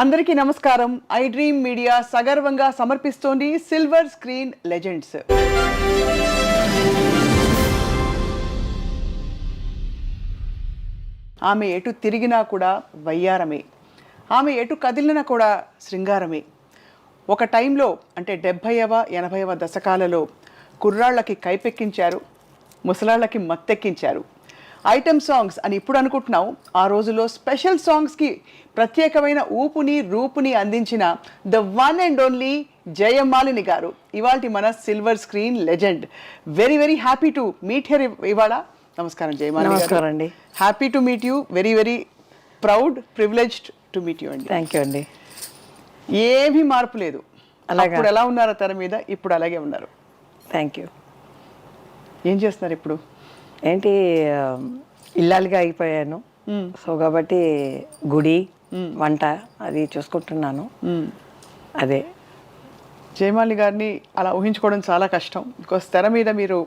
అందరికీ నమస్కారం. I dream media సగర్వంగా సమర్పిస్తోంది సిల్వర్ స్క్రీన్ లెజెండ్స్. ఆమె ఎటు తిరిగినా కూడా వయ్యారమే, ఆమె ఎటు కదిలినా కూడా శృంగారమే. ఒక టైంలో అంటే 70వ 80వ దశకాలలో కుర్రాళ్ళకి కైపెక్కించారు, ముసలాళ్ళకి మత్తెక్కించారు. ఐటమ్ సాంగ్స్ అని ఇప్పుడు అనుకుంటున్నాం, ఆ రోజుల్లో స్పెషల్ సాంగ్స్కి ప్రత్యేకమైన ఊపుని రూపుని అందించిన the one and only Jayamalini garu ఇవాల్టి మన silver screen legend. Very very happy to meet her ఇవాళ. నమస్కారం జయమాలిని గారు. నమస్కారం అండి. Happy to meet you. Very very proud, privileged to meet you అండి. థ్యాంక్ యూ అండి. ఏమీ మార్పు లేదు. అప్పుడు ఎలా ఉన్నారో తెర మీద, ఇప్పుడు అలాగే ఉన్నారు. Thank you. ఏం చేస్తున్నారు ఇప్పుడు? ఏంటి, ఇల్లాలుగా అయిపోయాను. సో కాబట్టి గుడి వంట అది చూసుకుంటున్నాను. అదే జయమాలిని గారిని అలా ఊహించుకోవడం చాలా కష్టం. బికాస్ తెర మీద మీరు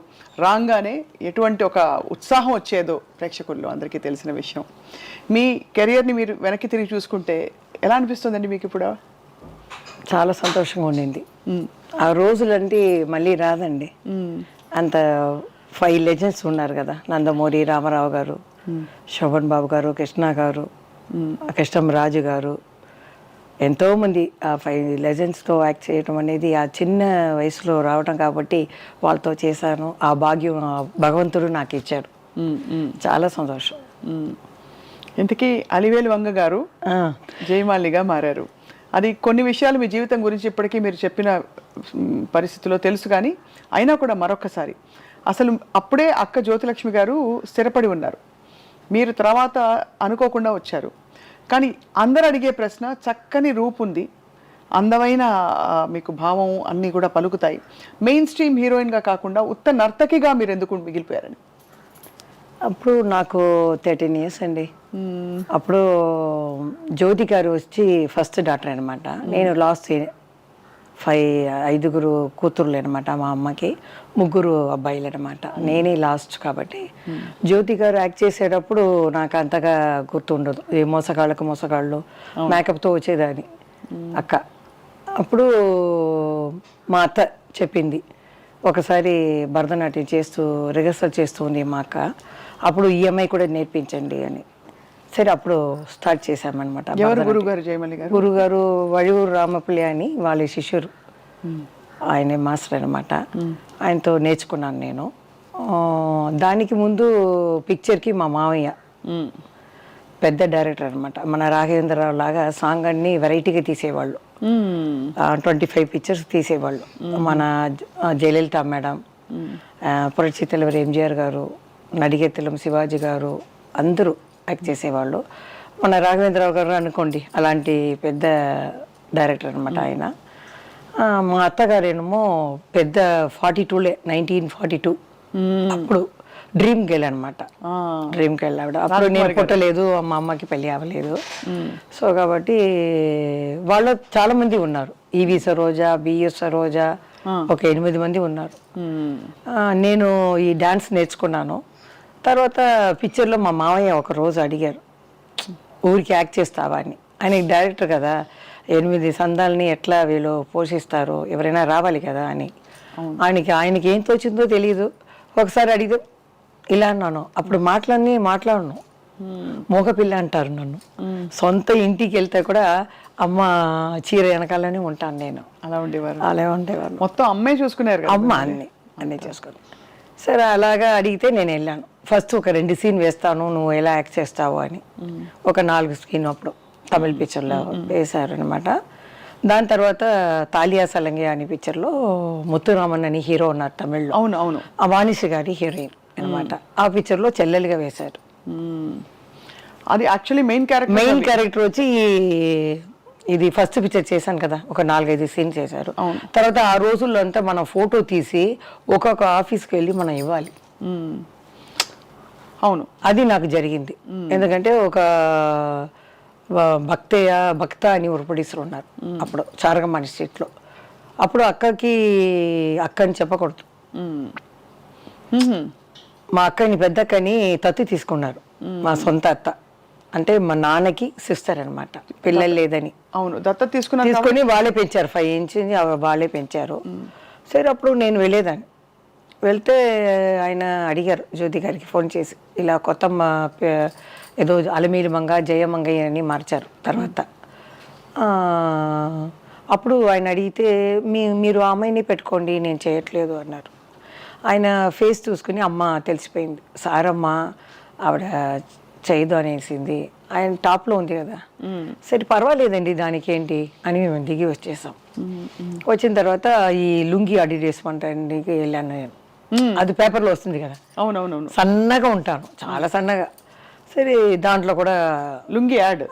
రాగానే ఎటువంటి ఒక ఉత్సాహం వచ్చేదో ప్రేక్షకుల్లో అందరికీ తెలిసిన విషయం. మీ కెరియర్ని మీరు వెనక్కి తిరిగి చూసుకుంటే ఎలా అనిపిస్తుందండి మీకు ఇప్పుడు? చాలా సంతోషంగా ఉండింది. ఆ రోజులంటే మళ్ళీ రాదండి. అంత 5 లెజెండ్స్ ఉన్నారు కదా, నందమూరి రామారావు గారు, శోభన్ బాబు గారు, కృష్ణ గారు, కృష్ణం రాజు గారు, ఎంతోమంది ఆ 5 లెజెండ్స్తో యాక్ట్ చేయడం అనేది ఆ చిన్న వయసులో రావడం కాబట్టి వాళ్ళతో చేశాను. ఆ భాగ్యం భగవంతుడు నాకు ఇచ్చాడు. చాలా సంతోషం. ఇంతకీ అలివేలు వంగ గారు జయమాలినిగా మారారు. అది కొన్ని విషయాలు మీ జీవితం గురించి ఇప్పటికీ మీరు చెప్పిన పరిస్థితుల్లో తెలుసు, కానీ అయినా కూడా మరొకసారి అసలు అప్పుడే అక్క జ్యోతిలక్ష్మి గారు స్థిరపడి ఉన్నారు, మీరు తర్వాత అనుకోకుండా వచ్చారు. కానీ అందరు అడిగే ప్రశ్న, చక్కని రూపు ఉంది, అందమైన మీకు భావం అన్నీ కూడా పలుకుతాయి, మెయిన్ స్ట్రీమ్ హీరోయిన్గా కాకుండా ఉత్త నర్తకిగా మీరు ఎందుకు మిగిలిపోయారని? అప్పుడు నాకు 13 years అండి. అప్పుడు జ్యోతి గారు వచ్చి ఫస్ట్ డాక్టర్ అనమాట. నేను లాస్ట్ 5 కూతుర్లు అనమాట. మా అమ్మకి 3 అబ్బాయిలు అనమాట. నేనే లాస్ట్ కాబట్టి జ్యోతి గారు యాక్ట్ చేసేటప్పుడు నాకు అంతగా గుర్తుండదు. ఈ మోసగాళ్ళు మేకప్తో వచ్చేదాన్ని అక్క. అప్పుడు మా అత్త చెప్పింది, ఒకసారి భరతనాట్యం చేస్తూ రిహర్సల్ చేస్తూ ఉంది మా అక్క, అప్పుడు ఈఎంఐ కూడా నేర్పించండి అని. సరే అప్పుడు స్టార్ట్ చేశామన్నమాట. గురుగారు వడివూరు రామపల్లి అని వాళ్ళ శిష్యురు, ఆయనే మాస్టర్ అనమాట. ఆయనతో నేర్చుకున్నాను నేను. దానికి ముందు పిక్చర్కి మా మావయ్య పెద్ద డైరెక్టర్ అనమాట. మన రాఘవేంద్రరావు లాగా సాంగ్ అన్ని వెరైటీగా తీసేవాళ్ళు. 25 పిక్చర్స్ తీసేవాళ్ళు. మన జయలలిత మేడం, పురచితలవారి ఎంజిఆర్ గారు, నడిగెత్తలం శివాజీ గారు అందరూ యాక్ట్ చేసేవాళ్ళు. మన రాఘవేంద్రరావు గారు అనుకోండి, అలాంటి పెద్ద డైరెక్టర్ అనమాట ఆయన. మా అత్తగారేమో పెద్ద 42 1942 అప్పుడు డ్రీమ్ గర్ల్ అనమాట. డ్రీమ్ గర్ల్ ఆవిడ. అప్పుడు నేను పుట్టలేదు, మా అమ్మకి పెళ్ళి అవ్వలేదు. సో కాబట్టి వాళ్ళు చాలా మంది ఉన్నారు. ఈవి సరోజ, బిఎస్ సరోజ, ఒక 8 మంది ఉన్నారు. నేను ఈ డాన్స్ నేర్చుకున్నాను. తర్వాత పిక్చర్లో మా మావయ్య ఒక రోజు అడిగారు, ఊరికి యాక్ట్ చేస్తావా అని. ఆయనకి డైరెక్టర్ కదా, 8 సందాలని ఎట్లా వీళ్ళు పోషిస్తారు, ఎవరైనా రావాలి కదా అని. ఆయనకి ఏం తోచిందో తెలియదు. ఒకసారి అడిగితే ఇలా అన్నాను. అప్పుడు మాట్లాడను, మోగపిల్ల అంటారు నన్ను. సొంత ఇంటికి వెళ్తే కూడా అమ్మ చీర వెనకాలనే ఉంటాను నేను. అలా ఉండేవారు. మొత్తం అమ్మే చూసుకున్నారు, అమ్మ అన్నీ చూసుకుని. సరే అలాగా అడిగితే నేను వెళ్ళాను. ఫస్ట్ ఒక 2 సీన్ వేస్తాను, నువ్వు ఎలా యాక్ట్ చేస్తావు అని. ఒక 4 స్క్రీన్ అప్పుడు తమిళ పిక్చర్లో వేశారనమాట. దాని తర్వాత తాలియా సలంగే అనే పిక్చర్లో ముత్తురామన్ అని హీరో ఉన్నారు తమిళ్లో. అవును. ఆ వాణిశ్రీ గారి హీరోయిన్ అనమాట. ఆ పిక్చర్లో చెల్లెలుగా వేశారు. అది యాక్చువల్లీ మెయిన్ క్యారెక్టర్ వచ్చి ఇది ఫస్ట్ పిక్చర్ చేశాను కదా, ఒక 4-5 సీన్ చేశారు. తర్వాత ఆ రోజుల్లో అంతా మనం ఫోటో తీసి ఒక్కొక్క ఆఫీస్కి వెళ్ళి మనం ఇవ్వాలి. అవును, అది నాకు జరిగింది. ఎందుకంటే ఒక భక్త అని ఒక ప్రొడ్యూసర్ ఉన్నారు అప్పుడు చారగమాని స్ట్రీట్లో. అప్పుడు అక్కని చెప్పకూడదు, మా అక్కని పెద్ద అక్కని తత్తి తీసుకున్నారు, మా సొంత అత్త. అంటే మా నాన్నకి సిస్టర్ అనమాట, పిల్లలు లేదని. అవును, దత్తత తీసుకున్నారు. తీసుకొని వాళ్ళే పెంచారు, 5 ఇంచ్ వాళ్ళే పెంచారు. సరే అప్పుడు నేను వెళ్ళేదాన్ని. వెళ్తే ఆయన అడిగారు జ్యోతి గారికి ఫోన్ చేసి, ఇలా కొత్త ఏదో అలమీలి మంగ జయమంగయ్య అని మార్చారు తర్వాత. అప్పుడు ఆయన అడిగితే మీరు ఆ అమ్మాయిని పెట్టుకోండి, నేను చేయట్లేదు అన్నారు. ఆయన ఫేస్ చూసుకుని అమ్మ తెలిసిపోయింది, సారమ్మ ఆవిడ చేయదు అనేసింది. ఆయన టాప్లో ఉంది కదా, సరే పర్వాలేదండి దానికి ఏంటి అని మేము దిగి వచ్చేసాం. వచ్చిన తర్వాత ఈ లుంగి అడ్వర్టైజ్మెంట్కి వెళ్ళాను నేను. అది పేపర్లో వస్తుంది కదా. అవునవునవును, సన్నగా ఉంటాను, చాలా సన్నగా. సరే దాంట్లో కూడా లుంగి యాడ్.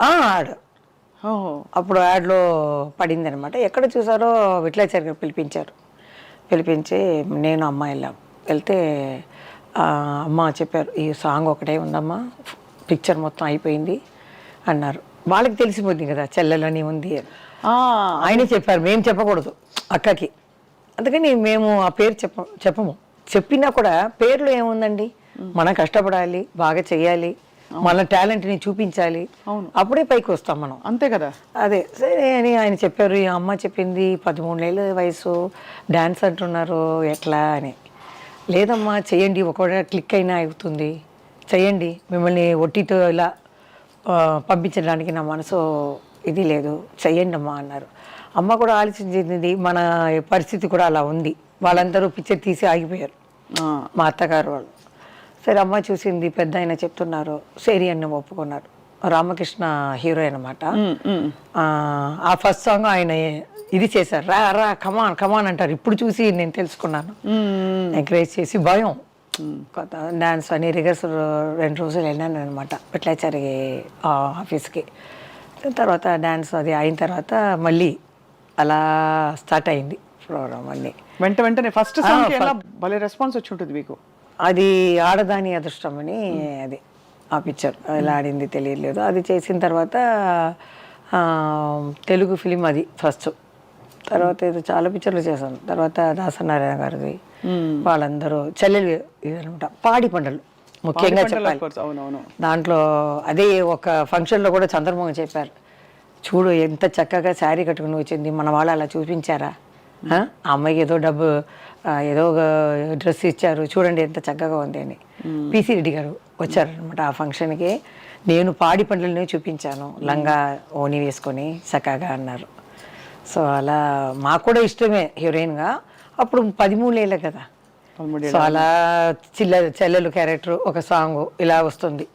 అప్పుడు యాడ్లో పడింది అనమాట. ఎక్కడ చూసారో విట్లాచారి గారు పిలిపించి నేను అమ్మ వెళ్ళాం. వెళ్తే అమ్మ చెప్పారు, ఈ సాంగ్ ఒకటే ఉందమ్మా, పిక్చర్ మొత్తం అయిపోయింది అన్నారు. వాళ్ళకి తెలిసిపోతుంది కదా చెల్లెలని ఉంది అని. ఆయనే చెప్పారు, మేము చెప్పకూడదు అక్కకి. అందుకని మేము ఆ పేరు చెప్పము. చెప్పినా కూడా పేర్లో ఏముందండి, మనం కష్టపడాలి, బాగా చెయ్యాలి, మన టాలెంట్ని చూపించాలి, అప్పుడే పైకి వస్తాం మనం, అంతే కదా. అదే సరే అని ఆయన చెప్పారు. ఈ అమ్మ చెప్పింది 13 ఏళ్ళ వయసు, డ్యాన్స్ అంటున్నారు ఎట్లా అని. లేదమ్మా చెయ్యండి, ఒకవేళ క్లిక్ అయినా అవుతుంది, చెయ్యండి, మిమ్మల్ని ఒట్టితో ఇలా పంపించడానికి నా మనసు ఇది లేదు, చెయ్యండి అమ్మా అన్నారు. అమ్మ కూడా ఆలోచించింది, మన పరిస్థితి కూడా అలా ఉంది. వాళ్ళందరూ పిక్చర్ తీసి ఆగిపోయారు, మా అత్తగారు వాళ్ళు. సరే అమ్మ చూసింది, పెద్ద ఆయన చెప్తున్నారు, సరి అని ఒప్పుకున్నారు. రామకృష్ణ హీరో అనమాట. ఆ ఫస్ట్ సాంగ్ ఆయన ఇది చేశారు, రా రా కమాన్ కమాన్ అంటారు. ఇప్పుడు చూసి నేను తెలుసుకున్నాను, ఎంకరేజ్ చేసి. భయం కొత్త డాన్స్ అని రిహర్సల్ 2 రోజులు వెళ్ళాను అనమాట విట్లాచారి ఆఫీస్కి. తర్వాత డాన్స్ అది అయిన తర్వాత మళ్ళీ అలా స్టార్ట్ అయింది ప్రోగ్రామ్ అన్నీ. వెంటనే ఫస్ట్ సాంగ్ భలే రెస్పాన్స్ వచ్చి ఉంటుంది మీకు. అది ఆడదాని అదృష్టం అని, అది ఆ పిక్చర్ ఎలా ఆడింది తెలియలేదు. అది చేసిన తర్వాత తెలుగు ఫిలిం అది ఫస్ట్. తర్వాత ఏదో చాలా పిక్చర్లు చేశాను. తర్వాత దాసనారాయణ గారిది, వాళ్ళందరూ చెల్లెలు అనమాట. పాడి పంటలు ముఖ్యంగా చెప్పాలి. దాంట్లో అదే ఒక ఫంక్షన్లో కూడా చంద్రమోహన్ చెప్పారు, చూడు ఎంత చక్కగా శారీ కట్టుకుని వచ్చింది, మన వాళ్ళు అలా చూపించారా, ఆ అమ్మాయికి ఏదో డబ్బు ఏదో డ్రెస్ ఇచ్చారు, చూడండి ఎంత చక్కగా ఉంది అని. పిసి రెడ్డి గారు వచ్చారనమాట ఆ ఫంక్షన్కి. నేను పాడి పంటలనే చూపించాను, లంగా ఓని వేసుకొని చక్కగా అన్నారు. సో అలా మాకు కూడా ఇష్టమే హీరోయిన్గా. అప్పుడు 13 ఏళ్ళే కదా. సో అలా చెల్లెలు క్యారెక్టర్ ఒక సాంగ్ ఇలా వస్తుంది.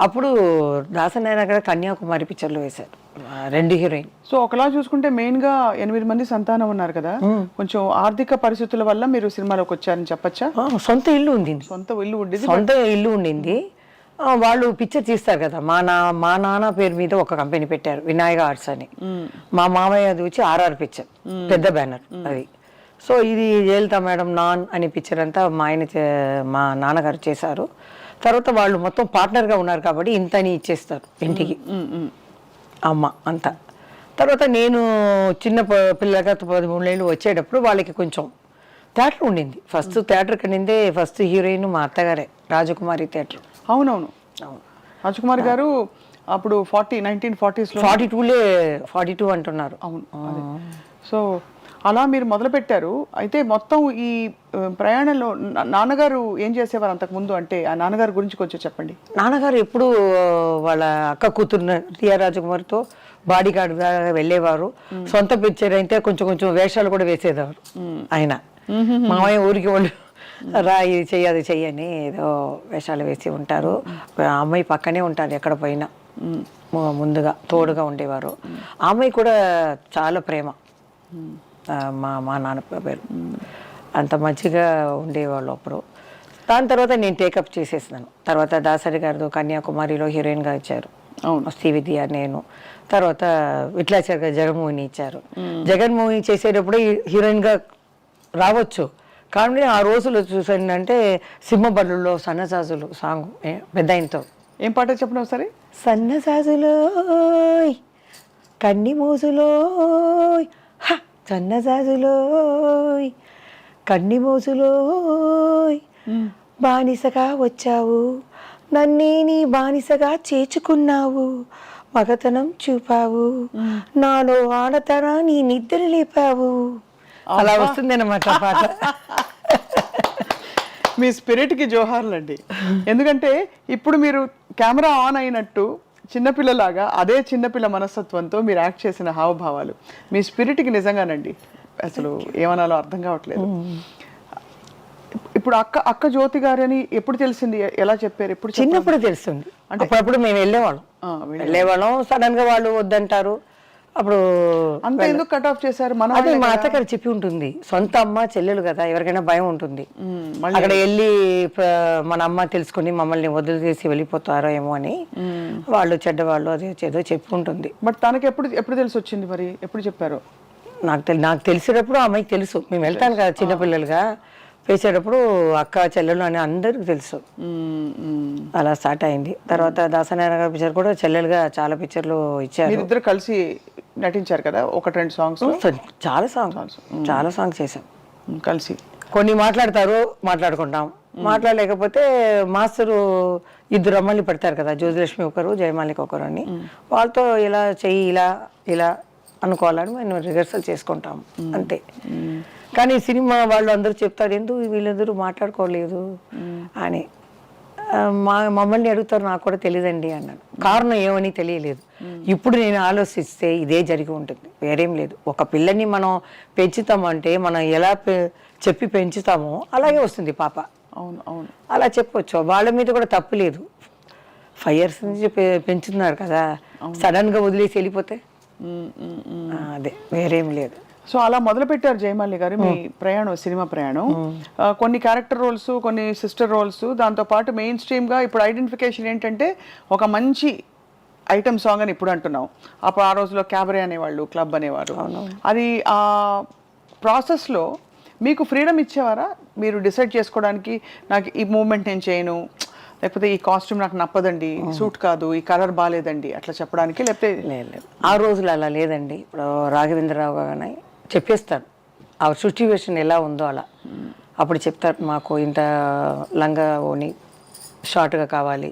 అప్పుడు దాసనారాయణ గారు కన్యాకుమారి పిక్చర్లో వేశారు 2 హీరోయిన్. సో ఒకలా చూసుకుంటే మెయిన్ గా 8 మంది సంతానం ఉన్నారు కదా, కొంచెం ఆర్థిక పరిస్థితుల వల్ల మీరు సినిమాలోకి వచ్చారని చెప్పచ్చా? సొంత ఇల్లు ఉండింది, సొంత ఇల్లు ఉండింది. వాళ్ళు పిక్చర్ తీస్తారు కదా, మా నాన్న పేరు మీద ఒక కంపెనీ పెట్టారు, వినాయక ఆర్ట్స్ అని. మా మామయ్య అది వచ్చి RR పిక్చర్, పెద్ద బ్యానర్ అది. సో ఇది జయలలిత మేడం నాన్ అనే పిక్చర్ అంతా మా నాన్నగారు చేశారు. తర్వాత వాళ్ళు మొత్తం పార్ట్నర్గా ఉన్నారు కాబట్టి ఇంతని ఇచ్చేస్తారు ఇంటికి అమ్మ అంతా. తర్వాత నేను చిన్న పిల్లగా 13 ఏళ్ళు వచ్చేటప్పుడు వాళ్ళకి కొంచెం థియేటర్ ఉండింది. ఫస్ట్ థియేటర్ కనిందే ఫస్ట్ హీరోయిన్ మా అత్తగారే, రాజకుమారి థియేటర్. అవునవును, రాజకుమారి గారు అప్పుడు 1940s 42 అంటున్నారు. అవును. సో అలా మీరు మొదలు పెట్టారు. అయితే మొత్తం ఈ ప్రయాణంలో నాన్నగారు ఏం చేసేవారు అంతకుముందు? అంటే ఆ నాన్నగారి గురించి కొంచెం చెప్పండి. నాన్నగారు ఎప్పుడు వాళ్ళ అక్క కూతురు టిఆర్ రాజకుమారితో బాడీ గార్డ్గా వెళ్ళేవారు. సొంత పిక్చర్ అయితే కొంచెం కొంచెం వేషాలు కూడా వేసేవారు ఆయన. మామయ్య ఊరికి వాళ్ళు రా ఇది చెయ్యి అది చెయ్యని ఏదో వేషాలు వేసి ఉంటారు. అమ్మాయి పక్కనే ఉంటారు ఎక్కడ పోయినా, ముందుగా తోడుగా ఉండేవారు. ఆ అమ్మాయి కూడా చాలా ప్రేమ, మా నాన్న పేరు. అంత మంచిగా ఉండేవాళ్ళు అప్పుడు. దాని తర్వాత నేను టేకప్ చేసేసినాను. తర్వాత దాసరి గారు కన్యాకుమారిలో హీరోయిన్గా ఇచ్చారు, శ్రీవిద్య నేను. తర్వాత విట్లాచారి గారు జగన్మోహిని ఇచ్చారు. జగన్మోహిని చేసేటప్పుడు హీరోయిన్గా రావచ్చు, కానీ ఆ రోజులు చూసానంటే సింహబల్లులో సన్నజాజులు సాంగ్ పెద్ద ఆయనతో. ఏం పాట చెప్పండి ఒకసారి. సన్నజాజులో కన్ని మోజులో సన్నజాజులో కన్ని మోజులో బానిసగా వచ్చావు, నన్నే నీ బానిసగా చేర్చుకున్నావు, మగతనం చూపావు, నాలో ఆడతనాన్ని నిద్ర లేపావు. అలా వస్తుంది అన్నమాట పాట. మీ స్పిరిట్కి జోహార్లండి. ఎందుకంటే ఇప్పుడు మీరు కెమెరా ఆన్ అయినట్టు చిన్నపిల్లలాగా అదే చిన్నపిల్ల మనస్తత్వంతో మీరు యాక్ట్ చేసిన హావభావాలు మీ స్పిరిట్కి నిజంగానండి అసలు ఏమనాలో అర్థం కావట్లేదు. ఇప్పుడు అక్క జ్యోతి గారని ఎప్పుడు తెలిసింది, ఎలా చెప్పారు, ఎప్పుడు చిన్నప్పుడు తెలుస్తుంది. అంటే అప్పుడు మేము వెళ్ళేవాళ్ళం, సడన్ గా వాళ్ళు వద్దంటారు. అప్పుడు అంత ఎందుకు కట్ ఆఫ్ చేశారు? అదే మా అత్తగారు చెప్పి ఉంటుంది, సొంత అమ్మ చెల్లెలు కదా, ఎవరికైనా భయం ఉంటుంది. అక్కడ వెళ్ళి మన అమ్మ తెలుసుకుని మమ్మల్ని వదిలేసి వెళ్ళిపోతారో ఏమో అని వాళ్ళు చెడ్డవాళ్ళు అది ఏదో చెప్పి ఉంటుంది. బట్ తనకి ఎప్పుడు తెలిసి వచ్చింది మరి, ఎప్పుడు చెప్పారు? నాకు తెలిసేటప్పుడు అమ్మాయికి తెలుసు, మేము వెళ్తాను కదా చిన్నపిల్లలుగా వేసేటప్పుడు అక్క చెల్లెలు అని అందరికి తెలుసు. అలా స్టార్ట్ అయింది. తర్వాత దాసనారాయణ గారి పిక్చర్ కూడా చెల్లెలుగా చాలా పిక్చర్లు ఇచ్చారు. మీరిద్దరు కలిసి నటించారు కదా, 1-2 సాంగ్స్, చాలా సాంగ్స్ చేసాం కలిసి. కొన్ని మాట్లాడుకుంటాం, మాట్లాడలేకపోతే మాస్టరు 2 అమ్మాయిలు పెడతారు కదా, జ్యోతిలక్ష్మి ఒకరు, జయమాలిక ఒకరు అని, వాళ్ళతో ఇలా చెయ్యి ఇలా అనుకోవాలని మేము రిహర్సల్ చేసుకుంటాం అంతే. కానీ సినిమా వాళ్ళు అందరూ చెప్తారు, ఎందుకు వీళ్ళందరూ మాట్లాడుకోలేదు అని. మమ్మల్ని అడుగుతారు, నాకు కూడా తెలియదండి అన్నాను. కారణం ఏమని తెలియలేదు. ఇప్పుడు నేను ఆలోచిస్తే ఇదే జరిగి ఉంటుంది, వేరేం లేదు. ఒక పిల్లని మనం పెంచుతామంటే మనం ఎలా చెప్పి పెంచుతామో అలాగే వస్తుంది పాప. అవును అవును, అలా చెప్పొచ్చు. వాళ్ళ మీద కూడా తప్పు లేదు. 5 years నుంచి పెంచుతున్నారు కదా, సడన్గా వదిలేసి వెళ్ళిపోతే అదే వేరేం లేదు. సో అలా మొదలు పెట్టారు జయమాలి గారు మీ ప్రయాణం, సినిమా ప్రయాణం. కొన్ని క్యారెక్టర్ రోల్స్, కొన్ని సిస్టర్ రోల్స్, దాంతోపాటు మెయిన్ స్ట్రీమ్గా ఇప్పుడు ఐడెంటిఫికేషన్ ఏంటంటే ఒక మంచి ఐటమ్ సాంగ్ అని ఇప్పుడు అంటున్నాం. అప్పుడు ఆ రోజులో క్యాబరే అనేవాళ్ళు, క్లబ్ అనేవారు. అది ఆ ప్రాసెస్లో మీకు ఫ్రీడమ్ ఇచ్చేవారా, మీరు డిసైడ్ చేసుకోవడానికి నాకు ఈ మూమెంట్ నేను చేయను, లేకపోతే ఈ కాస్ట్యూమ్ నాకు నప్పదండి, సూట్ కాదు, ఈ కలర్ బాగాలేదండి అట్లా చెప్పడానికి? లేకపోతే లేదు, ఆ రోజులు అలా లేదండి. ఇప్పుడు రాఘవేంద్రరావు గారు చెప్పేస్తారు ఆ సిచ్యువేషన్ ఎలా ఉందో అలా. అప్పుడు చెప్తారు, మాకు ఇంత లంగా ఓని షార్ట్గా కావాలి,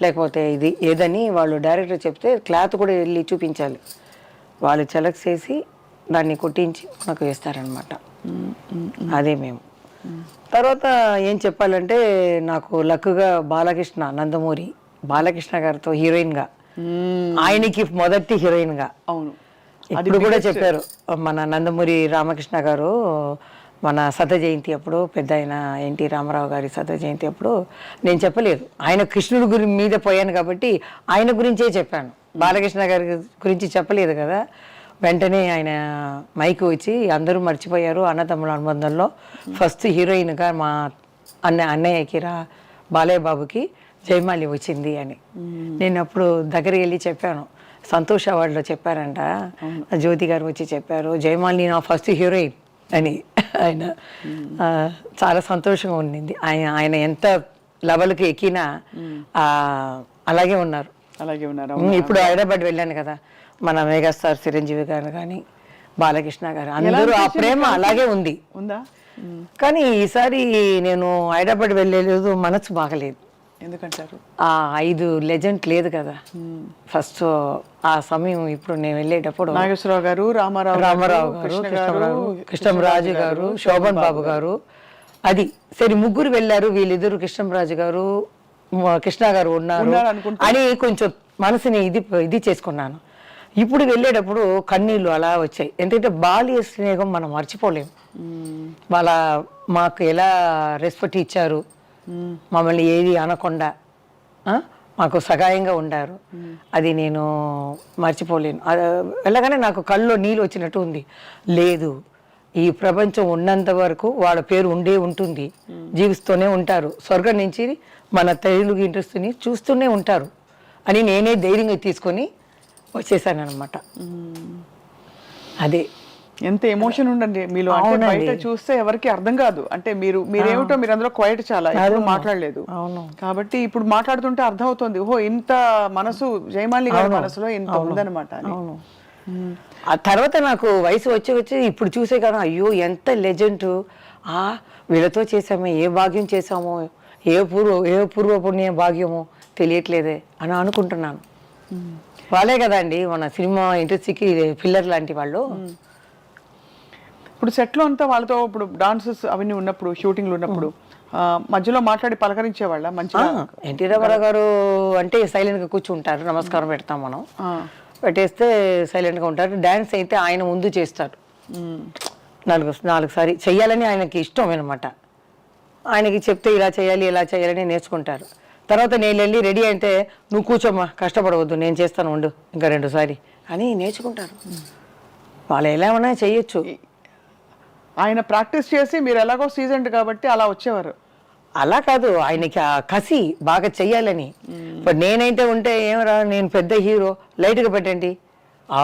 లేకపోతే ఇది ఏదని వాళ్ళు డైరెక్టర్ చెప్తే క్లాత్ కూడా వెళ్ళి చూపించాలి. వాళ్ళు సెలెక్ట్ చేసి దాన్ని కుట్టించి మనకు వేస్తారనమాట. అదే మేము. తర్వాత ఏం చెప్పాలంటే నాకు లక్కుగా నందమూరి బాలకృష్ణ గారితో హీరోయిన్గా, ఆయనకి మొదటి హీరోయిన్గా. అవును, ఇప్పుడు కూడా చెప్పారు మన నందమూరి రామకృష్ణ గారు, మన శత జయంతి అప్పుడు, పెద్ద ఆయన ఎన్టీ రామారావు గారి శత జయంతి అప్పుడు నేను చెప్పలేదు, ఆయన కృష్ణుడి మీద పోయాను కాబట్టి ఆయన గురించే చెప్పాను, బాలకృష్ణ గారి గురించి చెప్పలేదు కదా. వెంటనే ఆయన మైకు వచ్చి అందరూ మర్చిపోయారు అన్నతమ్ముల అనుబంధంలో ఫస్ట్ హీరోయిన్గా మా అన్నయ్యకి బాలయ్య బాబుకి జయమాలి వచ్చింది అని. నేను అప్పుడు దగ్గరికి వెళ్ళి చెప్పాను, సంతోష్ అవార్డులో చెప్పారంట, జ్యోతి గారు వచ్చి చెప్పారు జయమాలిని నా ఫస్ట్ హీరోయిన్ అని. ఆయన చాలా సంతోషంగా ఉండింది. ఆయన ఎంత లెవెల్కి ఎక్కినా అలాగే ఉన్నారు. ఇప్పుడు హైదరాబాద్ వెళ్ళాను కదా, మన మెగాస్టార్ చిరంజీవి గారు కానీ బాలకృష్ణ గారు అందరూ ఆ ప్రేమ అలాగే ఉందా. కానీ ఈసారి నేను హైదరాబాద్ వెళ్ళలేదు, మనసు బాగలేదు. ఎందుకంటారు? ఆ 5 లెజెండ్ లేదు కదా ఫస్ట్ ఆ సమయం. ఇప్పుడు నేను వెళ్ళేటప్పుడు నాగేశ్వరరావు గారు, రామారావు గారు, కృష్ణంరాజు గారు, శోభన్ బాబు గారు, అది సరే ముగ్గురు వెళ్ళారు. వీళ్ళిద్దరు కృష్ణంరాజు గారు, కృష్ణ గారు ఉన్నారు అని కొంచెం మనసుని ఇది చేసుకున్నాను. ఇప్పుడు వెళ్ళేటప్పుడు కన్నీళ్ళు అలా వచ్చాయి. ఎందుకంటే బాల్య స్నేహం మనం మర్చిపోలేము. మాకు ఎలా రెస్పెక్ట్ ఇచ్చారు, మమ్మల్ని ఏది అనకుండా మాకు సహాయంగా ఉండారు, అది నేను మర్చిపోలేను. వెళ్ళగానే నాకు కళ్ళలో నీళ్ళు వచ్చినట్టు ఉంది. లేదు, ఈ ప్రపంచం ఉన్నంత వరకు వాళ్ళ పేరు ఉంటుంది, జీవిస్తూనే ఉంటారు, స్వర్గం నుంచి మన తెలుగు ఇండస్ట్రీని చూస్తూనే ఉంటారు అని నేనే ధైర్యంగా తీసుకొని వచ్చేసాను అనమాట. అదే ఎంత ఎమోషన్ ఉండండి మీలో. అంటే బయట చూస్తే ఎవరికి అర్థం కాదు. అంటే మీరేమిటో మీరు అందులో క్వైట్ చాలా మాట్లాడలేదు కాబట్టి ఇప్పుడు మాట్లాడుతుంటే అర్థం అవుతుంది, ఓహో ఇంత మనసు జయమాలి గారి మనసులో ఇంత ఉందన్నమాట. ఆ తర్వాత నాకు వయసు వచ్చి ఇప్పుడు చూసే కదా, అయ్యో ఎంత లెజెండ్, వీళ్ళతో చేసామే, ఏ భాగ్యం చేసామో, ఏ పూర్వ పుణ్య భాగ్యమో తెలియట్లేదే అని అనుకుంటున్నాను. వాళ్ళే కదండి మన సినిమా ఇండస్ట్రీకి పిల్లర్ లాంటి వాళ్ళు. ఇప్పుడు సెట్లో అంతా వాళ్ళతో ఇప్పుడు డాన్సెస్ అవన్నీ ఉన్నప్పుడు, షూటింగ్లు ఉన్నప్పుడు మధ్యలో మాట్లాడి పలకరించేవాళ్ళ మంచిగా? ఎన్టీ రామారావు గారు అంటే సైలెంట్గా కూర్చుంటారు, నమస్కారం పెడతాం మనం, పెట్టేస్తే సైలెంట్గా ఉంటారు. డ్యాన్స్ అయితే ఆయన ముందు చేస్తారు, నాలుగు సారి చెయ్యాలని ఆయనకి ఇష్టం అనమాట. ఆయనకి చెప్తే ఇలా చేయాలి ఇలా చేయాలని నేర్చుకుంటారు. తర్వాత నేను వెళ్ళి రెడీ అయితే నువ్వు కూర్చోమ్మా, కష్టపడవద్దు, నేను చేస్తాను ఉండు ఇంకా 2 సారి అని నేర్చుకుంటారు. వాళ్ళు ఎలా ఉన్నా చెయ్యొచ్చు. ఆయన ప్రాక్టీస్ చేసి మీరు ఎలాగో సీజన్డ్ కాబట్టి అలా వచ్చేవారు. అలా కాదు, ఆయనకి ఆ కసి బాగా చెయ్యాలని. ఇప్పుడు నేనైతే ఉంటే ఏమరా నేను పెద్ద హీరో, లైట్గా పెట్టండి, ఆ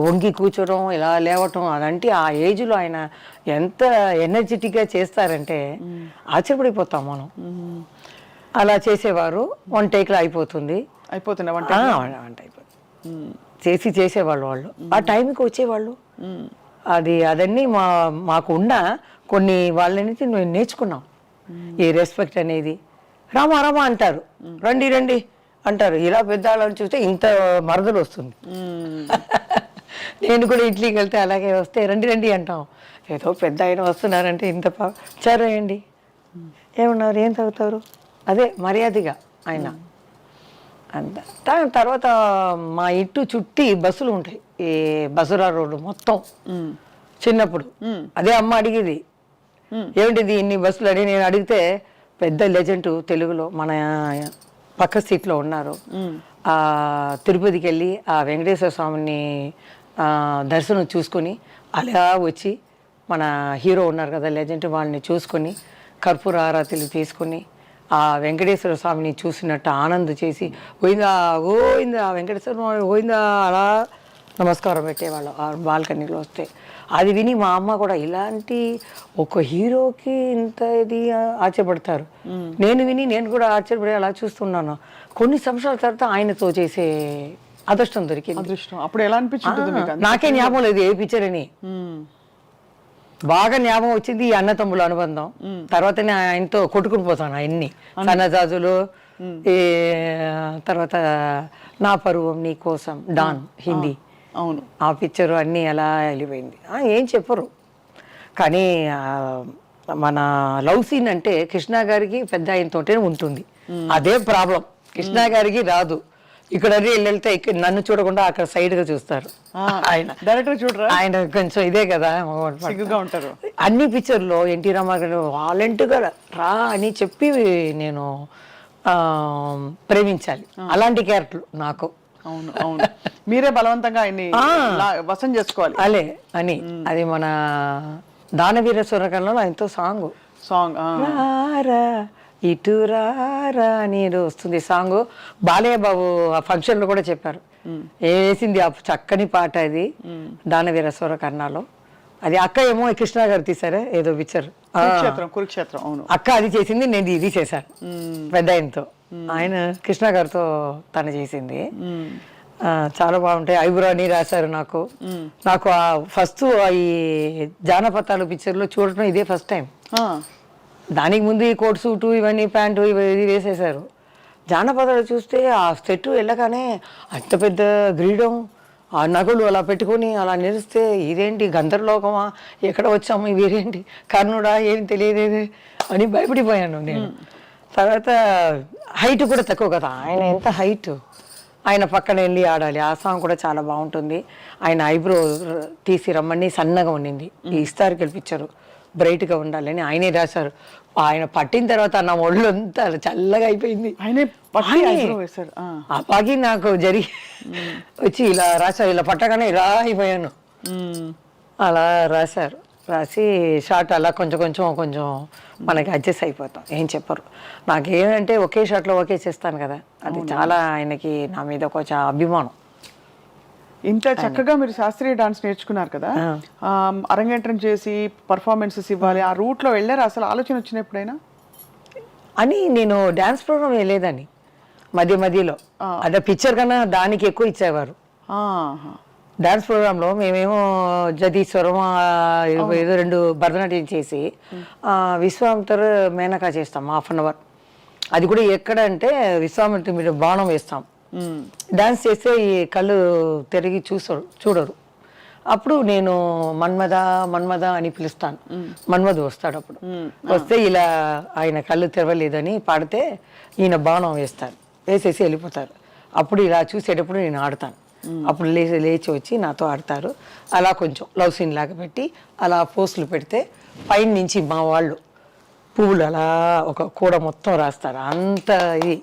వంగి కూర్చోవడం ఇలా లేవటం అదంటే ఆ ఏజ్లో ఆయన ఎంత ఎనర్జెటిక్గా చేస్తారంటే ఆశ్చర్యపడిపోతాం మనం. అలా చేసేవారు. 1 టేక్లో అయిపోతుంది. వంట అయిపోతుంది. చేసేవాళ్ళు వాళ్ళు. ఆ టైంకి వచ్చేవాళ్ళు. అదన్నీ మాకు ఉన్న కొన్ని వాళ్ళని మేము నేర్చుకున్నాం. ఈ రెస్పెక్ట్ అనేది. రామా రామా అంటారు, రండి రండి అంటారు. ఇలా పెద్దవాళ్ళని చూస్తే ఇంత మరదలు వస్తుంది. నేను కూడా ఇడ్లీకి వెళ్తే అలాగే వస్తే రండి రండి అంటాం. ఏదో పెద్ద ఆయన వస్తున్నారంటే ఇంత చారేయండి, ఏమన్నారు, ఏం తాగుతారు, అదే మర్యాదగా ఆయన అంత. తర్వాత మా ఇంటి చుట్టి బస్సులు ఉంటాయి, ఈ బసురా రోడ్డు మొత్తం. చిన్నప్పుడు అదే అమ్మ అడిగేది, ఏమిటిది ఇన్ని బస్సులు అని. నేను అడిగితే పెద్ద లెజెండ్ తెలుగులో మన పక్క సీట్లో ఉన్నారు, తిరుపతికి వెళ్ళి ఆ వెంకటేశ్వర స్వామిని దర్శనం చూసుకొని అలా వచ్చి మన హీరో ఉన్నారు కదా లెజెండ్, వాళ్ళని చూసుకొని కర్పూర ఆరాతిలు తీసుకొని ఆ వెంకటేశ్వర స్వామిని చూసినట్టు ఆనందం చేసి పోయిందా గోయిందా వెంకటేశ్వర స్వామి పోయిందా అలా నమస్కారం పెట్టేవాళ్ళు ఆ బాల్కనీలో వస్తే. అది విని మా అమ్మ కూడా ఇలాంటి ఒక హీరోకి ఇంత ఇది ఆశ్చర్యపడతారు. నేను విని నేను కూడా ఆశ్చర్యపడి అలా చూస్తున్నాను. కొన్ని సంవత్సరాల తర్వాత ఆయనతో చేసే అదృష్టం దొరికింది. అదృష్టం అప్పుడు ఎలా అనిపించింది? నాకే జ్ఞాపకం లేదు ఏ పిక్చర్ అని. బాగా జ్ఞాపకం వచ్చింది ఈ అన్నతమ్ముల అనుబంధం. తర్వాతనే ఆయనతో కొట్టుకుని పోతాను ఆయన్ని, సన్నజాజులు, ఈ తర్వాత నా పరువం నీ కోసం, డాన్ హిందీ. అవును, ఆ పిక్చరు అన్నీ ఎలా వెళ్ళిపోయింది. ఏం చెప్పరు కానీ మన లవ్ సీన్ అంటే కృష్ణ గారికి పెద్ద ఆయనతోటే ఉంటుంది. అదే ప్రాబ్లం, కృష్ణ గారికి రాదు. ఇక్కడ వెళ్తే నన్ను చూడకుండా అక్కడ సైడ్ గా చూస్తారు. ఆయన డైరెక్టర్ చూడరా, ఆయన కొంచెం ఇదే కదా సిగ్గుగా ఉంటారు. అన్ని పిక్చర్లో ఎన్టీ రామారావు వాలంటీర్గా రా అని చెప్పి నేను ప్రేమించాలి. అలాంటి క్యారెక్టర్ నాకు. అవును అవును, మీరే బలవంతంగా ఆయన్ని వశం చేసుకోవాలి అలే అని. అది మన దానవీర సూరకర్ణలో ఆయనతో సాంగ్ ఇటు రారా అని వస్తుంది సాంగ్. బాలయ్య బాబు ఆ ఫంక్షన్ లో కూడా చెప్పారు, వేసింది ఆ చక్కని పాట అది దానవీర సూరకర్ణలో. అది అక్క ఏమో కృష్ణ గారు తీసారే ఏదో పిక్చర్, కురుక్షేత్రం. అవును, అక్క అది చేసింది, నేను ఇది చేశాను పెద్ద ఆయనతో. ఆయన కృష్ణ గారితో తను చేసింది. చాలా బాగుంటాయి. ఐబ్రో అని రాశారు నాకు. నాకు ఫస్ట్ ఈ జానపదాలు పిక్చర్లో చూడటం ఇదే ఫస్ట్ టైం. దానికి ముందు ఈ కోట్ సూటు ఇవన్నీ ప్యాంటు ఇది వేసేసారు. జానపదాలు చూస్తే ఆ సెట్ వెళ్ళగానే అంత పెద్ద గ్రీడం, ఆ నగలు అలా పెట్టుకొని అలా నిలిస్తే ఇదేంటి గంధర్లోకమా, ఎక్కడ వచ్చాము, ఇవేంటి కర్ణుడా, ఏం తెలియలేదు అని భయపడిపోయాను నేను. తర్వాత హైట్ కూడా తక్కువ కదా ఆయన, ఎంత హైట్, ఆయన పక్కన వెళ్ళి ఆడాలి. ఆ సాంగ్ కూడా చాలా బాగుంటుంది. ఆయన ఐబ్రో తీసి రమ్మని సన్నగా ఉండింది, ఈ ఇస్తారు పిక్చరు బ్రైట్గా ఉండాలని ఆయనే రాశారు. ఆయన పట్టిన తర్వాత నా ఒళ్ళు అంతా చల్లగా అయిపోయింది. ఆ పాకి నాకు జరిగి వచ్చి ఇలా రాశారు, ఇలా పట్టగానే ఇలా అయిపోయాను. అలా రాశారు, రాసి షార్ట్ అలా కొంచెం కొంచెం మనకి అడ్జస్ట్ అయిపోతాం, ఏం చెప్పరు. నాకేమంటే ఒకే షాట్లో ఒకే చేస్తాను కదా, అది చాలా ఆయనకి నా మీద కొంచెం అభిమానం. ఇంత చక్కగా మీరు శాస్త్రీయ డాన్స్ నేర్చుకున్నారు కదా, అరంగేట్రం చేసి పర్ఫార్మెన్సెస్ ఇవ్వాలి, ఆ రూట్లో వెళ్ళారు. అసలు ఆలోచన వచ్చిన ఎప్పుడైనా అని నేను డ్యాన్స్ ప్రోగ్రామ్ వెళ్ళేదాన్ని మధ్యలో. అదే పిక్చర్ కన్నా దానికి ఎక్కువ ఇచ్చేవారు. డాన్స్ ప్రోగ్రాంలో మేమేమో జదీశ్వరం ఏదో 2 భరతనాట్యం చేసి విశ్వామిత్ర మేనకా చేస్తాం 1/2 hour. అది కూడా ఎక్కడ అంటే విశ్వామిత్ర మీద బాణం వేస్తాం, డాన్స్ చేస్తే ఈ కళ్ళు తిరిగి చూడరు. అప్పుడు నేను మన్మద మన్మద అని పిలుస్తాను, మన్మధు వస్తాడు. అప్పుడు వస్తే ఇలా ఆయన కళ్ళు తెరవలేదని పాడితే ఈయన బాణం వేస్తారు, వేసేసి వెళ్ళిపోతారు. అప్పుడు ఇలా చూసేటప్పుడు నేను ఆడతాను. అప్పుడు లేచి వచ్చి నాతో ఆడతారు. అలా కొంచెం లవ్ సీన్ లాగా పెట్టి అలా పోస్టులు పెడితే పైన నుంచి మా వాళ్ళు పువ్వులు అలా ఒక కూడ మొత్తం రాస్తారు. అంత ఇది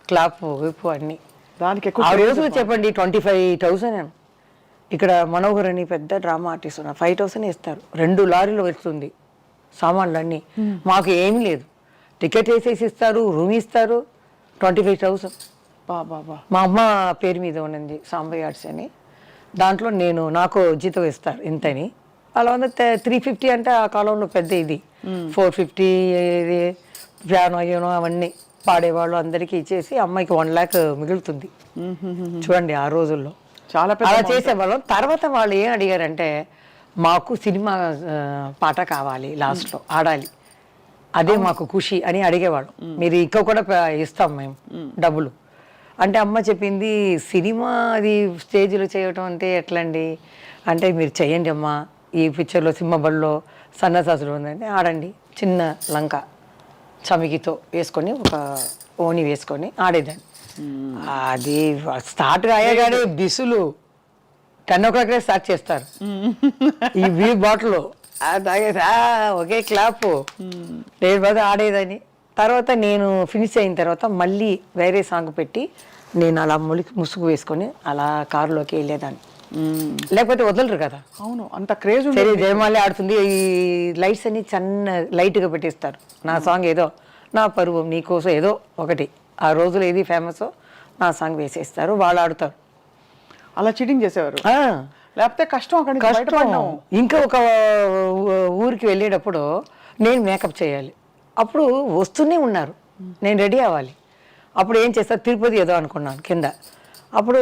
క్లాప్ విప్పు అన్నీ. దానికి ఆ రోజు చెప్పండి 25,000. ఇక్కడ మనోహర్ అని పెద్ద డ్రామా ఆర్టిస్ట్ ఉన్నారు, 5,000 ఇస్తారు. 2 లారీలు వస్తుంది సామాన్లు అన్నీ. మాకు ఏమీ లేదు, టికెట్ వేసేసి ఇస్తారు, రూమ్ ఇస్తారు. 25,000 బాబా. మా అమ్మ పేరు మీద ఉన్నది సాంబయ్య ఆర్ట్స్ అని. దాంట్లో నాకు జీతం ఇస్తారు ఇంతని. అలా ఉంది 350 అంటే ఆ కాలంలో పెద్ద ఇది. 450 పియానో యూనో అవన్నీ పాడేవాళ్ళు అందరికీ ఇచ్చేసి అమ్మాయికి 1 lakh మిగులుతుంది. చూడండి ఆ రోజుల్లో చాలా అలా చేసేవాళ్ళం. తర్వాత వాళ్ళు ఏం అడిగారంటే మాకు సినిమా పాట కావాలి, లాస్ట్లో ఆడాలి, అదే మాకు ఖుషి అని అడిగేవాళ్ళు. మీరు ఇంకా కూడా ఇస్తాం మేము డబ్బులు అంటే. అమ్మ చెప్పింది సినిమా అది స్టేజ్లో చేయటం అంటే ఎట్లండి అంటే, మీరు చెయ్యండి అమ్మ, ఈ పిక్చర్లో సింహబడిలో సన్నసాసులు ఉందంటే ఆడండి. చిన్న లంక చమికితో వేసుకొని ఒక ఓని వేసుకొని ఆడేదాన్ని. అది స్టార్ట్ అయ్యగానే బిసులు 10 o'clock స్టార్ట్ చేస్తారు. ఈ వీ బాటిల్ తాగేసి ఒకే క్లాప్ నేను బాగా ఆడేదని. తర్వాత నేను ఫినిష్ అయిన తర్వాత మళ్ళీ వేరే సాంగ్ పెట్టి నేను అలా ముసుగు వేసుకొని అలా కారులోకి వెళ్ళేదాన్ని. లేకపోతే వదలరు కదా. అవును, అంత క్రేజ్. సరే జయమాలి ఆడుతుంది, ఈ లైట్స్ అన్ని చిన్న లైట్గా పెట్టేస్తారు. నా సాంగ్ ఏదో నా పరువు నీకోసం ఏదో ఒకటి ఆ రోజులు ఏది ఫేమస్ నా సాంగ్ వేసేస్తారు, వాళ్ళు ఆడుతారు. అలా చీటింగ్ చేసేవారు. లేకపోతే కష్టం. ఇంకా ఒక ఊరికి వెళ్ళేటప్పుడు నేను మేకప్ చేయాలి. అప్పుడు వస్తూనే ఉన్నారు, నేను రెడీ అవ్వాలి. అప్పుడు ఏం చేస్తారు, తిరుపతి ఏదో అనుకున్నాను కింద. అప్పుడు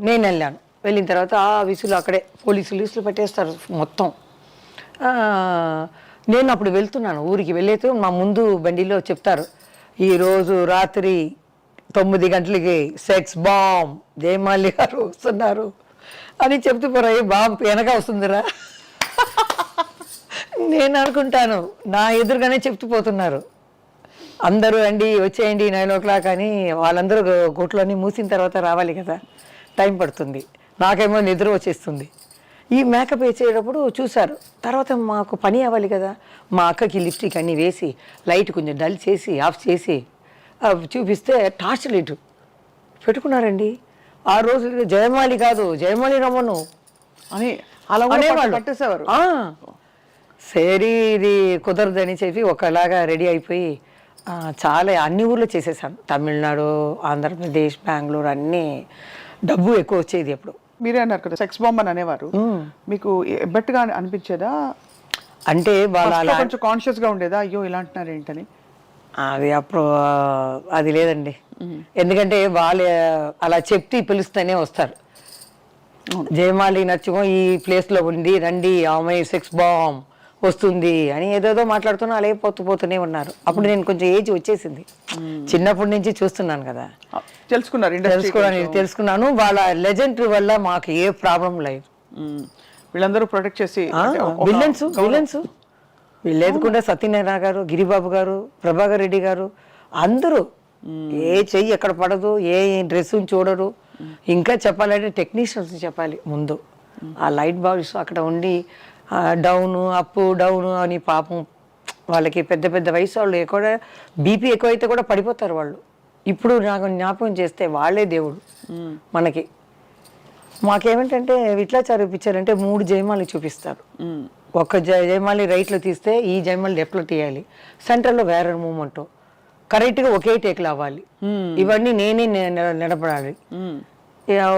నేను వెళ్ళాను. వెళ్ళిన తర్వాత ఆ విసులు అక్కడే పోలీసులు పెట్టేస్తారు మొత్తం. నేను అప్పుడు వెళ్తున్నాను ఊరికి. వెళ్ళేతో మా ముందు బండిలో చెప్తారు, ఈరోజు రాత్రి 9 గంటలకి సెక్స్ బాంబ్ జయమాలి గారు వస్తున్నారు అని చెప్తూ పోరాయి. బాంబ్ వెనక వస్తుందిరా నేను అనుకుంటాను, నా ఎదురుగానే చెప్తూ పోతున్నారు. అందరూ అండి వచ్చేయండి 9 o'clock అని. వాళ్ళందరూ గుట్లన్నీ మూసిన తర్వాత రావాలి కదా, టైం పడుతుంది. నాకేమో నిద్ర వచ్చేస్తుంది. ఈ మేకప్ వేసేటప్పుడు చూశారు. తర్వాత మాకు పని అవ్వాలి కదా, మా అక్కకి లిప్స్టిక్ అన్నీ వేసి లైట్ కొంచెం డల్ చేసి ఆఫ్ చేసి చూపిస్తే టార్చ్ లైట్ పెట్టుకున్నారండి. ఆ రోజు జయమాలి కాదు జయమాలి రమ్మను అని అలా కట్టేసేవారు. సరే ఇది కుదరదని చెప్పి ఒకలాగా రెడీ అయిపోయి చాలా అన్ని ఊర్లో చేసేసాను. తమిళనాడు, ఆంధ్రప్రదేశ్, బెంగళూరు అన్నీ. డబ్బు ఎక్కువ వచ్చేది. అప్పుడు మీరే అన్నారు కదా సెక్స్ బాంబ్ అని అనేవారు. మీకు ఎబ్బట్టుగా అనిపించేదా? అంటే వాళ్ళ కొంచెం కాన్షియస్గా ఉండేదా, అయ్యో ఇలా అంటున్నారు ఏంటని? అది అప్పుడు అది లేదండి. ఎందుకంటే వాళ్ళు అలా చెప్తే పిలుస్తూనే వస్తారు. జయమాలి నచ్చుకో ఈ ప్లేస్లో ఉంది రండి, ఆమె సెక్స్ బాంబ్ వస్తుంది అని ఏదేదో మాట్లాడుతున్నా అలాగే పోతూనే ఉన్నారు. అప్పుడు నేను కొంచెం ఏజ్ వచ్చేసింది, చిన్నప్పటి నుంచి చూస్తున్నాను కదా, తెలుసుకున్నాను. వాళ్ళ లెజెండ్ వల్ల మాకు ఏ ప్రాబ్లం లేదు. వీళ్ళందరూ ప్రొటెక్ట్ చేసి విలన్స్ వీళ్ళు లేకుండా సత్యనారాయణ గారు, గిరిబాబు గారు, ప్రభాకర్ రెడ్డి గారు అందరూ ఏ చెయ్యి ఎక్కడ పడదు, ఏ డ్రెస్ చూడరు. ఇంకా చెప్పాలంటే టెక్నీషియన్స్ చెప్పాలి ముందు. ఆ లైట్ బాల్స్ అక్కడ ఉండి డౌను అప్పు డౌను అని పాపం వాళ్ళకి పెద్ద పెద్ద వయసు వాళ్ళు ఎక్కువ బీపీ ఎక్కువైతే కూడా పడిపోతారు వాళ్ళు. ఇప్పుడు నాకు జ్ఞాపకం చేస్తే వాళ్ళే దేవుడు మనకి. మాకేమిటంటే విట్లాచారు పిచ్చారంటే 3 జయమాలి చూపిస్తారు. ఒక జయమాలి రైట్లో తీస్తే ఈ జయమాలి లెఫ్ట్లో తీయాలి, సెంటర్లో వేరే మూమెంట్, కరెక్ట్గా ఒకే టేక్లు అవ్వాలి. ఇవన్నీ నేనే నిలబడాలి.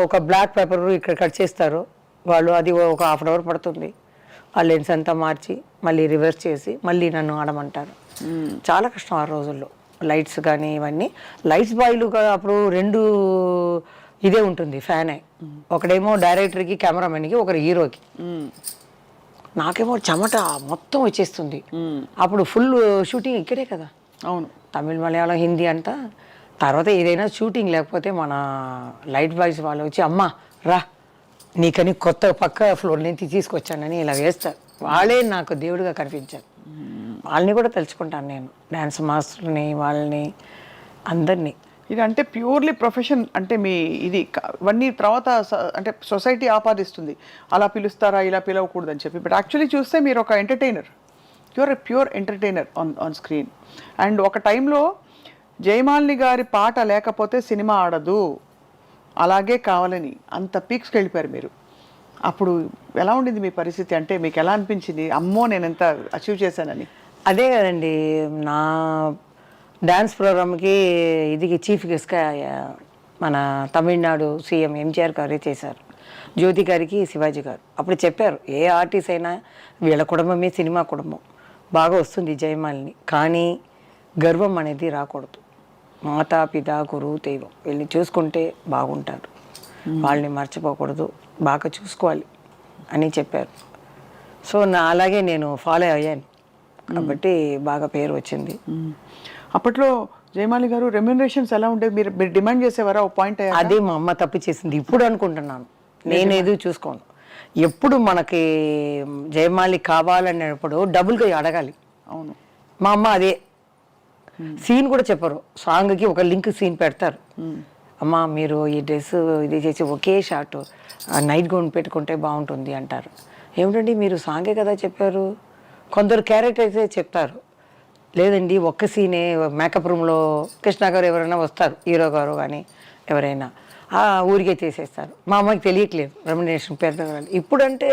ఒక బ్లాక్ పేపర్ ఇక్కడ కట్ చేస్తారు వాళ్ళు, అది ఒక 1/2 hour పడుతుంది. ఆ లెన్స్ అంతా మార్చి మళ్ళీ రివర్స్ చేసి మళ్ళీ నన్ను ఆడమంటారు. చాలా కష్టం ఆ రోజుల్లో. లైట్స్ కానీ ఇవన్నీ లైట్స్ బాయ్లు అప్పుడు 2 ఇదే ఉంటుంది ఫ్యానే. ఒకడేమో డైరెక్టర్కి, కెమెరామెన్కి, ఒకరు హీరోకి. నాకేమో చెమట మొత్తం వచ్చేస్తుంది. అప్పుడు ఫుల్ షూటింగ్ ఇక్కడే కదా. అవును, తమిళ్ మలయాళం హిందీ అంతా. తర్వాత ఏదైనా షూటింగ్ లేకపోతే మన లైట్ బాయ్స్ వాళ్ళు వచ్చి అమ్మ రా నీకని కొత్త పక్క ఫ్లోర్ నుంచి తీసుకొచ్చానని ఇలా వేస్తారు. వాళ్ళే నాకు దేవుడిగా కనిపించారు. వాళ్ళని కూడా తెలుసుకుంటాను నేను, డ్యాన్స్ మాస్టర్ని, వాళ్ళని అందరినీ. ఇది అంటే ప్యూర్లీ ప్రొఫెషన్ అంటే మీ ఇది ఇవన్నీ తర్వాత అంటే సొసైటీ ఆపాదిస్తుంది అలా పిలుస్తారా ఇలా పిలవకూడదని చెప్పి. బట్ యాక్చువల్లీ చూస్తే మీరు ఒక entertainer, you are a pure entertainer on screen. And ఒక టైంలో జయమాలిని గారి పాట లేకపోతే సినిమా ఆడదు, అలాగే కావాలని అంత పీక్స్కి వెళ్ళిపోయారు మీరు. అప్పుడు ఎలా ఉండింది మీ పరిస్థితి? అంటే మీకు ఎలా అనిపించింది, అమ్మో నేను ఎంత అచీవ్ చేశానని? అదే కదండి, నా డ్యాన్స్ ప్రోగ్రామ్కి ఇది చీఫ్ గెస్ట్గా మన తమిళనాడు సీఎం ఎంజీఆర్ గారే చేశారు, జ్యోతి గారికి శివాజీ గారు. అప్పుడు చెప్పారు ఏ ఆర్టిస్ట్ అయినా వీళ్ళ కుటుంబమే సినిమా కుటుంబం, బాగా వస్తుంది జయమాలిని, కానీ గర్వం అనేది రాకూడదు. మాతా పిత గురువు దైవం వీళ్ళని చూసుకుంటే బాగుంటారు, వాళ్ళని మర్చిపోకూడదు, బాగా చూసుకోవాలి అని చెప్పారు. సో అలాగే నేను ఫాలో అయ్యాను కాబట్టి బాగా పేరు వచ్చింది. అప్పట్లో జయమాలి గారు రెమ్యూనరేషన్స్ ఎలా ఉండేది? మీరు మీరు డిమాండ్ చేసేవారా ఓ పాయింట్? అదే మా అమ్మ తప్పు చేసింది ఇప్పుడు అనుకుంటున్నాను. నేనేది చూసుకోను, ఎప్పుడు మనకి జయమాలి కావాలనేటప్పుడు డబుల్గా అడగాలి. అవును, మా అమ్మ అదే సీన్ కూడా చెప్పరు, సాంగ్కి ఒక లింక్ సీన్ పెడతారు. అమ్మ మీరు ఈ డ్రెస్ ఇది చేసి ఒకే షార్ట్ నైట్ గౌన్ పెట్టుకుంటే బాగుంటుంది అంటారు. ఏమిటండి మీరు సాంగే కదా చెప్పారు. కొందరు క్యారెక్టర్ అయితే చెప్తారు, లేదండి ఒక్క సీనే మేకప్ రూమ్లో కృష్ణ గారు ఎవరైనా వస్తారు, హీరో గారు కానీ ఎవరైనా ఊరికే చేసేస్తారు. మా అమ్మకి తెలియట్లేదు రెమ్యునరేషన్ పెడతారు. ఇప్పుడంటే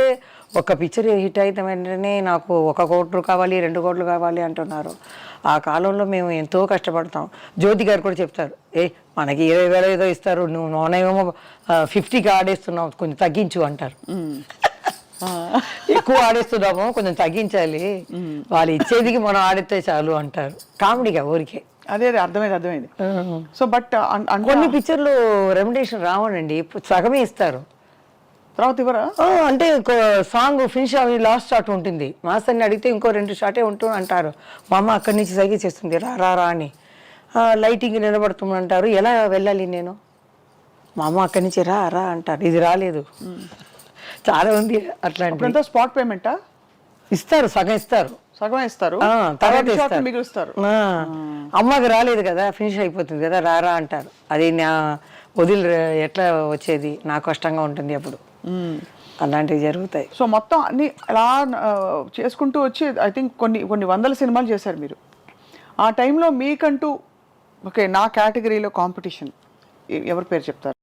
ఒక పిక్చర్ హిట్ అయితే వెంటనే నాకు 1 కోటి కావాలి 2 కోట్లు కావాలి అంటున్నారు. ఆ కాలంలో మేము ఎంతో కష్టపడతాం. జ్యోతి గారు కూడా చెప్తారు, మనకి 20,000 ఏదో ఇస్తారు, నువ్వు నోనేమో 50కి ఆడేస్తున్నావు, కొంచెం తగ్గించు అంటారు. ఎక్కువ ఆడేస్తున్నాము, కొంచెం తగ్గించాలి, వాళ్ళు ఇచ్చేదికి మనం ఆడితే చాలు అంటారు. కామెడీగా ఊరికే. అదే అర్థమైంది. సో బట్ కొన్ని పిక్చర్లు రెమ్యునరేషన్ రావనండి, సగమే ఇస్తారు, తర్వాత ఇవ్వరా? అంటే సాంగ్ ఫినిష్ అవి లాస్ట్ షాట్ ఉంటుంది, మాస్టర్ని అడిగితే ఇంకో 2 షాటే ఉంటుంది అంటారు. మా అమ్మ అక్కడి నుంచి సైకి చేస్తుంది, రా అని. లైటింగ్ నిలబడుతుందంటారు, ఎలా వెళ్ళాలి నేను? మా అమ్మ అక్కడి నుంచి రా అంటారు, ఇది రాలేదు. చాలా ఉంది అట్లాంటి. స్పాట్ పేమెంటా ఇస్తారు, సగం ఇస్తారు, తర్వాత మిగులుస్తారు. అమ్మకి రాలేదు కదా, ఫినిష్ అయిపోతుంది కదా, రా అంటారు. అది నా వదిలి ఎట్లా వచ్చేది, నాకు కష్టంగా ఉంటుంది అప్పుడు. అలాంటివి జరుగుతాయి. సో మొత్తం అన్ని అలా చేసుకుంటూ వచ్చి ఐ థింక్ కొన్ని వందల సినిమాలు చేశారు మీరు. ఆ టైంలో మీకంటూ ఓకే నా కేటగిరీలో కాంపిటీషన్ ఎవరి పేరు చెప్తారు?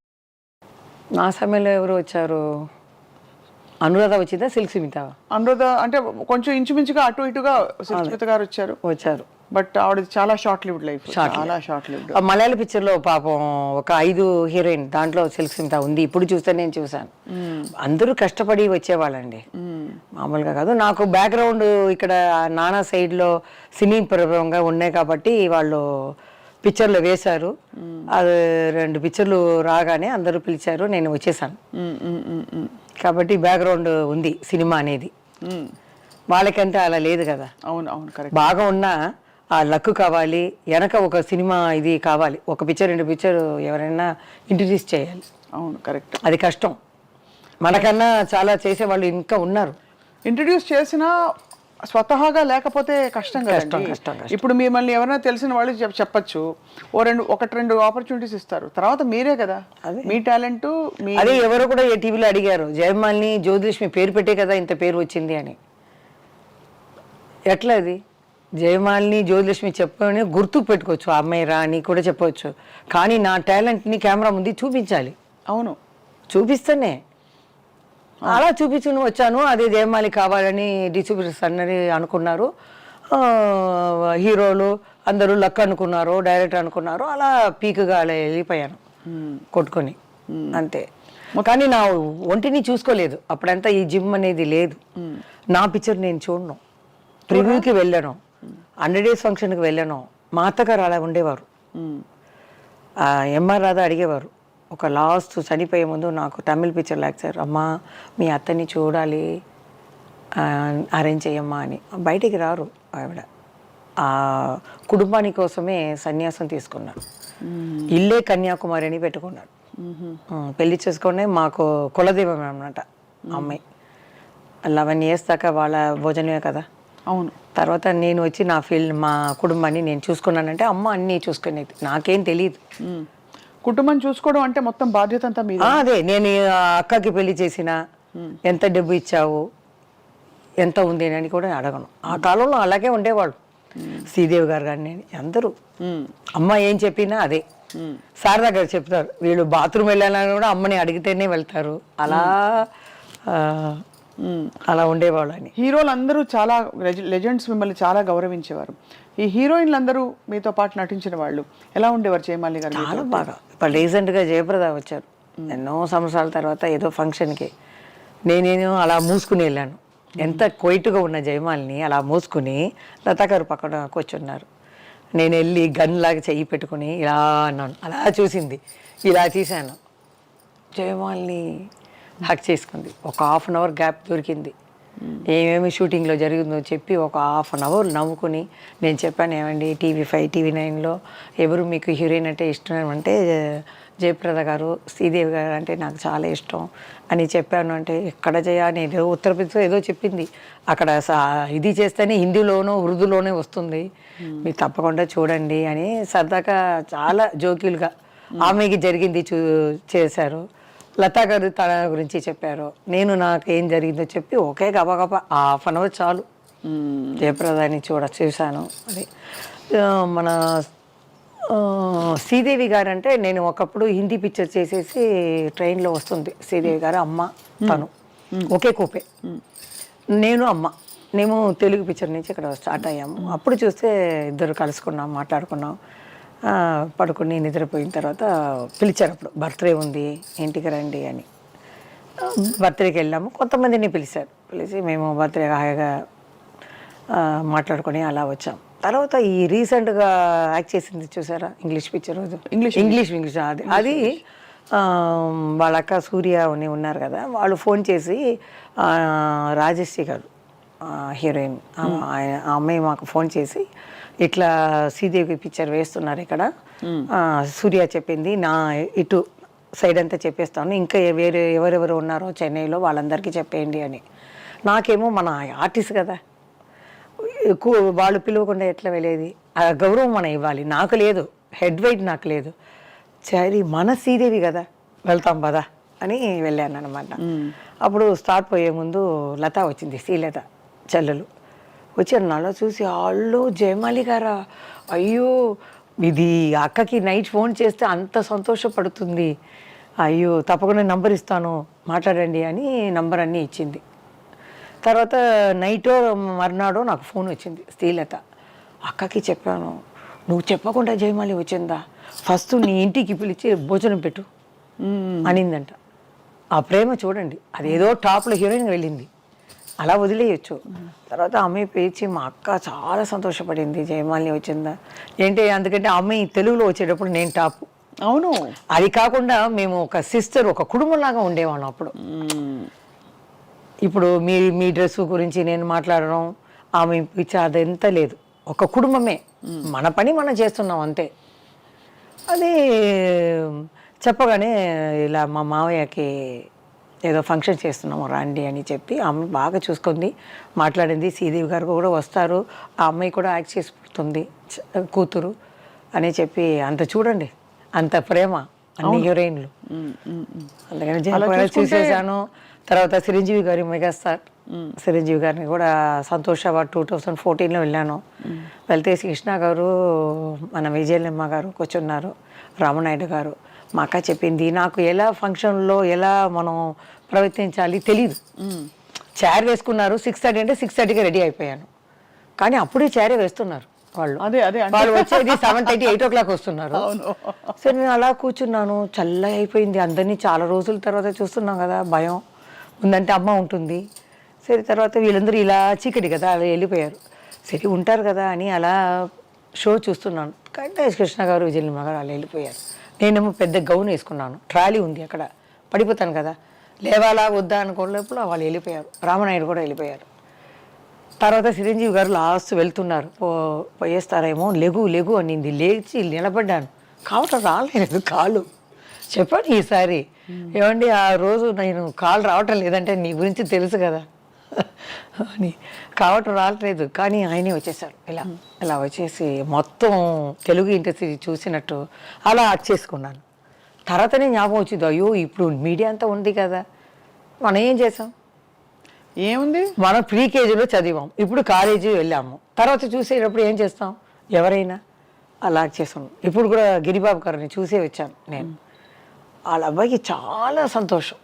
నా సమయంలో ఎవరు వచ్చారు? అనురాధ వచ్చిందా, సిల్క్ స్మిత? అనురాధ అంటే కొంచెం ఇంచుమించుగా అటు ఇటుగా సిల్క్ స్మిత గారు వచ్చారు. బట్ ఆవిడ చాలా షార్ట్ లివ్డ్ లైఫ్, చాలా షార్ట్ లివ్డ్. మలయాళ పిక్చర్లో పాపం ఒక 5 హీరోయిన్, దాంట్లో సిల్క్ స్మిత ఉంది. ఇప్పుడు చూస్తే నేను చూసాను, అందరూ కష్టపడి వచ్చేవాళ్ళండి, మామూలుగా కాదు. నాకు బ్యాక్గ్రౌండ్ ఇక్కడ నానా సైడ్లో సినీ ప్రభావంగా ఉన్నాయి కాబట్టి వాళ్ళు పిక్చర్లో వేశారు. అది 2 పిక్చర్లు రాగానే అందరూ పిలిచారు, నేను వచ్చేసాను. కాబట్టి బ్యాక్గ్రౌండ్ ఉంది సినిమా అనేది. వాళ్ళకంటే అలా లేదు కదా. అవును కరెక్ట్. బాగా ఉన్నా ఆ లక్ కావాలి, వెనక ఒక సినిమా ఇది కావాలి, 1 పిక్చర్ 2 పిక్చర్ ఎవరైనా ఇంట్రడ్యూస్ చేయాలి. అవును కరెక్ట్, అది కష్టం. మనకన్నా చాలా చేసేవాళ్ళు ఇంకా ఉన్నారు. ఇంట్రడ్యూస్ చేసినా స్వతహాగా లేకపోతే కష్టం కదండి. ఇప్పుడు మిమ్మల్ని ఎవరైనా తెలిసిన వాళ్ళు చెప్పచ్చు, 1-2 ఆపర్చునిటీస్ ఇస్తారు, తర్వాత మీరే కదా మీ టాలెంట్. అదే ఎవరో కూడా ఏ టీవీలో అడిగారు, జయమాలిని జ్యోతిలక్ష్మి పేరు పెట్టే కదా ఇంత పేరు వచ్చింది అని. ఎట్లా అది? జయమాలిని జ్యోతిలక్ష్మి చెప్పని గుర్తు పెట్టుకోవచ్చు, ఆ అమ్మాయి రా అని కూడా చెప్పవచ్చు, కానీ నా టాలెంట్ని కెమెరా ముందు చూపించాలి. అవును, చూపిస్తేనే. అలా చూపించుకుని వచ్చాను, అదే జయమాలి కావాలని డిస్ట్రిబ్యూటర్స్ అన్నది అనుకున్నారు, హీరోలు అందరూ లక్ అనుకున్నారు, డైరెక్టర్ అనుకున్నారు, అలా పీక్గా అలా వెళ్ళిపోయాను కొట్టుకొని అంతే. కానీ నా ఒంటిని చూసుకోలేదు అప్పుడంతా, ఈ జిమ్ అనేది లేదు. నా పిక్చర్ నేను చూడను, ప్రివ్యూకి వెళ్ళాను, 100 days ఫంక్షన్కి వెళ్ళాను. మా అత్తగారు అలా ఉండేవారు, ఎంఆర్ రాధా అడిగేవారు. ఒక లాస్ట్ చనిపోయే ముందు నాకు తమిళ్ పిక్చర్ లాక్చారు, అమ్మా మీ అత్తని చూడాలి, అరేంజ్ చేయమ్మా అని. బయటికి రారు ఆవిడ, ఆ కుటుంబాని కోసమే సన్యాసం తీసుకున్నాడు. ఇల్లే కన్యాకుమారి అని పెట్టుకున్నాడు. పెళ్లి చేసుకునే మాకు కులదైవం అన్నమాట అమ్మాయి. 11 years దాకా వాళ్ళ భోజనమే కదా. అవును. తర్వాత నేను వచ్చి నా ఫీల్డ్ మా కుటుంబాన్ని నేను చూసుకున్నానంటే అమ్మ అన్నీ చూసుకునేది, నాకేం తెలియదు. కుటుంబం చూసుకోవడం అంటే మొత్తం బాధ్యత అంతా మీద. అదే నేను ఆ అక్కకి పెళ్లి చేసిన ఎంత డబ్బు ఇచ్చావు ఎంత ఉంది అని కూడా అడగను. ఆ కాలంలో అలాగే ఉండేవాళ్ళు. శ్రీదేవి గారు కానీ అందరూ అమ్మ ఏం చెప్పినా అదే. శారదా గారు చెప్తారు, వీళ్ళు బాత్రూమ్ వెళ్ళాలని కూడా అమ్మని అడిగితేనే వెళ్తారు. అలా అలా ఉండేవాళ్ళు అని. హీరోలు అందరూ చాలా లెజెండ్స్ మిమ్మల్ని చాలా గౌరవించేవారు. ఈ హీరోయిన్లు అందరూ మీతో పాటు నటించిన వాళ్ళు ఎలా ఉండేవారు జయమాలి గారు? చాలా బాగా. ఇప్పుడు రీసెంట్గా జయప్రద వచ్చారు ఎన్నో సంవత్సరాల తర్వాత ఏదో ఫంక్షన్కి. నేనేమో అలా మూసుకుని వెళ్ళాను. ఎంత కొయిట్గా ఉన్న జయమాలిని అలా మూసుకుని లతా గారు పక్కన కూర్చున్నారు. నేను వెళ్ళి గన్ లాగా చెయ్యి పెట్టుకుని ఇలా అన్నాను. అలా చూసింది, ఇలా తీశాను. జయమాలిని హక్ చేసుకుంది. ఒక 1/2 hour గ్యాప్ దొరికింది. ఏమేమి షూటింగ్లో జరిగిందో చెప్పి ఒక 1/2 hour నవ్వుకుని నేను చెప్పాను, ఏమండి TV5 TV9లో ఎవరు మీకు హీరోయిన్ అంటే ఇష్టం అంటే జయప్రద గారు, శ్రీదేవి గారు అంటే నాకు చాలా ఇష్టం అని చెప్పాను. అంటే ఎక్కడ నేను ఏదో ఉత్తరప్రదేశ్లో ఏదో చెప్పింది, అక్కడ ఇది చేస్తేనే హిందీలోనో ఉర్దూలోనే వస్తుంది, మీరు తప్పకుండా చూడండి అని సరదాగా చాలా జోక్యులుగా ఆమెకి జరిగింది చేశారు. లతా గారు తన గురించి చెప్పారు, నేను నాకు ఏం జరిగిందో చెప్పి ఒకే గబగబ 1/2 hour చాలు జయప్రదాన్ని చూశాను. అది మన శ్రీదేవి గారు అంటే నేను ఒకప్పుడు హిందీ పిక్చర్ చేసేసి ట్రైన్లో వస్తుంది శ్రీదేవి గారు, అమ్మ తను ఒకే కూపే, నేను అమ్మ మేము తెలుగు పిక్చర్ నుంచి ఇక్కడ స్టార్ట్ అయ్యాము. అప్పుడు చూస్తే ఇద్దరు కలుసుకున్నాం, మాట్లాడుకున్నాం. పడుకుని నిద్రపోయిన తర్వాత పిలిచారు. అప్పుడు బర్త్డే ఉంది ఇంటికి రండి అని. బర్త్డేకి వెళ్ళాము. కొంతమందిని పిలిచి మేము బర్త్డే హాయిగా మాట్లాడుకొని అలా వచ్చాం. తర్వాత ఈ రీసెంట్గా యాక్ట్ చేసింది చూసారా ఇంగ్లీష్ పిక్చర్, ఇంగ్లీష్ అది వాళ్ళ అక్క సూర్య ఉన్నారు కదా, వాళ్ళు ఫోన్ చేసి రాజశ్రీ గారు హీరోయిన్ ఆ అమ్మాయి మాకు ఫోన్ చేసి ఇట్లా శ్రీదేవి పిక్చర్ వేస్తున్నారు ఇక్కడ, సూర్య చెప్పింది నా ఇటు సైడ్ అంతా చెప్పేస్తాను, ఇంకా వేరే ఎవరెవరు ఉన్నారో చెన్నైలో వాళ్ళందరికీ చెప్పేయండి అని. నాకేమో మన ఆర్టిస్ట్ కదా, వాళ్ళు పిలవకుండా ఎట్లా వెళ్ళేది, ఆ గౌరవం మనం ఇవ్వాలి, నాకు లేదు, హెడ్ వెయిట్ నాకు లేదు, సరే మన శ్రీదేవి కదా వెళ్తాం పదా అని వెళ్ళాను అనమాట. అప్పుడు స్టార్ట్ పోయే ముందు లత వచ్చింది, శ్రీలత చెల్లెలు వచ్చారు. నాలో చూసి వాళ్ళు జయమాలి గారా, అయ్యో ఇది అక్కకి నైట్ ఫోన్ చేస్తే అంత సంతోషపడుతుంది, అయ్యో తప్పకుండా నంబర్ ఇస్తాను మాట్లాడండి అని నంబర్ అన్నీ ఇచ్చింది. తర్వాత నైటో మర్నాడో నాకు ఫోన్ వచ్చింది శ్రీలత, అక్కకి చెప్పాను, నువ్వు చెప్పకుండా జయమాలి వచ్చిందా, ఫస్ట్ నీ ఇంటికి పిలిచి భోజనం పెట్టు అనిందంట. ఆ ప్రేమ చూడండి, అదేదో టాప్లో హీరోయిన్ వెళ్ళింది, అలా వదిలేయచ్చు. తర్వాత అమ్మాయి పేచి మా అక్క చాలా సంతోషపడింది జయమాలిని వచ్చిందా ఏంటి, అందుకంటే అమ్మాయి తెలుగులో వచ్చేటప్పుడు నేను టాప్. అవును, అది కాకుండా మేము ఒక సిస్టర్, ఒక కుటుంబంలాగా ఉండేవాళ్ళం అప్పుడు. ఇప్పుడు మీ డ్రెస్ గురించి నేను మాట్లాడడం, ఆమె పిచ్చి అదంతా లేదు, ఒక కుటుంబమే, మన పని మనం చేస్తున్నాం అంతే. అది చెప్పగానే ఇలా మా మావయ్యకి ఏదో ఫంక్షన్ చేస్తున్నాము రండి అని చెప్పి అమ్మ బాగా చూసుకుంది, మాట్లాడింది. శ్రీదేవి గారు కూడా వస్తారు, ఆ అమ్మాయి కూడా యాక్ట్ చేసిపోతుంది కూతురు అని చెప్పి, అంత చూడండి అంత ప్రేమ అన్ని హీరోయిన్లు. అందుకని జయప్రద చూసేసాను. తర్వాత చిరంజీవి గారి మెగాస్టార్ చిరంజీవి గారిని కూడా సంతోష్ అవార్డ్ 2014లో వెళ్ళాను. వెళ్తే కృష్ణ గారు, మన విజయలమ్మ గారు కూర్చున్నారు, రామనాయుడు గారు. మా అక్క చెప్పింది, నాకు ఎలా ఫంక్షన్లో ఎలా మనం ప్రవర్తించాలి తెలీదు. చైర్ వేసుకున్నారు 6:30 అంటే 6:30కి రెడీ అయిపోయాను, కానీ అప్పుడే చైరే వేస్తున్నారు వాళ్ళు. వాళ్ళు వచ్చేది 7:30 8 o'clock వస్తున్నారు. సరే నేను అలా కూర్చున్నాను, చల్లగా అయిపోయింది. అందరినీ చాలా రోజుల తర్వాత చూస్తున్నాం కదా, భయం ఉందంటే అమ్మ ఉంటుంది. సరే తర్వాత వీళ్ళందరూ ఇలా చీకటి కదా అలా వెళ్ళిపోయారు. సరే ఉంటారు కదా అని అలా షో చూస్తున్నాను. కానీ కృష్ణ గారు విజయలమ్మ గారు అలా వెళ్ళిపోయారు. నేనేమో పెద్ద గౌన్ వేసుకున్నాను, ట్రాలీ ఉంది అక్కడ, పడిపోతాను కదా, లేవాలా వద్దా అనుకోలేప్పుడు వాళ్ళు వెళ్ళిపోయారు. రామనాయుడు కూడా వెళ్ళిపోయారు. తర్వాత చిరంజీవి గారు లాస్ట్ వెళ్తున్నారు, పోయేస్తారేమో, లెగు లెగు అనింది. లేచి నిలబడ్డాను, కావటం రాలేదు కాలు. చెప్పండి ఈసారి, ఏమండి ఆ రోజు నేను కాలు రావటం లేదంటే నీ గురించి తెలుసు కదా అని, కావటం రావట్లేదు. కానీ ఆయనే వచ్చేసారు, ఇలా వచ్చేసి మొత్తం తెలుగు ఇండస్ట్రీ చూసినట్టు అలా యాక్ట్ చేసుకున్నాను. తర్వాతనే జ్ఞాపకం వచ్చింది, అయ్యో ఇప్పుడు మీడియా అంతా ఉంది కదా, మనం ఏం చేసాం, ఏముంది, మనం ప్రీ కేజీలో చదివాం, ఇప్పుడు కాలేజీ వెళ్ళాము, తర్వాత చూసేటప్పుడు ఏం చేస్తాం, ఎవరైనా అలా చేసాం. ఇప్పుడు కూడా గిరిబాబు గారిని చూసే వచ్చాను నేను. వాళ్ళ అబ్బాయికి చాలా సంతోషం,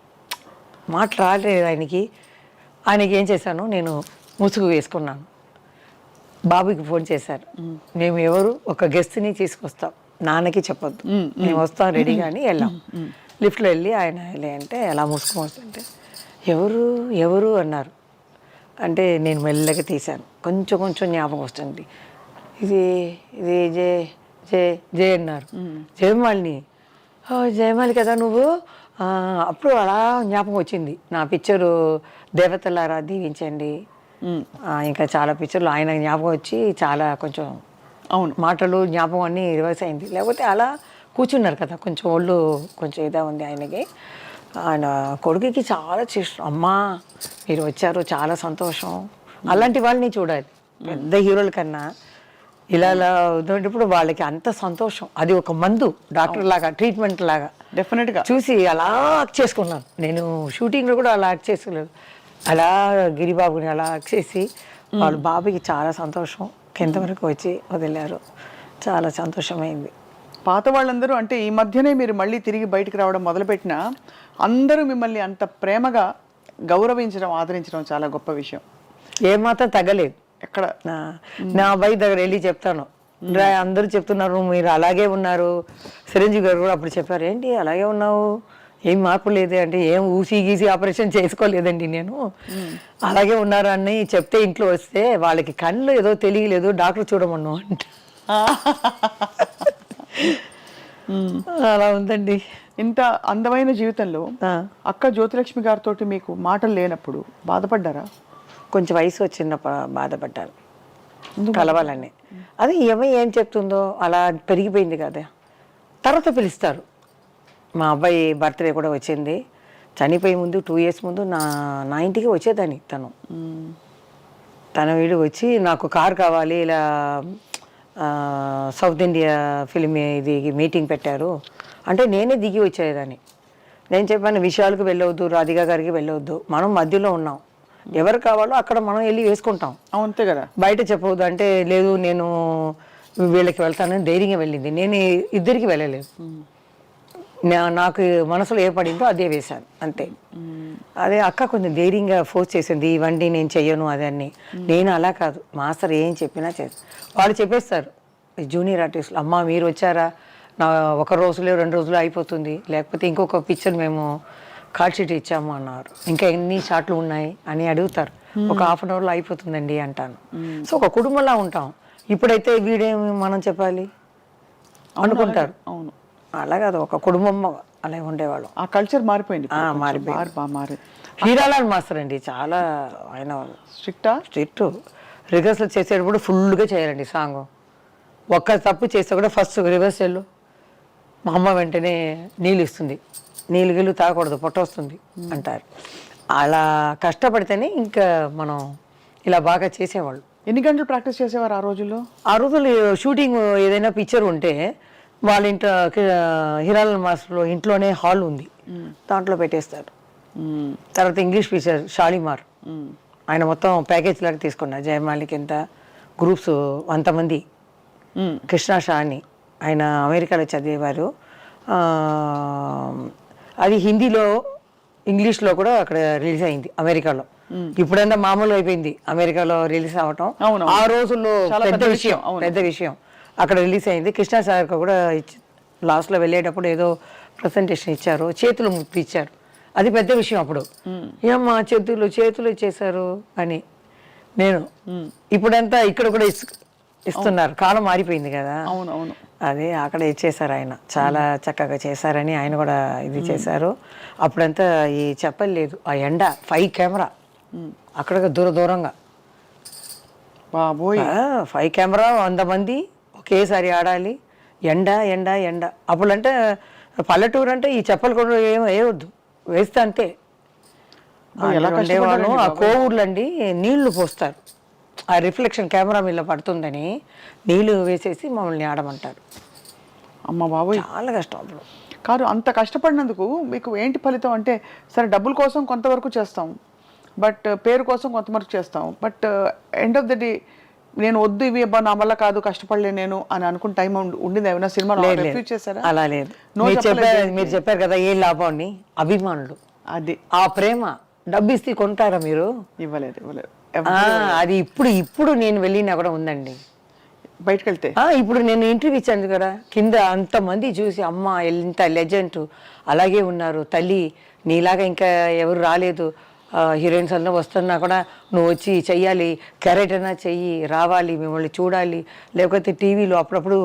మాట్లాడలేదు ఆయనకి ఏం చేశాను, నేను ముసుగు వేసుకున్నాను. బాబుకి ఫోన్ చేశారు, మేము ఎవరు ఒక గెస్ట్ని తీసుకొస్తాం, నాన్నకి చెప్పొద్దు, మేము వస్తాం రెడీగా అని వెళ్ళాం. లిఫ్ట్లో వెళ్ళి ఆయన అంటే అలా ముసుగు వస్తుంటే ఎవరు ఎవరు అన్నారు. అంటే నేను మెల్లగా తీశాను, కొంచెం కొంచెం జ్ఞాపకం వస్తుంది. ఇది ఇది జే జే జే అన్నారు. జయమాలిని, జయమాలి కదా నువ్వు. అప్పుడు అలా జ్ఞాపకం వచ్చింది, నా పిక్చరు దేవతలారా దీవించండి, ఇంకా చాలా పిక్చర్లు ఆయన జ్ఞాపకం వచ్చి చాలా కొంచెం అవును మాటలు జ్ఞాపకం అన్నీ రివర్స్ అయింది. లేకపోతే అలా కూర్చున్నారు కదా, కొంచెం ఒళ్ళు కొంచెం ఇదా ఉంది ఆయనకి. ఆయన కొడుకుకి చాలా చేసిన, అమ్మా మీరు వచ్చారు చాలా సంతోషం. అలాంటి వాళ్ళని చూడాలి, పెద్ద హీరోల కన్నా ఇలా ఉన్నప్పుడు వాళ్ళకి అంత సంతోషం. అది ఒక మందు, డాక్టర్ లాగా, ట్రీట్మెంట్ లాగా డెఫినెట్గా చూసి చూసి అలా యాక్ట్ చేసుకున్నాను. నేను షూటింగ్లో కూడా అలా యాక్ట్ చేసుకోలేదు, అలా గిరిబాబుని అలా యాక్ట్ చేసి వాళ్ళ బాబుకి చాలా సంతోషం. కింద వరకు వచ్చి వదిలారు, చాలా సంతోషమైంది. పాత వాళ్ళందరూ అంటే ఈ మధ్యనే మీరు మళ్ళీ తిరిగి బయటికి రావడం మొదలుపెట్టినా అందరూ మిమ్మల్ని అంత ప్రేమగా గౌరవించడం, ఆదరించడం చాలా గొప్ప విషయం. ఏమాత్రం తగ్గలేదు. ఎక్కడ నా అబ్బాయి దగ్గర వెళ్ళి చెప్తాను, అందరూ చెప్తున్నారు మీరు అలాగే ఉన్నారు. చిరంజీవి గారు కూడా అప్పుడు చెప్పారు, ఏంటి అలాగే ఉన్నావు, ఏం మార్పు లేదే అంటే, ఏం ఊసి గీసి ఆపరేషన్ చేసుకోలేదండి నేను, అలాగే ఉన్నారు అని చెప్తే ఇంట్లో వస్తే వాళ్ళకి కళ్ళు ఏదో తెలియలేదు, డాక్టర్ చూడమన్నావు అంట. అలా ఉందండి. ఇంత అందమైన జీవితంలో అక్క జ్యోతిలక్ష్మి గారితో మీకు మాటలు లేనప్పుడు బాధపడ్డారా? కొంచెం వయసు వచ్చినప్పుడు బాధపడ్డాను, కలవాలని. అది ఏం చెప్తుందో అలా పెరిగిపోయింది కదా. తర్వాత పిలుస్తారు. మా అబ్బాయి బర్త్డే కూడా వచ్చింది, చనిపోయే ముందు 2 years ముందు నా ఇంటికి వచ్చేదాన్ని. తన వీడు వచ్చి నాకు కార్ కావాలి, ఇలా సౌత్ ఇండియా ఫిలిం ఇది మీటింగ్ పెట్టారు అంటే నేనే దిగి వచ్చేదాన్ని. నేను చెప్పాను, విషయాలకు వెళ్ళవద్దు, రాధికా గారికి వెళ్ళవద్దు, మనం మధ్యలో ఉన్నాం, ఎవరు కావాలో అక్కడ మనం వెళ్ళి వేసుకుంటాం, అంతే కదా, బయట చెప్పవద్దు అంటే. లేదు నేను వీళ్ళకి వెళ్తానని ధైర్యంగా వెళ్ళింది, నేను ఇద్దరికి వెళ్ళలేదు. నాకు మనసులో ఏ పడిందో అదే వేశాను అంతే. అదే అక్క కొంచెం ధైర్యంగా ఫోర్స్ చేసింది, ఇవ్వండి నేను చెయ్యను అదే అని. నేను అలా కాదు, మాస్టర్ ఏం చెప్పినా చేస్తాను. వాళ్ళు చెప్పేస్తారు జూనియర్ ఆర్టిస్టులు, అమ్మ మీరు వచ్చారా, నా 1 రోజులో 2 రోజులు అయిపోతుంది, లేకపోతే ఇంకొక పిక్చర్ మేము కార్డ్ షీట్ ఇచ్చాము అన్నారు, ఇంకా ఎన్ని షాట్లు ఉన్నాయి అని అడుగుతారు. ఒక 1/2 hourలో అయిపోతుందండి అంటాను. సో ఒక కుటుంబంలా ఉంటాం. ఇప్పుడైతే వీడేమి మనం చెప్పాలి అనుకుంటారు. అవును, అలా కాదు, ఒక కుటుంబం అలా ఉండేవాళ్ళం. ఆ కల్చర్ మారిపోయింది. మారిపోయింది. హీరాలాల్ మాస్టర్ అండి, చాలా ఆయన స్ట్రిక్ట్. రిహర్సల్ చేసేటప్పుడు ఫుల్గా చేయాలండి సాంగ్. ఒక్క తప్పు చేస్తే కూడా ఫస్ట్ రిహర్సల్ మా అమ్మ వెంటనే నీళ్ళు ఇస్తుంది, నీళ్ళు తాగకూడదు పొట్ట వస్తుంది అంటారు. అలా కష్టపడితేనే ఇంకా మనం ఇలా బాగా చేసేవాళ్ళు. ఎన్ని గంటలు ప్రాక్టీస్ చేసేవారు ఆ రోజుల్లో? ఆ రోజులు షూటింగ్ ఏదైనా పిక్చర్ ఉంటే వాళ్ళ ఇంట్లో, హీరాలాల్ మాస్టర్లో ఇంట్లోనే హాల్ ఉంది, దాంట్లో పెట్టేస్తారు. తర్వాత ఇంగ్లీష్ పిక్చర్ షాలిమార్, ఆయన మొత్తం ప్యాకేజ్ లాగా తీసుకున్నారు. జయమాలికి ఎంత గ్రూప్స్ 100 మంది. కృష్ణ షా అని ఆయన అమెరికాలో చదివేవారు. అది హిందీలో ఇంగ్లీష్లో కూడా అక్కడ రిలీజ్ అయింది అమెరికాలో. ఇప్పుడంతా మామూలు అయిపోయింది అమెరికాలో రిలీజ్ అవ్వటం. ఆ రోజుల్లో పెద్ద విషయం అక్కడ రిలీజ్ అయింది. కృష్ణ సార్ కూడా లాస్ట్లో వెళ్ళేటప్పుడు ఏదో ప్రజెంటేషన్ ఇచ్చారు, చేతులు ముక్తి ఇచ్చారు, అది పెద్ద విషయం అప్పుడు. ఏమ్మా చేతులు ఇచ్చేశారు అని. నేను ఇప్పుడంతా ఇక్కడ కూడా ఇస్తున్నారు, కాలం మారిపోయింది కదా. అవునవును, అదే అక్కడ ఇచ్చేసారు. ఆయన చాలా చక్కగా చేశారని ఆయన కూడా ఇది చేశారు. అప్పుడంతా ఈ చెప్పలేదు, ఆ ఎండ 5 కెమెరా అక్కడ దూరంగా బాబోయ్ 5 కెమెరా 100 మంది ఒకేసారి ఆడాలి. ఎండ ఎండ ఎండ. అప్పుడంటే పల్లెటూరు అంటే ఈ చెప్పలు కూడా వేయవద్దు, వేస్తే అంతే. ఎలా ఉండేవాళ్ళు ఆ కోవూర్లండి నీళ్లు పోస్తారు, ఆ రిఫ్లెక్షన్ కెమెరా మీద పడుతుందని నీళ్లు వేసేసి మమ్మల్ని ఆడమంటారు. అమ్మ బాబోయ్ చాలా కష్టం అప్పుడు. కాదు, అంత కష్టపడినందుకు మీకు ఏంటి ఫలితం అంటే, సరే డబ్బుల కోసం కొంతవరకు చేస్తాం, బట్ పేరు కోసం కొంతవరకు చేస్తాం, but end of the day నేను వద్దు ఇవి అబ్బా నా వల్ల కాదు కష్టపడలేను నేను అని అనుకున్న టైం ఉండింది ఏమైనా సినిమాలో రిఫ్యూజ్ చేశారా? అలా లేదు. No మీరు చెప్పారు కదా ఏం లాభం అని. అభిమానులు, అది ఆ ప్రేమ. డబ్బు ఇస్తే కొంటారా మీరు? ఇవ్వలేదు ఇవ్వలేదు. అది ఇప్పుడు నేను వెళ్ళినా కూడా ఉందండి. బయటకు వెళ్తే ఇప్పుడు నేను ఇంటర్వ్యూ ఇచ్చాను కదా, కింద అంతమంది చూసి అమ్మ ఎంత లెజెండ్ అలాగే ఉన్నారు తల్లి, నీలాగా ఇంకా ఎవరు రాలేదు, హీరోయిన్స్ అన్న వస్తున్నా కూడా నువ్వు వచ్చి చెయ్యాలి, క్యారెక్టర్ అయినా చెయ్యి, రావాలి, మిమ్మల్ని చూడాలి, లేకపోతే టీవీలో అప్పుడప్పుడు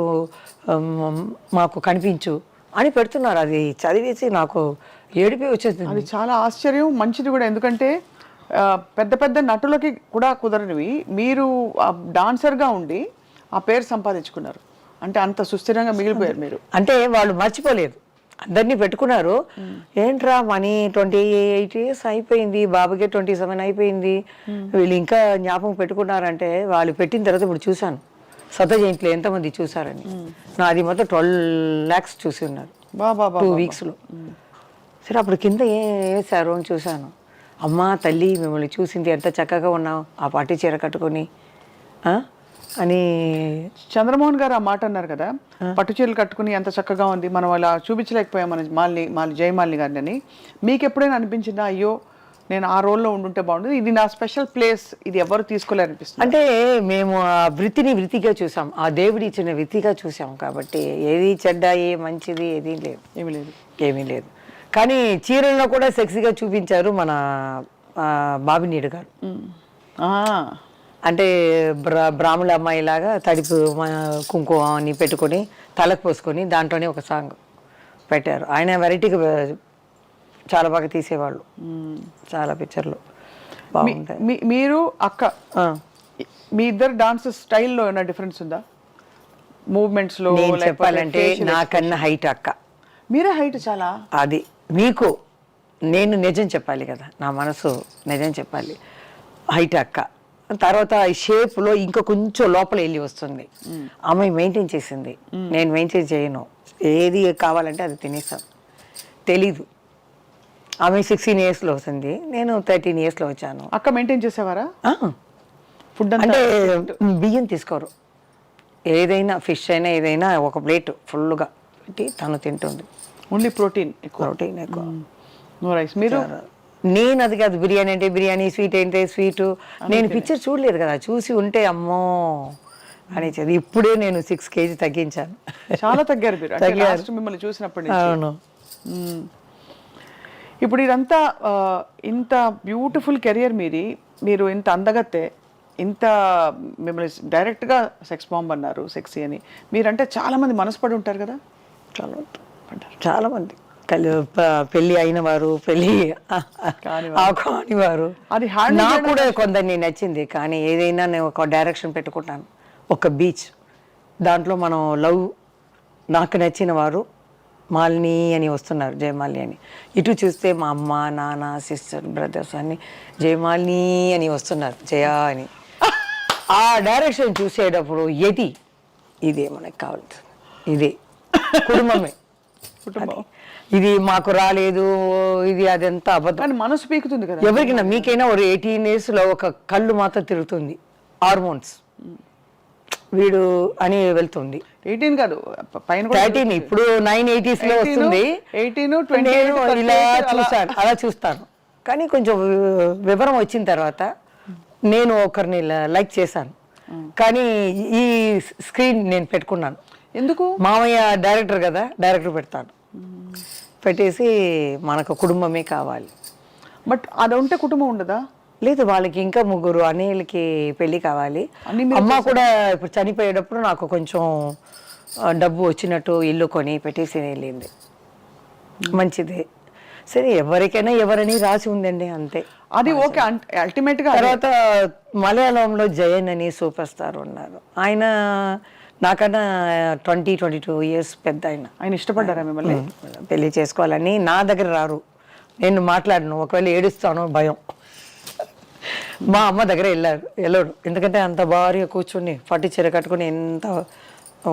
మాకు కనిపించు అని పెడుతున్నారు. అది చదివేసి నాకు ఏడిపి వచ్చేసింది. అది చాలా ఆశ్చర్యం, మంచిది కూడా. ఎందుకంటే పెద్ద పెద్ద నటులకి కూడా కుదరనివి మీరు డాన్సర్గా ఉండి ఆ పేరు సంపాదించుకున్నారు అంటే అంత సుస్థిరంగా మిగిలిపోయారు మీరు. అంటే వాళ్ళు మర్చిపోలేదు, అందరినీ పెట్టుకున్నారు. ఏంట్రా మనీ 28 years అయిపోయింది, బాబుకే 27 అయిపోయింది, వీళ్ళు ఇంకా జ్ఞాపకం పెట్టుకున్నారంటే వాళ్ళు పెట్టిన తర్వాత ఇప్పుడు చూశాను సత జయంతిలో ఎంతమంది చూసారని. నాది మొత్తం 12 lakhs చూసి ఉన్నారు 2 weeksలో. సరే అప్పుడు కింద వేసారు అని చూశాను. అమ్మ తల్లి మిమ్మల్ని చూసింది, ఎంత చక్కగా ఉన్నావు ఆ పట్టు చీర కట్టుకొని అని. చంద్రమోహన్ గారు ఆ మాట అన్నారు కదా, పట్టు చీరలు కట్టుకుని ఎంత చక్కగా ఉంది, మనం అలా చూపించలేకపోయాం మన జయమాలిని గారిని అని. మీకు ఎప్పుడైనా అనిపించిందా అయ్యో నేను ఆ రోల్లో ఉండుంటే బాగుంటుంది, ఇది నా స్పెషల్ ప్లేస్, ఇది ఎవరు తీసుకోలేరనిపిస్తుంది? అంటే మేము ఆ వృత్తిగా చూసాం, ఆ దేవుడి ఇచ్చిన వృత్తిగా చూసాం కాబట్టి ఏది చెడ్డ ఏ మంచిది ఏదీ లేదు, ఏమీ లేదు. కానీ చీరల్లో కూడా సెక్సీగా చూపించారు మన బాబినీడు గారు. అంటే బ్రాహ్మణ అమ్మాయి లాగా తడిపు కుంకుమ అని పెట్టుకొని తలకు పోసుకొని దాంట్లోనే ఒక సాంగ్ పెట్టారు. ఆయన వెరైటీగా చాలా బాగా తీసేవాళ్ళు, చాలా పిక్చర్లు బాగుంటాయి. మీరు అక్క మీ ఇద్దరు డాన్స్ స్టైల్లో ఏమైనా డిఫరెన్స్ ఉందా మూవ్మెంట్స్లో? చెప్పాలంటే నాకన్నా హైట్ అక్క. మీరే హైట్ చాలా. అది మీకు నేను నిజం చెప్పాలి కదా, నా మనసు నిజం చెప్పాలి. హైట్ అక్క తర్వాత షేప్లో ఇంకా కొంచెం లోపల వెళ్ళి వస్తుంది. అమ్మాయి మెయింటైన్ చేసింది, నేను మెయింటైన్ చేయను. ఏది కావాలంటే అది తినేస్తాను. తెలీదు. ఆమె 16 yearsలో వస్తుంది, నేను 13 yearsలో వచ్చాను. అక్క మెయింటైన్ చేసేవారా ఫుడ్? అంటే బియ్యం తీసుకోరు, ఏదైనా ఫిష్ అయినా ఏదైనా ఒక ప్లేట్ ఫుల్గా పెట్టి తను తింటుంది. ఓన్లీ ప్రోటీన్ ఎక్కువ. No rice. మీరు? నేను అది కాదు, బిర్యానీ అంటే బిర్యానీ, స్వీట్ అంటే స్వీటు. నేను పిక్చర్ చూడలేదు కదా, చూసి ఉంటే అమ్మో అని చెప్పి ఇప్పుడే నేను 6 kg తగ్గించాను. చాలా తగ్గారు మీరు మిమ్మల్ని చూసినప్పటి నుంచి. అవును. ఇప్పుడు ఇదంతా ఇంత బ్యూటిఫుల్ కెరియర్ మీరు ఇంత అందగత్తే, ఇంత మిమ్మల్ని డైరెక్ట్గా సెక్స్ బాంబ్ అన్నారు, సెక్సీ అని. మీరంటే చాలామంది మనసుపడి ఉంటారు కదా? చాలామంది పెళ్ళి అయిన వారు, పెళ్ళి కానివారు. అది నాకు కూడా కొందరిని నచ్చింది. కానీ ఏదైనా నేను ఒక డైరెక్షన్ పెట్టుకుంటాను, ఒక బీచ్, దాంట్లో మనం లవ్, నాకు నచ్చిన వారు మాలిని అని వస్తున్నారు, జయమాలిని అని. ఇటు చూస్తే మా అమ్మ నాన్న సిస్టర్ బ్రదర్స్ అన్ని జయమాలిని అని వస్తున్నారు, జయ అని. ఆ డైరెక్షన్ చూసేటప్పుడు ఇదే మనకు కావాల్సింది, ఇదే కుటుంబమే. ఇది మాకు రాలేదు, ఇది అదంతా అబద్ధం. మనసు పీకుతుంది కదా ఎవరికైనా. మీకైనా ఒక 18 yearsలో ఒక కళ్ళు మాత్రం తిరుగుతుంది, హార్మోన్స్ వీడు అని వెళ్తుంది. 18 కాదు, 13. ఇప్పుడు 980sలో వస్తుంది. 18, ఇలా చూస్తాను, అలా చూస్తాను. కానీ కొంచెం వివరం వచ్చిన తర్వాత నేను ఒకరిని లైక్ చేశాను, కానీ ఈ స్క్రీన్ నేను పెట్టుకున్నాను. ఎందుకు? మామయ్య డైరెక్టర్ కదా, డైరెక్టర్ పెడతాను, పెట్టేసి మనకు కుటుంబమే కావాలి. బట్ అది ఉంటే కుటుంబం ఉండదా? లేదు, వాళ్ళకి ఇంకా 3 అన్నయ్యలకి పెళ్ళి కావాలి. అమ్మ కూడా ఇప్పుడు చనిపోయేటప్పుడు నాకు కొంచెం డబ్బు వచ్చినట్టు ఇల్లు కొని పెట్టేసి వెళ్ళింది. మంచిది. సరే ఎవరికైనా ఎవరని రాసి ఉందండి అంతే. అది ఓకే, అల్టిమేట్ గా తర్వాత మలయాళంలో జయన్ అని సూపర్ స్టార్ ఉన్నారు. ఆయన నాకన్నా 22 ఇయర్స్ పెద్ద. ఆయన ఇష్టపడ్డారా మిమ్మల్ని? పెళ్లి చేసుకోవాలని నా దగ్గర రారు, నేను మాట్లాడను, ఒకవేళ ఏడుస్తాను భయం. మా అమ్మ దగ్గర వెళ్ళాడు, ఎందుకంటే అంత భారీగా కూర్చుని పట్టు చీర కట్టుకుని ఎంత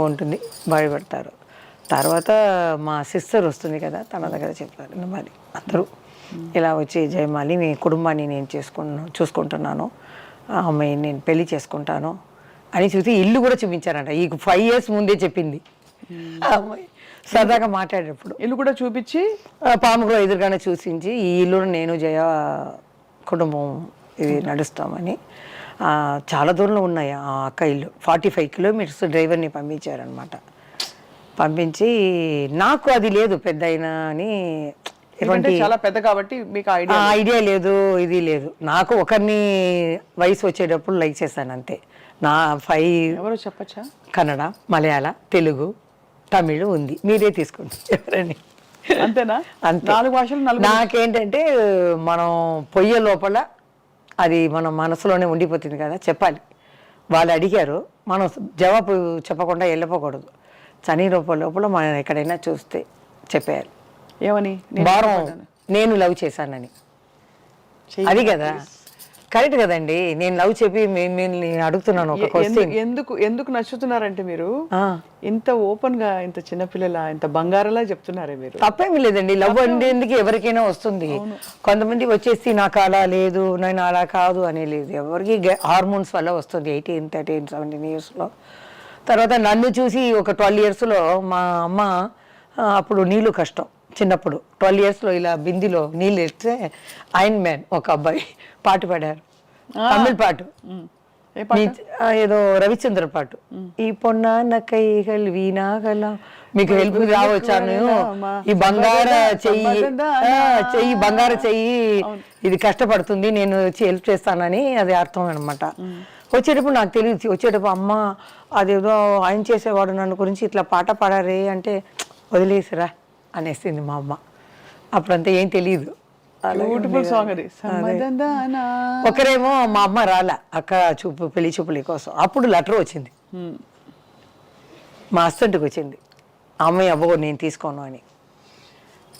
ఉంటుంది, భయపడతారు. తర్వాత మా సిస్టర్ వస్తుంది కదా, తన దగ్గర చెప్పారు మరి అందరూ ఇలా వచ్చి జయమాలి మీ కుటుంబాన్ని నేను చూసుకుంటున్నాను, ఆ అమ్మాయిని నేను పెళ్లి చేసుకుంటాను అని చూసి ఇల్లు కూడా చూపించారంట. ఈ 5 years ముందే చెప్పింది ఆ అమ్మాయి. సరదాగా మాట్లాడేటప్పుడు ఇల్లు కూడా చూపించి పాములో ఎదురుగానే చూసించి ఈ ఇల్లు నేను జయ కుటుంబం ఇది నడుస్తామని. చాలా దూరంలో ఉన్నాయి ఆ అక్క ఇల్లు, 45 kilometers డ్రైవర్ని పంపించారనమాట. పంపించి నాకు అది లేదు పెద్ద అయినా అని, చాలా పెద్ద కాబట్టి మీకు ఐడియా లేదు, ఇది లేదు. నాకు ఒకరిని వయసు వచ్చేటప్పుడు లైక్ చేశాను అంతే. నా 5 ఎవరో చెప్పచ్చా? కన్నడ, మలయాళ, తెలుగు, తమిళ్ ఉంది, మీరే తీసుకోండి ఎవరని. అంతేనా? అంతే. 4 భాషలు. నాకేంటంటే మనం పొయ్యే లోపల అది మన మనసులోనే ఉండిపోతుంది కదా, చెప్పాలి. వాళ్ళు అడిగారు, మనం జవాబు చెప్పకుండా వెళ్ళిపోకూడదు. చని లోపల మనం ఎక్కడైనా చూస్తే చెప్పేయాలి. ఏమని? వారం నేను లవ్ చేశానని. అది కదా కరెక్ట్ కదండి. నేను లవ్ చెప్పి మిమ్మల్ని అడుగుతున్నాను ఒక క్వశ్చన్. ఎందుకు నచ్చుతున్నారంటే మీరు ఇంత ఓపెన్ గా, ఇంత చిన్నపిల్లల, ఇంత బంగారలా చెప్తున్నారే మీరు. తప్పేమీ లేదండి, లవ్ అనేందుకు ఎవరికైనా వస్తుంది. కొంతమంది వచ్చేసి నాకు అలా లేదు, నేను అలా కాదు అనే లేదు. ఎవరికి హార్మోన్స్ వల్ల వస్తుంది 18, 13, 17 yearsలో. తర్వాత నన్ను చూసి ఒక 12 yearsలో మా అమ్మ, అప్పుడు నీళ్ళు కష్టం చిన్నప్పుడు, 12 yearsలో ఇలా బిందిలో నీళ్ళు ఎత్తే ఐరన్ మ్యాన్ ఒక అబ్బాయి పాట పాడారు, తమిళ్ పాట, ఏదో రవిచంద్ర పాట. ఈ పొన్న కైగల్ వీణాగల మీకు హెల్ప్ రావచ్చాను, ఈ బంగార చెయ్యి బంగార చెయ్యి ఇది కష్టపడుతుంది, నేను వచ్చి హెల్ప్ చేస్తానని అది అర్థం అనమాట. వచ్చేటప్పుడు నాకు తెలియదు, వచ్చేటప్పుడు అమ్మ అదేదో ఆయన చేసేవాడు నన్ను గురించి ఇట్లా పాట పాడారే అంటే వదిలేసిరా అనేసింది మా అమ్మ. అప్పుడంతా ఏం తెలియదు. ఒకరేమో మా అమ్మ రాలే అక్క పెళ్లి చూపుల కోసం, అప్పుడు లెటర్ వచ్చింది మా హస్బెండ్కి వచ్చింది, అమ్మాయి అవ్వకూడదు నేను తీసుకోను అని.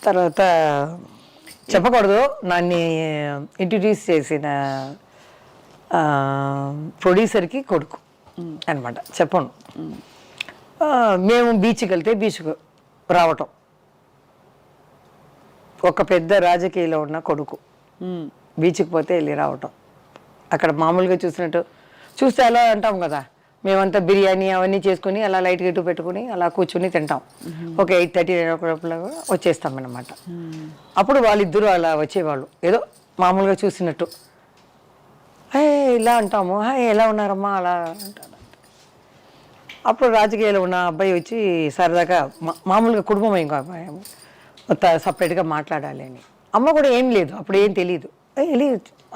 తర్వాత చెప్పకూడదు, నన్ను ఇంట్రడ్యూస్ చేసిన ప్రొడ్యూసర్కి కొడుకు అనమాట, చెప్పను. మేము బీచ్కి వెళ్తే బీచ్కు రావటం, ఒక పెద్ద రాజకీయాలో ఉన్న కొడుకు బీచ్కి పోతే వెళ్ళి రావటం. అక్కడ మామూలుగా చూస్తే అలా అంటాం కదా, మేమంతా బిర్యానీ అవన్నీ చేసుకుని అలా లైట్ గెట్టు పెట్టుకుని అలా కూర్చుని తింటాం. ఒక 8:30, 9 వచ్చేస్తాం అన్నమాట. అప్పుడు వాళ్ళిద్దరూ అలా వచ్చేవాళ్ళు, ఏదో మామూలుగా చూసినట్టు ఇలా అంటాము, ఎలా ఉన్నారమ్మా అలా అంటారు. అప్పుడు రాజకీయాలు ఉన్న అబ్బాయి వచ్చి సరదాగా మామూలుగా కుటుంబం ఇంకా సపరేట్గా మాట్లాడాలి అని. అమ్మ కూడా ఏం లేదు, అప్పుడు ఏం తెలియదు. వెళ్ళి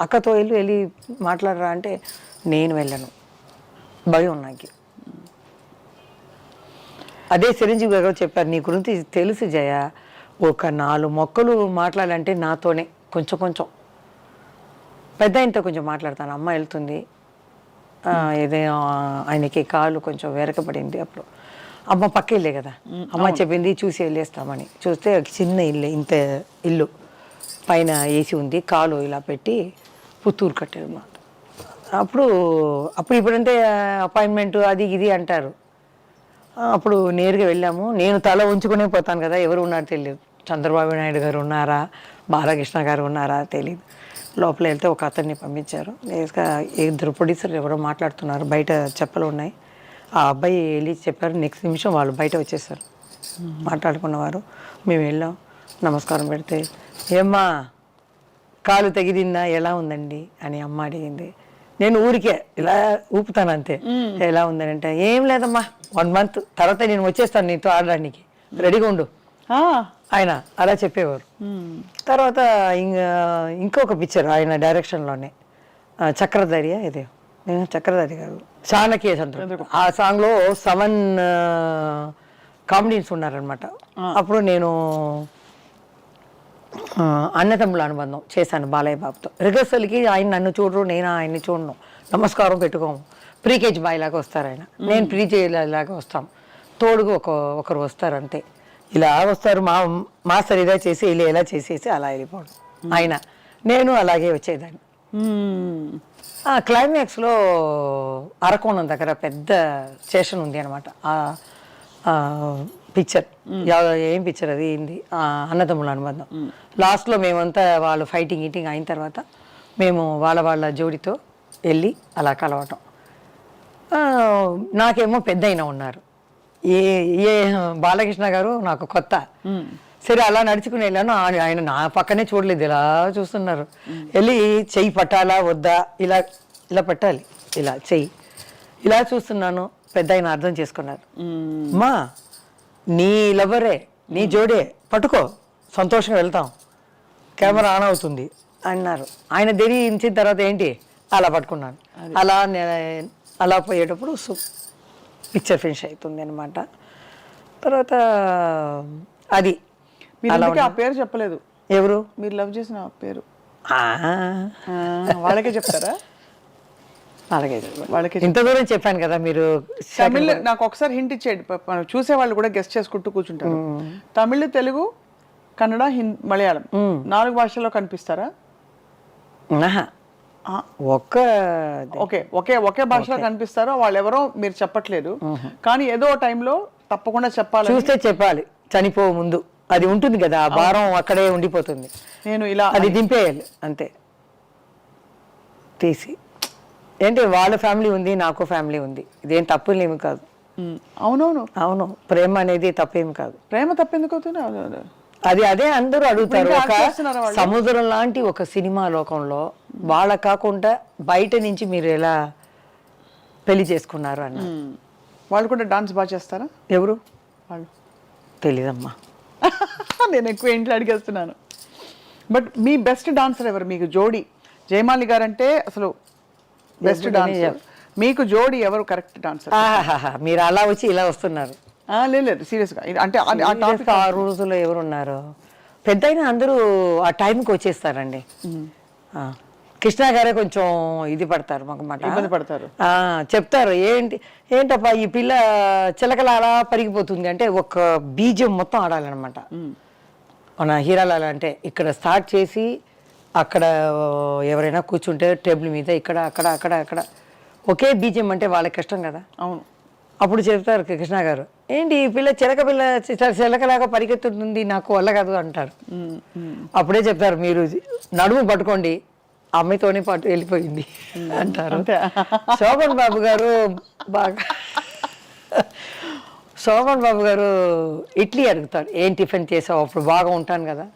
అక్కతో వెళ్ళి మాట్లాడరా అంటే నేను వెళ్ళను, భయం నాకు. అదే చిరంజీవి గారు చెప్పారు, నీ గురించి తెలుసు జయ, ఒక 4 మొక్కలు మాట్లాడాలంటే నాతోనే కొంచెం పెద్ద ఆయనతో కొంచెం మాట్లాడతాను. అమ్మ వెళ్తుంది, ఏదైనా ఆయనకి కాలు కొంచెం వెరకబడింది. అప్పుడు అమ్మ పక్క ఇల్లే కదా, అమ్మ చెప్పింది చూసి వెళ్ళేస్తామని. చూస్తే చిన్న ఇల్లు, ఇంత ఇల్లు, పైన ఏసీ ఉంది, కాలు ఇలా పెట్టి పుత్తూరు కట్టారు అన్నమాట. అప్పుడు ఇప్పుడంటే అపాయింట్మెంట్ అది ఇది అంటారు. అప్పుడు నేరుగా వెళ్ళాము. నేను తల ఉంచుకునే పోతాను కదా, ఎవరు ఉన్నారో తెలియదు. చంద్రబాబు నాయుడు గారు ఉన్నారా, బాలకృష్ణ గారు ఉన్నారా తెలియదు. లోపల వెళ్తే ఒక అతన్ని పంపించారు. నేరుగా 2 ప్రొడ్యూసర్లు ఎవరో మాట్లాడుతున్నారు, బయట చెప్పలు ఉన్నాయి. ఆ అబ్బాయి వెళ్ళి చెప్పారు, నెక్స్ట్ నిమిషం వాళ్ళు బయట వచ్చేసారు మాట్లాడుకున్నవారు. మేము వెళ్ళాం, నమస్కారం పెడితే ఏమ్మా కాలు తెగిదిందా, ఎలా ఉందండి అని అమ్మ అడిగింది. నేను ఊరికే ఇలా ఊపుతాను అంతే. ఎలా ఉందని అంటే ఏం లేదమ్మా, 1 month తర్వాత నేను వచ్చేస్తాను నీతో ఆడడానికి, రెడీగా ఉండు ఆయన అలా చెప్పేవారు. తర్వాత ఇంకొక పిక్చర్ ఆయన డైరెక్షన్లోనే, చక్రధారి, ఇదే చక్రధారి గారు చాణక్య చంద్రుడు, ఆ సాంగ్లో 7 కామెడీన్స్ ఉన్నారనమాట. అప్పుడు నేను అన్నతమ్ముల అనుబంధం చేశాను బాలయ్య బాబుతో. రిహర్సల్కి ఆయన నన్ను చూడరు, నేను ఆయన్ని చూడను, నమస్కారం పెట్టుకోము. ప్రీకేజీ బాయ్ లాగా వస్తారు ఆయన, నేను లాగా వస్తాం, తోడుగా ఒకరు వస్తారు అంతే. ఇలా వస్తారు, మాస్టర్ ఇలా చేసి ఇలా చేసేసి అలా వెళ్ళిపోవడం. ఆయన నేను అలాగే వచ్చేదాన్ని. క్లైమాక్స్లో అరకోణం దగ్గర పెద్ద స్టేషన్ ఉంది అనమాట. పిక్చర్ ఏం పిక్చర్ అది ఏంది, అన్నదమ్ముల అనుబంధం. లాస్ట్లో మేమంతా వాళ్ళు ఫైటింగ్ ఈటింగ్ అయిన తర్వాత మేము వాళ్ళ జోడితో వెళ్ళి అలా కలవటం. నాకేమో పెద్ద అయినా ఉన్నారు, ఏ బాలకృష్ణ గారు నాకు కొత్త. సరే అలా నడుచుకుని వెళ్ళాను, ఆయన నా పక్కనే చూడలేదు, ఇలా చూస్తున్నారు. వెళ్ళి చెయ్యి పట్టాలా వద్దా, ఇలా ఇలా పట్టాలి, ఇలా చెయ్యి ఇలా చూస్తున్నాను. పెద్ద ఆయన అర్థం చేసుకున్నారు, మా నీ లవరే నీ జోడే పట్టుకో, సంతోషంగా వెళ్తాం, కెమెరా ఆన్ అవుతుంది అన్నారు. ఆయన ధరించిన తర్వాత ఏంటి అలా పట్టుకున్నాను. అలా పోయేటప్పుడు పిక్చర్ ఫినిష్ అవుతుంది అనమాట. తర్వాత అది ఆ పేరు చెప్పలేదు. ఎవరు మీరు లవ్ చేసిన పేరు వాళ్ళకే చెప్తారా? వాళ్ళకి ఇంత దూరం చెప్పాను కదా మీరు. తమిళ్ నాకు ఒకసారి హింట్ ఇచ్చేది, చూసే వాళ్ళు కూడా గెస్ట్ చేసుకుంటూ కూర్చుంటారు. తమిళ్, తెలుగు, కన్నడ, మలయాళం 4 భాషల్లో కనిపిస్తారా? ఒకే భాషలో కనిపిస్తారో వాళ్ళు ఎవరో మీరు చెప్పట్లేదు, కానీ ఏదో టైంలో తప్పకుండా చెప్పాలి, చూస్తే చెప్పాలి. చనిపో ముందు అది ఉంటుంది కదా, ఆ భారం అక్కడే ఉండిపోతుంది. నేను ఇలా అది దింపేయాలి అంతే తీసి. ఏంటి వాళ్ళ ఫ్యామిలీ ఉంది, నాకు ఫ్యామిలీ ఉంది, ఇదేం తప్పులేమి కాదు. అవును, ప్రేమ అనేది తప్పేమి కాదు. ప్రేమ తప్పెందుకు అవుతుంది? అదే అందరూ అడుగుతారు. ఒక సముద్రం లాంటి ఒక సినిమా లోకంలో వాళ్ళ కాకుండా బయట నుంచి మీరు ఎలా పెళ్లి చేసుకున్నారు అన్న. వాళ్ళు కూడా డాన్స్ బాగా చేస్తారా? ఎవరు వాళ్ళు తెలీదమ్మా. నేను ఎక్కువ ఇంట్లో అడిగేస్తున్నాను. బట్ మీ బెస్ట్ డాన్సర్ ఎవరు మీకు జోడి? జయమాలి గారు అంటే అసలు బెస్ట్ డాన్సర్. మీకు జోడి ఎవరు కరెక్ట్ డాన్సర్? మీరు అలా వచ్చి ఇలా వస్తున్నారు. లేదు సీరియస్గా, అంటే ఆ రోజుల్లో ఎవరున్నారు పెద్ద అయినా అందరూ ఆ టైంకి వచ్చేస్తారండి. కృష్ణ గారే కొంచెం ఇది పడతారు, మాకు మాట ఇబ్బంది పడతారు. చెప్తారు ఏంటప్పా ఈ పిల్ల చిలకల అలా పరిగిపోతుంది అంటే ఒక బీజం మొత్తం ఆడాలన్నమాట. మన హీరాలాల అంటే ఇక్కడ స్టార్ట్ చేసి అక్కడ ఎవరైనా కూర్చుంటే టేబుల్ మీద ఇక్కడ అక్కడ అక్కడ అక్కడ ఒకే బీజం అంటే వాళ్ళకి కష్టం కదా. అవును. అప్పుడు చెప్తారు కృష్ణ గారు, ఏంటి ఈ పిల్ల చిలకలాగా పరిగెత్తుతుంది, నాకు వల్ల కాదు అంటారు. అప్పుడే చెప్తారు, మీరు నడుము పట్టుకోండి, అమ్మాయితోనే పాటు వెళ్ళిపోయింది అంటారు. శోభన్ బాబు గారు శోభన్ బాబు గారు ఇడ్లీ అడుగుతారు, ఏం టిఫిన్ చేసావు, అప్పుడు బాగా ఉంటాను కదా.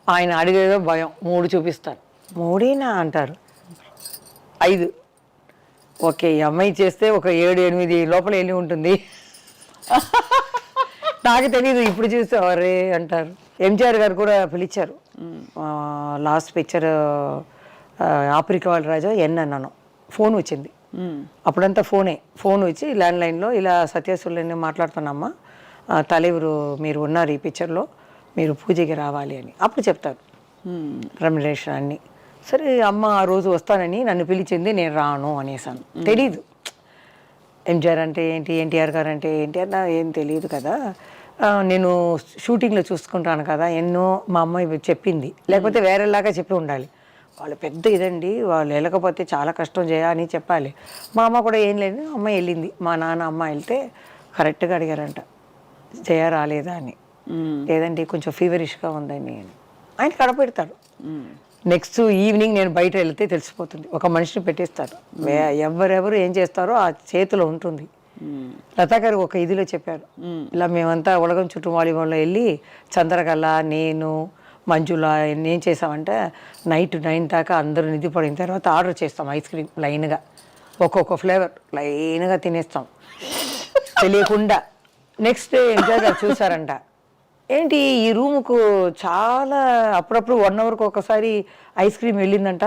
ఆయన అడిగేదో భయం, 3 చూపిస్తారు. 3 అంటారు, 5. ఓకే, ఈ అమ్మాయి చేస్తే ఒక 7-8 లోపల వెళ్ళి ఉంటుంది. నాకు తెలియదు, ఇప్పుడు చూస్తే అవరే అంటారు. ఎంజిఆర్ గారు కూడా పిలిచారు. లాస్ట్ పిక్చర్ ఆఫ్రికా వాళ్ళ రాజా అన్నాను, ఫోన్ వచ్చింది. అప్పుడంతా ఫోన్ వచ్చి ల్యాండ్లైన్లో ఇలా సత్యసుల్ని మాట్లాడుతున్నామ్మా, తలెవరు మీరు ఉన్నారు ఈ పిక్చర్లో, మీరు పూజకి రావాలి అని. అప్పుడు చెప్తారు రెమ్యునరేషన్ అన్నీ. సరే అమ్మ ఆ రోజు వస్తానని నన్ను పిలిచింది, నేను రాను అనేసాను. తెలీదు ఎంజిఆర్ అంటే ఏంటి, ఎన్టీఆర్ గారు అంటే ఏంటి అన్న ఏం తెలియదు కదా. నేను షూటింగ్లో చూసుకుంటాను కదా, ఎన్నో మా అమ్మాయి చెప్పింది, లేకపోతే వేరేలాగా చెప్పి ఉండాలి. వాళ్ళు పెద్ద ఇదండి, వాళ్ళు వెళ్ళకపోతే చాలా కష్టం అని చెప్పాలి. మా అమ్మ కూడా ఏం లేదు, అమ్మాయి వెళ్ళింది. మా నాన్న అమ్మ వెళ్తే కరెక్ట్గా అడిగారంట, జయ రాలేదా అని. లేదండి కొంచెం ఫీవరిష్గా ఉందని. ఆయన కడపెడతాడు. నెక్స్ట్ ఈవినింగ్ నేను బయట వెళ్తే తెలిసిపోతుంది, ఒక మనిషిని పెట్టేస్తారు. ఎవరెవరు ఏం చేస్తారో ఆ చేతిలో ఉంటుంది. లతా గారు ఒక ఇదిలో చెప్పారు, ఇలా మేమంతా ఉలగం చుట్టూ వాలీబాల్లో వెళ్ళి చంద్రకళ, నేను, మంజుల ఏం చేసామంటే నైట్ 9 దాకా అందరూ నిధి పడిన తర్వాత ఆర్డర్ చేస్తాం ఐస్ క్రీమ్ లైన్గా, ఒక్కొక్క ఫ్లేవర్ లైన్గా తినేస్తాం తెలియకుండా. నెక్స్ట్ డే ఎంజాయ్ గారు చూసారంట, ఏంటి ఈ రూముకు చాలా అప్పుడప్పుడు 1 అవర్కి ఒకసారి ఐస్ క్రీమ్ వెళ్ళిందంట.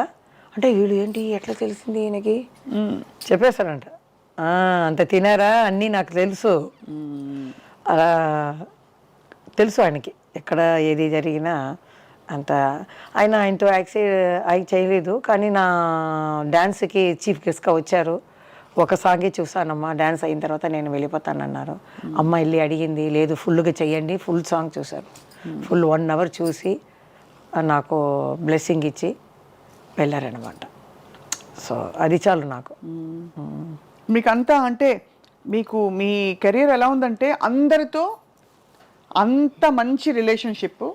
అంటే వీళ్ళు ఏంటి ఎట్లా తెలిసింది ఈయనకి చెప్పేస్తారంట. అంత తినారా అన్నీ నాకు తెలుసు, అలా తెలుసు ఆయనకి. ఎక్కడ ఏది జరిగినా అంత ఆయనతో యాక్ట్ చేయలేదు, కానీ నా డ్యాన్స్కి చీఫ్ గెస్ట్గా వచ్చారు. ఒక సాంగే చూసానమ్మా, డ్యాన్స్ అయిన తర్వాత నేను వెళ్ళిపోతానన్నారు. అమ్మ వెళ్ళి అడిగింది, లేదు ఫుల్గా చెయ్యండి, ఫుల్ సాంగ్ చూశారు. ఫుల్ 1 hour చూసి నాకు బ్లెస్సింగ్ ఇచ్చి వెళ్ళారనమాట. సో అది చాలు నాకు. మీకు అంతా అంటే మీకు మీ కెరీర్ ఎలా ఉందంటే అందరితో అంత మంచి రిలేషన్షిప్,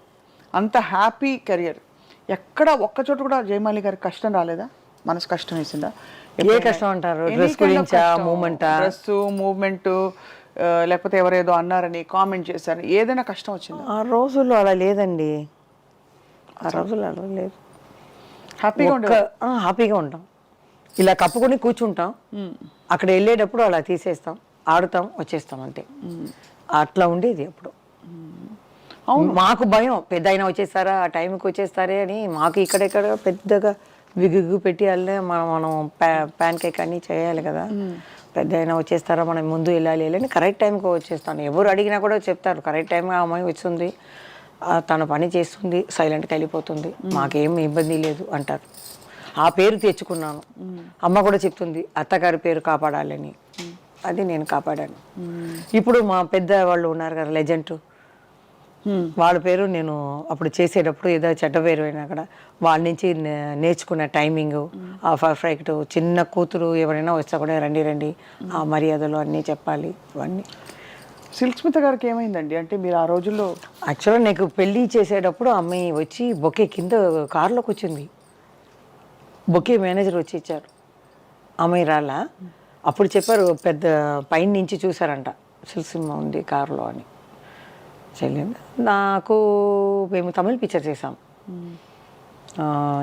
అంత హ్యాపీ కెరియర్, ఎక్కడ ఒక్క చోట కూడా జయమాలి గారికి కష్టం రాలేదా? మనసు కష్టం వేసిందా? ఏ కష్టం అంటారు? డ్రెస్ గురించా, మూమెంటా? డ్రెస్ మూమెంట్, లేకపోతే ఎవరేదో అన్నారని కామెంట్ చేశారని ఏదైనా కష్టం వచ్చిందా? ఆ రోజుల్లో అలా లేదండి, ఆ రోజుల్లో అలా లేదు. హ్యాపీగా హ్యాపీగా ఉంటాం, ఇలా కప్పుకొని కూర్చుంటాం, అక్కడ వెళ్ళేటప్పుడు అలా తీసేస్తాం, ఆడుతాం, వచ్చేస్తాం అంతే. అట్లా ఉండేది అప్పుడు. మాకు భయం, పెద్ద అయినా వచ్చేస్తారా, ఆ టైంకి వచ్చేస్తారే అని. మాకు ఇక్కడెక్కడ పెద్దగా విగ్గు పెట్టి వెళ్ళే మనం ప్యాన్ కేక్ అన్నీ చేయాలి కదా. పెద్ద అయినా వచ్చేస్తారా, మనం ముందు వెళ్ళాలి అని కరెక్ట్ టైంకి వచ్చేస్తాను. ఎవరు అడిగినా కూడా చెప్తారు, కరెక్ట్ టైంగా అమ్మాయి వచ్చింది, తన పని చేస్తుంది, సైలెంట్గా వెళ్ళిపోతుంది, మాకేం ఇబ్బంది లేదు అంటారు. ఆ పేరు తెచ్చుకున్నాను. అమ్మ కూడా చెప్తుంది అత్తగారి పేరు కాపాడాలని, అది నేను కాపాడాను. ఇప్పుడు మా పెద్ద వాళ్ళు ఉన్నారు కదా, లెజెండ్, వాళ్ళ పేరు నేను అప్పుడు చేసేటప్పుడు ఏదో చెడ్డ పేరు అయినా కూడా వాళ్ళ నుంచి నేర్చుకున్న టైమింగ్, ఆ పర్ఫెక్ట్. చిన్న కూతురు ఎవరైనా వస్తే కూడా రండి రండి, ఆ మర్యాదలు అన్నీ చెప్పాలి. ఇవన్నీ సిల్క్ స్మిత గారికి ఏమైందండి? అంటే మీరు ఆ రోజుల్లో యాక్చువల్గా నాకు పెళ్ళి చేసేటప్పుడు అమ్మాయి వచ్చి బొకే కింద కారులోకి వచ్చింది, బొకే మేనేజర్ వచ్చి ఇచ్చారు, అమ్మాయి రాలా. అప్పుడు చెప్పారు, పెద్ద పైన నుంచి చూసారంట, సిల్సిమ్మ ఉంది కారులో అని. చెల్లింది నాకు. మేము తమిళ్ పిక్చర్ చేసాం,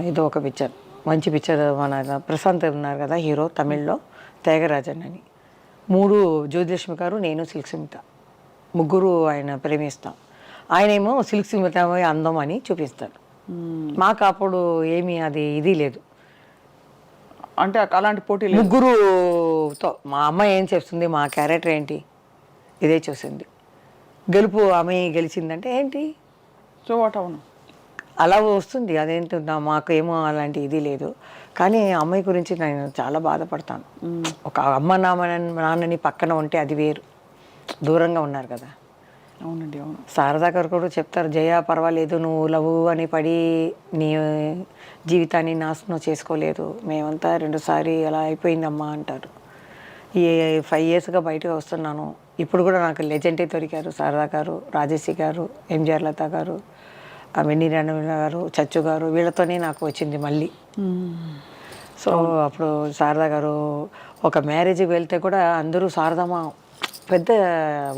ఏదో ఒక పిక్చర్, మంచి పిక్చర్. మన ప్రశాంత్ ఉన్నారు కదా హీరో, తమిళ్లో త్యాగరాజన్ అని. 3 జ్యోతిలక్ష్మి గారు, నేను, సిల్క్ స్మిత, ముగ్గురు ఆయన ప్రేమిస్తాం. ఆయనేమో సిల్క్ స్మిత అందం అని చూపిస్తారు. మాకు అప్పుడు ఏమీ అది ఇది లేదు, అంటే అలాంటి పోటీ ముగ్గురుతో. మా అమ్మాయి ఏం చేస్తుంది, మా క్యారెక్టర్ ఏంటి, ఇదే చూసింది. గెలుపు అమ్మాయి గెలిచిందంటే ఏంటి, సో వాట్, అవును అలా వస్తుంది. అదేంటో మాకు ఏమో అలాంటి ఇది లేదు. కానీ అమ్మాయి గురించి నేను చాలా బాధపడతాను. ఒక అమ్మ నాన్నని పక్కన ఉంటే అది వేరు, దూరంగా ఉన్నారు కదా. అవునండి, అవును. శారదా గారు కూడా చెప్తారు, జయ పర్వాలేదు, నువ్వు లవ్ అని పడి నీ జీవితాన్ని నాశనం చేసుకోలేదు, మేమంతా 2 సారి అలా అయిపోయిందమ్మా అంటారు. ఈ 5 yearsగా బయటకు వస్తున్నాను, ఇప్పుడు కూడా నాకు లెజెండే దొరికారు, శారదా గారు, రాజేశ్వరి గారు, ఎంజిఆర్ లత గారు, వెన్నీరాణ గారు, చచ్చు గారు, వీళ్ళతోనే నాకు వచ్చింది మళ్ళీ. సో అప్పుడు శారదా గారు ఒక మ్యారేజ్కి వెళ్తే కూడా అందరూ శారదమ్మ, పెద్ద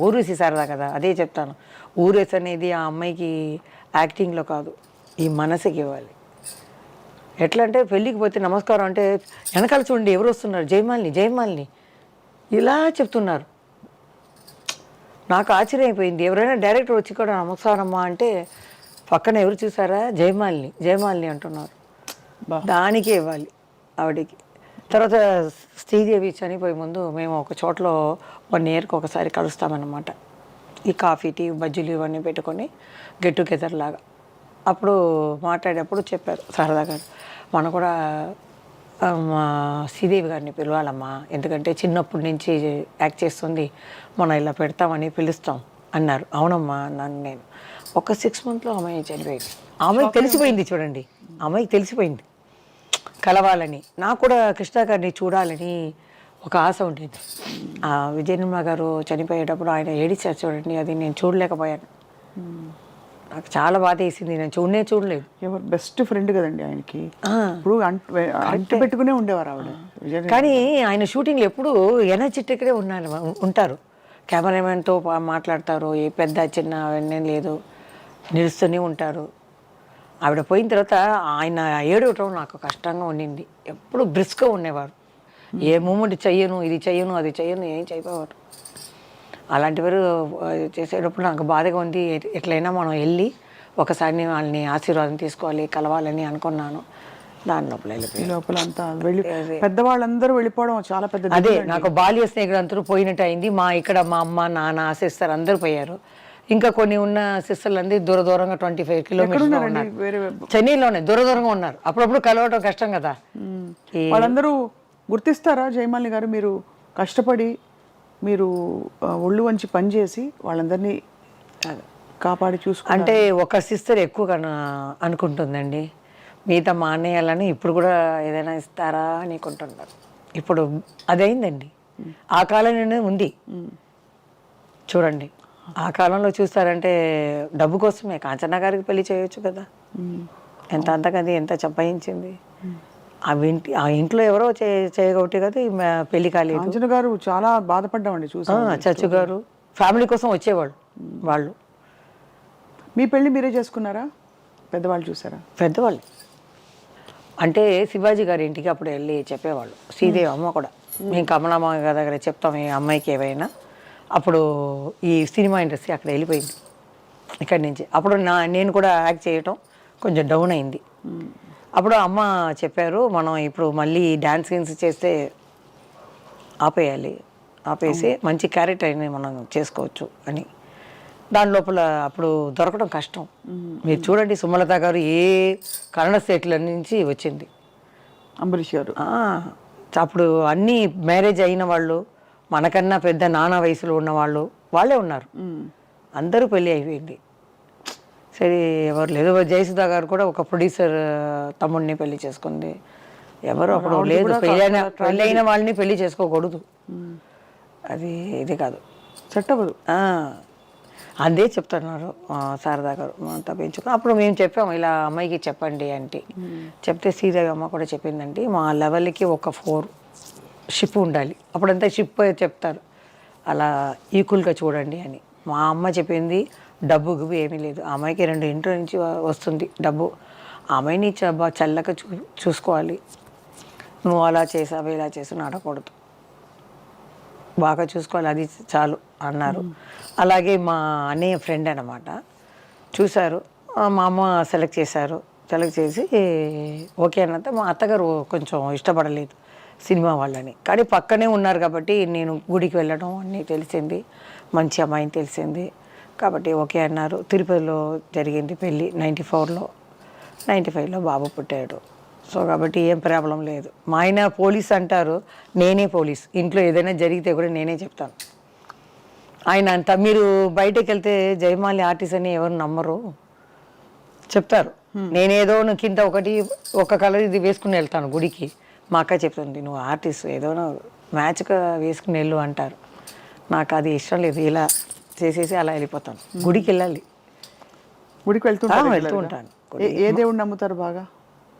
ఊరేసి శారదా కదా. అదే చెప్తాను, ఊరేసి అనేది ఆ అమ్మాయికి యాక్టింగ్లో కాదు, ఈ మనసుకి ఇవ్వాలి. ఎట్లా అంటే పెళ్ళికి పోతే నమస్కారం అంటే వెనకాల చూడండి ఎవరు వస్తున్నారు, జయమాలిని జయమాలిని ఇలా చెప్తున్నారు. నాకు ఆశ్చర్యం అయిపోయింది. ఎవరైనా డైరెక్టర్ వచ్చి కూడా నమస్కారమ్మా అంటే పక్కన ఎవరు చూసారా, జయమాలిని జయమాలిని అంటున్నారు. దానికే ఇవ్వాలి ఆవిడికి. తర్వాత శ్రీదేవి చనిపోయే ముందు మేము ఒక చోట్లో 1 yearకి ఒకసారి కలుస్తామన్నమాట. ఈ కాఫీ, టీ, బజ్జీలు ఇవన్నీ పెట్టుకొని గెట్ టుగెదర్ లాగా. అప్పుడు మాట్లాడేటప్పుడు చెప్పారు శారదా గారు, మనం కూడా మా శ్రీదేవి గారిని పిలవాలమ్మా, ఎందుకంటే చిన్నప్పటి నుంచి యాక్ట్ చేస్తుంది, మనం ఇలా పెడతామని పిలుస్తాం అన్నారు. అవునమ్మా అన్నాను నేను. ఒక 6 monthsలో అమ్మాయి చనిపోయింది. అమ్మాయికి తెలిసిపోయింది, చూడండి అమ్మాయికి తెలిసిపోయింది కలవాలని. నాకు కూడా కృష్ణ గారిని చూడాలని ఒక ఆశ ఉండేది. విజయనిర్మల గారు చనిపోయేటప్పుడు ఆయన ఏడిచారు చూడండి, అది నేను చూడలేకపోయాను. నాకు చాలా బాధ వేసింది, నేను చూడలేదు. ఎవరు బెస్ట్ ఫ్రెండ్ కదండి ఆయనకి, ఇప్పుడు అంటు పెట్టుకునే ఉండేవారు ఆవిడ. కానీ ఆయన షూటింగ్లో ఎప్పుడు ఎనర్జెటిక్గా ఉంటారు, కెమెరామెన్తో మాట్లాడతారు, ఏ పెద్ద చిన్న అవన్నీ లేదు, నిలుస్తూనే ఉంటారు. ఆవిడ పోయిన తర్వాత ఆయన ఏడవటం నాకు కష్టంగా ఉండింది. ఎప్పుడు బ్రిస్క్గా ఉండేవారు, ఏ మూమెంట్ చెయ్యను, ఇది చెయ్యను, అది చెయ్యను, ఏం చేయకపోవారు. అలాంటివారు చేసేటప్పుడు నాకు బాధగా ఉంది. ఎట్లయినా మనం వెళ్ళి ఒకసారి వాళ్ళని ఆశీర్వాదం తీసుకోవాలి, కలవాలని అనుకున్నాను. దాని లోపల అంతా వెళ్ళి పెద్దవాళ్ళందరూ వెళ్ళిపోవడం చాలా పెద్ద. అదే నాకు బాల్య స్నేహితులు అందరూ పోయినట్టు అయింది. ఇక్కడ మా అమ్మ నాన్న ఆశిస్తారు అందరూ పోయారు. ఇంకా కొన్ని ఉన్న సిస్టర్లు అంది దూరంగా 25 కిలోమీటర్స్ ఎక్కడున్నారండి ఉన్నారు. వేరే చెన్నైలోనే దూరంగా ఉన్నారు. అప్పుడప్పుడు కలవటం కష్టం కదా. వాళ్ళందరూ గుర్తిస్తారా జయమాలిని గారు? మీరు కష్టపడి మీరు ఒళ్ళు వంచి పనిచేసి వాళ్ళందరినీ కాపాడి చూసుకుంటే అంటే ఒక సిస్టర్ ఎక్కువ అనుకుంటుందండి, మిగతా మానేయాలని. ఇప్పుడు కూడా ఏదైనా ఇస్తారా అని అనుకుంటున్నారు. ఇప్పుడు అదైందండి. ఆ కాలంలోనే ఉంది చూడండి. ఆ కాలంలో చూస్తారంటే డబ్బు కోసమే కాంచనా గారికి పెళ్లి చేయొచ్చు కదా. ఎంత అంతకది ఎంత చంపాయించింది. ఆ ఇంట్లో ఎవరో చేయగొట్టి కదా పెళ్లి కాలేదు. కాంచన గారు చాలా బాధపడ్డామండి చూసి. చచ్చు గారు ఫ్యామిలీ కోసం వచ్చేవాళ్ళు వాళ్ళు. మీ పెళ్లి మీరే చేసుకున్నారా? పెద్దవాళ్ళు చూసారా? పెద్దవాళ్ళు అంటే శివాజీ గారి ఇంటికి అప్పుడు వెళ్ళి చెప్పేవాళ్ళు. శ్రీదేవి అమ్మ కూడా మేము కమలమ్మ గారి దగ్గర చెప్తాం ఈ అమ్మాయికి ఏవైనా. అప్పుడు ఈ సినిమా ఇండస్ట్రీ అక్కడ వెళ్ళిపోయింది ఇక్కడి నుంచి. అప్పుడు నేను కూడా యాక్ట్ చేయటం కొంచెం డౌన్ అయింది. అప్పుడు అమ్మ చెప్పారు, మనం ఇప్పుడు మళ్ళీ డ్యాన్స్ సీన్స్ చేస్తే ఆపేసి మంచి క్యారెక్టర్ అయినా మనం చేసుకోవచ్చు అని. దాని లోపల అప్పుడు దొరకడం కష్టం. మీరు చూడండి, సుమలత గారు ఏ కన్నడ స్టేట్ల నుంచి వచ్చింది. అంబరీష్ గారు అప్పుడు అన్నీ మ్యారేజ్ అయిన వాళ్ళు, మనకన్నా పెద్ద నాన్న వయసులో ఉన్నవాళ్ళు వాళ్ళే ఉన్నారు. అందరూ పెళ్ళి అయిపోయింది. సరే ఎవరు లేదు. జయసుధా గారు కూడా ఒక ప్రొడ్యూసర్ తమ్ముడిని పెళ్లి చేసుకుంది. ఎవరు అప్పుడు లేదు. పెళ్ళైన వాళ్ళని పెళ్లి చేసుకోకూడదు, అది ఇది కాదు, సెట్ అవ్వదు. అదే చెప్తున్నారు శారదా గారు. అంతా పెంచుకుని అప్పుడు మేము చెప్పాము, ఇలా అమ్మాయికి చెప్పండి అంటే. చెప్తే శ్రీదేవి అమ్మ కూడా చెప్పిందండి, మా లెవెల్కి ఒక 4 షిప్ ఉండాలి. అప్పుడంతా షిప్ చెప్తారు, అలా ఈక్వల్గా చూడండి అని. మా అమ్మ చెప్పింది, డబ్బు గిబ్బు ఏమీ లేదు, ఆ అమ్మాయికి 2 ఇంట్లో నుంచి వస్తుంది డబ్బు, ఆ అమ్మాయిని చల్లగా చూసుకోవాలి. నువ్వు అలా చేసావు ఇలా చేసావు ఆడకూడదు, బాగా చూసుకోవాలి, అది చాలు అన్నారు. అలాగే మా అన్నయ్య ఫ్రెండ్ అనమాట చూశారు, మా అమ్మ సెలెక్ట్ చేశారు. సెలెక్ట్ చేసి ఓకే అన్నంత మా అత్తగారు కొంచెం ఇష్టపడలేదు సినిమా వాళ్ళని. కానీ పక్కనే ఉన్నారు కాబట్టి నేను గుడికి వెళ్ళడం అన్నీ తెలిసింది, మంచి అమ్మాయిని తెలిసింది కాబట్టి ఓకే అన్నారు. తిరుపతిలో జరిగింది పెళ్ళి 94లో. 95లో బాబు పుట్టాడు. సో కాబట్టి ఏం ప్రాబ్లం లేదు. మా ఆయన పోలీస్ అంటారు, నేనే పోలీస్. ఇంట్లో ఏదైనా జరిగితే కూడా నేనే చెప్తాను. ఆయన అంతా మీరు బయటకు వెళ్తే జయమాలి ఆర్టిస్ట్ అని ఎవరు నమ్మరు, చెప్తారు. నేనేదో కింద ఒక కలర్ ఇది వేసుకుని వెళ్తాను గుడికి. మా అక్క చెప్తుంది, నువ్వు ఆర్టిస్ట్ ఏదో మ్యాచ్గా వేసుకుని వెళ్ళు అంటారు. నాకు అది ఇష్టం లేదు, ఇలా చేసేసి అలా వెళ్ళిపోతాను. గుడికి వెళ్ళాలి. గుడికి వెళ్తూ ఉంటాను. ఏ దేవుడు నమ్ముతారు బాగా?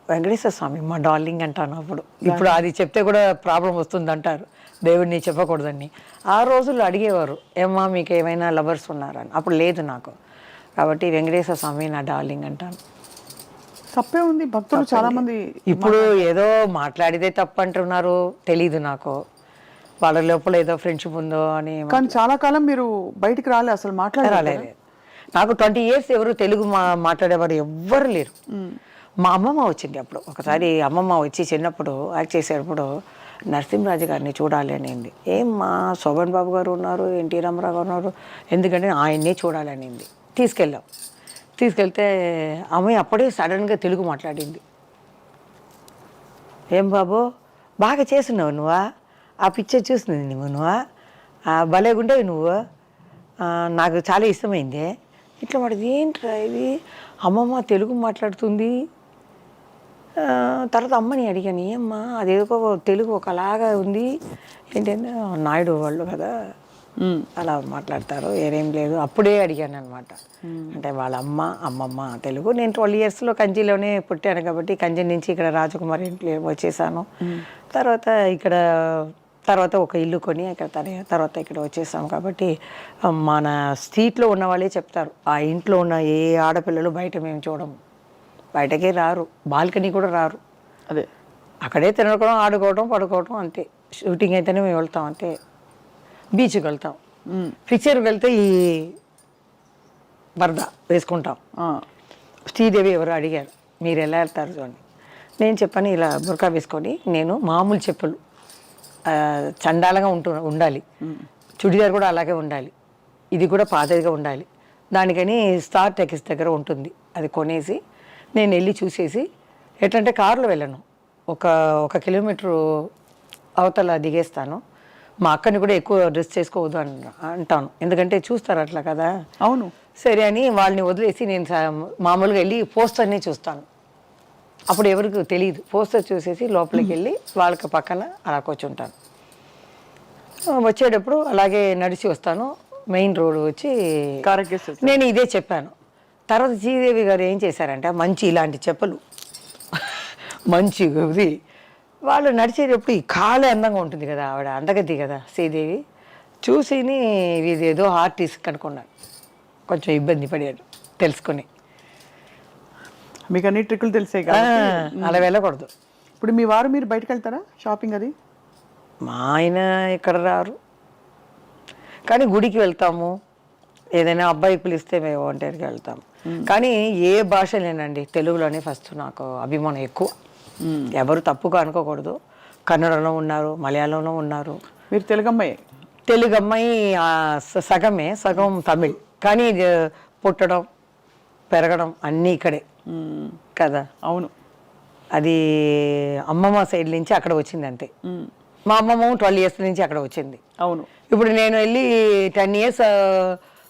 వెంకటేశ్వర స్వామి మా డార్లింగ్ అంటాను. ఇప్పుడు అది చెప్తే కూడా ప్రాబ్లం వస్తుంది అంటారు, దేవుడిని చెప్పకూడదని. ఆ రోజుల్లో అడిగేవారు, ఏమ్మా మీకు ఏమైనా లవర్స్ ఉన్నారని. అప్పుడు లేదు నాకు, కాబట్టి వెంకటేశ్వర స్వామి నా డార్లింగ్ అంటాను. తప్పే ఉంది, భక్తులు చాలా మంది ఇప్పుడు ఏదో మాట్లాడితే తప్పు అంటున్నారు, తెలీదు నాకు. వాళ్ళ లోపల ఏదో ఫ్రెండ్షిప్ ఉందో అని. కానీ చాలా కాలం మీరు బయటికి రాలే, అసలు మాట్లాడలేదు. నాకు 20 years ఎవరు తెలుగు మాట్లాడేవారు ఎవ్వరు లేరు. మా అమ్మమ్మ వచ్చింది అప్పుడు ఒకసారి. అమ్మమ్మ వచ్చి చిన్నప్పుడు యాక్ట్ చేసేటప్పుడు నరసింహరాజు గారిని చూడాలి అనింది. మా శోభన్ బాబు గారు ఉన్నారు, ఎన్టీ రామారావు గారు ఉన్నారు, ఎందుకంటే ఆయన్నే చూడాలి అనింది. తీసుకెళ్తే అమ్మాయి అప్పుడే సడన్గా తెలుగు మాట్లాడింది. ఏం బాబు బాగా చేస్తున్నావు నువ్వా, ఆ పిక్చర్ చూస్తుంది నువ్వా, భలేగుండేవి నువ్వు, నాకు చాలా ఇష్టమైంది ఇట్లా పడింది. ఏంట్రా ఇది, అమ్మమ్మ తెలుగు మాట్లాడుతుంది. తర్వాత అమ్మని అడిగాను, ఏమ్మా అదేదో తెలుగు ఒకలాగా ఉంది ఏంటంటే, నాయుడు వాళ్ళు కదా అలా మాట్లాడతారు, ఏరేం లేదు. అప్పుడే అడిగాను అనమాట. అంటే వాళ్ళ అమ్మమ్మ తెలుగు. నేను 12 yearsలో కంచిలోనే పుట్టాను కాబట్టి కంచి నుంచి ఇక్కడ రాజకుమారి ఇంట్లో వచ్చేసాను. తర్వాత ఒక ఇల్లు కొని తర్వాత ఇక్కడ వచ్చేసాం కాబట్టి మన స్ట్రీట్లో ఉన్న వాళ్ళే చెప్తారు, ఆ ఇంట్లో ఉన్న ఏ ఆడపిల్లలు బయట మేము చూడము, బయటకే రారు, బాల్కనీ కూడా రారు. అదే అక్కడే తినడం, ఆడుకోవడం, పడుకోవడం అంతే. షూటింగ్ అయితేనే మేము వెళ్తాం అంతే. బీచ్కి వెళ్తాం, పిక్చర్కి వెళ్తే ఈ వరద వేసుకుంటాం. శ్రీదేవి ఎవరు అడిగారు, మీరు ఎలా వెళ్తారు చూడండి. నేను చెప్పాను, ఇలా బుర్కా వేసుకొని నేను మామూలు చెప్పులు చండాలంగా ఉండాలి, చుడిదార్ కూడా అలాగే ఉండాలి, ఇది కూడా పాతదిగా ఉండాలి, దానికని స్టార్ టెక్స్ దగ్గర ఉంటుంది, అది కొనేసి నేను వెళ్ళి చూసేసి, ఎట్లంటే కారులో వెళ్ళను, ఒక కిలోమీటరు అవతల దిగేస్తాను. మా అక్కని కూడా ఎక్కువ డ్రెస్ చేసుకోవద్దు అంటాను, ఎందుకంటే చూస్తారు అట్లా కదా. అవును. సరే అని వాళ్ళని వదిలేసి నేను మామూలుగా వెళ్ళి పోస్టర్నే చూస్తాను. అప్పుడు ఎవరికి తెలియదు, పోస్టర్ చూసేసి లోపలికి వెళ్ళి వాళ్ళకి పక్కన అలా కూర్చుంటాను. వచ్చేటప్పుడు అలాగే నడిచి వస్తాను, మెయిన్ రోడ్ వచ్చి నేను ఇదే చెప్పాను. తర్వాత శ్రీదేవి గారు ఏం చేశారంటే, మంచి ఇలాంటి చెప్పులు మంచి ఇది వాళ్ళు నడిచేటప్పుడు ఈ కాలే అందంగా ఉంటుంది కదా, ఆవిడ అందగది కదా శ్రీదేవి, చూసిని ఇది ఏదో ఆర్టిస్ట్ అనుకున్నాను, కొంచెం ఇబ్బంది పడాడు తెలుసుకుని. మీకు అన్ని ట్రిక్కులు తెలిసే కదా, అలా వెళ్ళకూడదు. ఇప్పుడు మీ వారు మీరు బయటకు వెళ్తారా షాపింగ్ అది? మా ఆయన ఇక్కడ రారు, కానీ గుడికి వెళ్తాము, ఏదైనా అబ్బాయి పిలిస్తే మేము ఒంటరికి వెళ్తాము. కానీ ఏ భాషలేనండి, తెలుగులోనే ఫస్ట్ నాకు అభిమానం ఎక్కువ. ఎవరు తప్పుగా అనుకోకూడదు, కన్నడలో ఉన్నారు, మలయాళంలో ఉన్నారు. మీరు తెలుగు అమ్మాయి? తెలుగు అమ్మాయి సగమే, సగం తమిళ్, కానీ పుట్టడం పెరగడం అన్నీ ఇక్కడే కదా. అవును. అది అమ్మమ్మ సైడ్ నుంచి అక్కడ వచ్చింది అంతే. మా అమ్మమ్మ 12 years నుంచి అక్కడ వచ్చింది. అవును. ఇప్పుడు నేను వెళ్ళి 10 years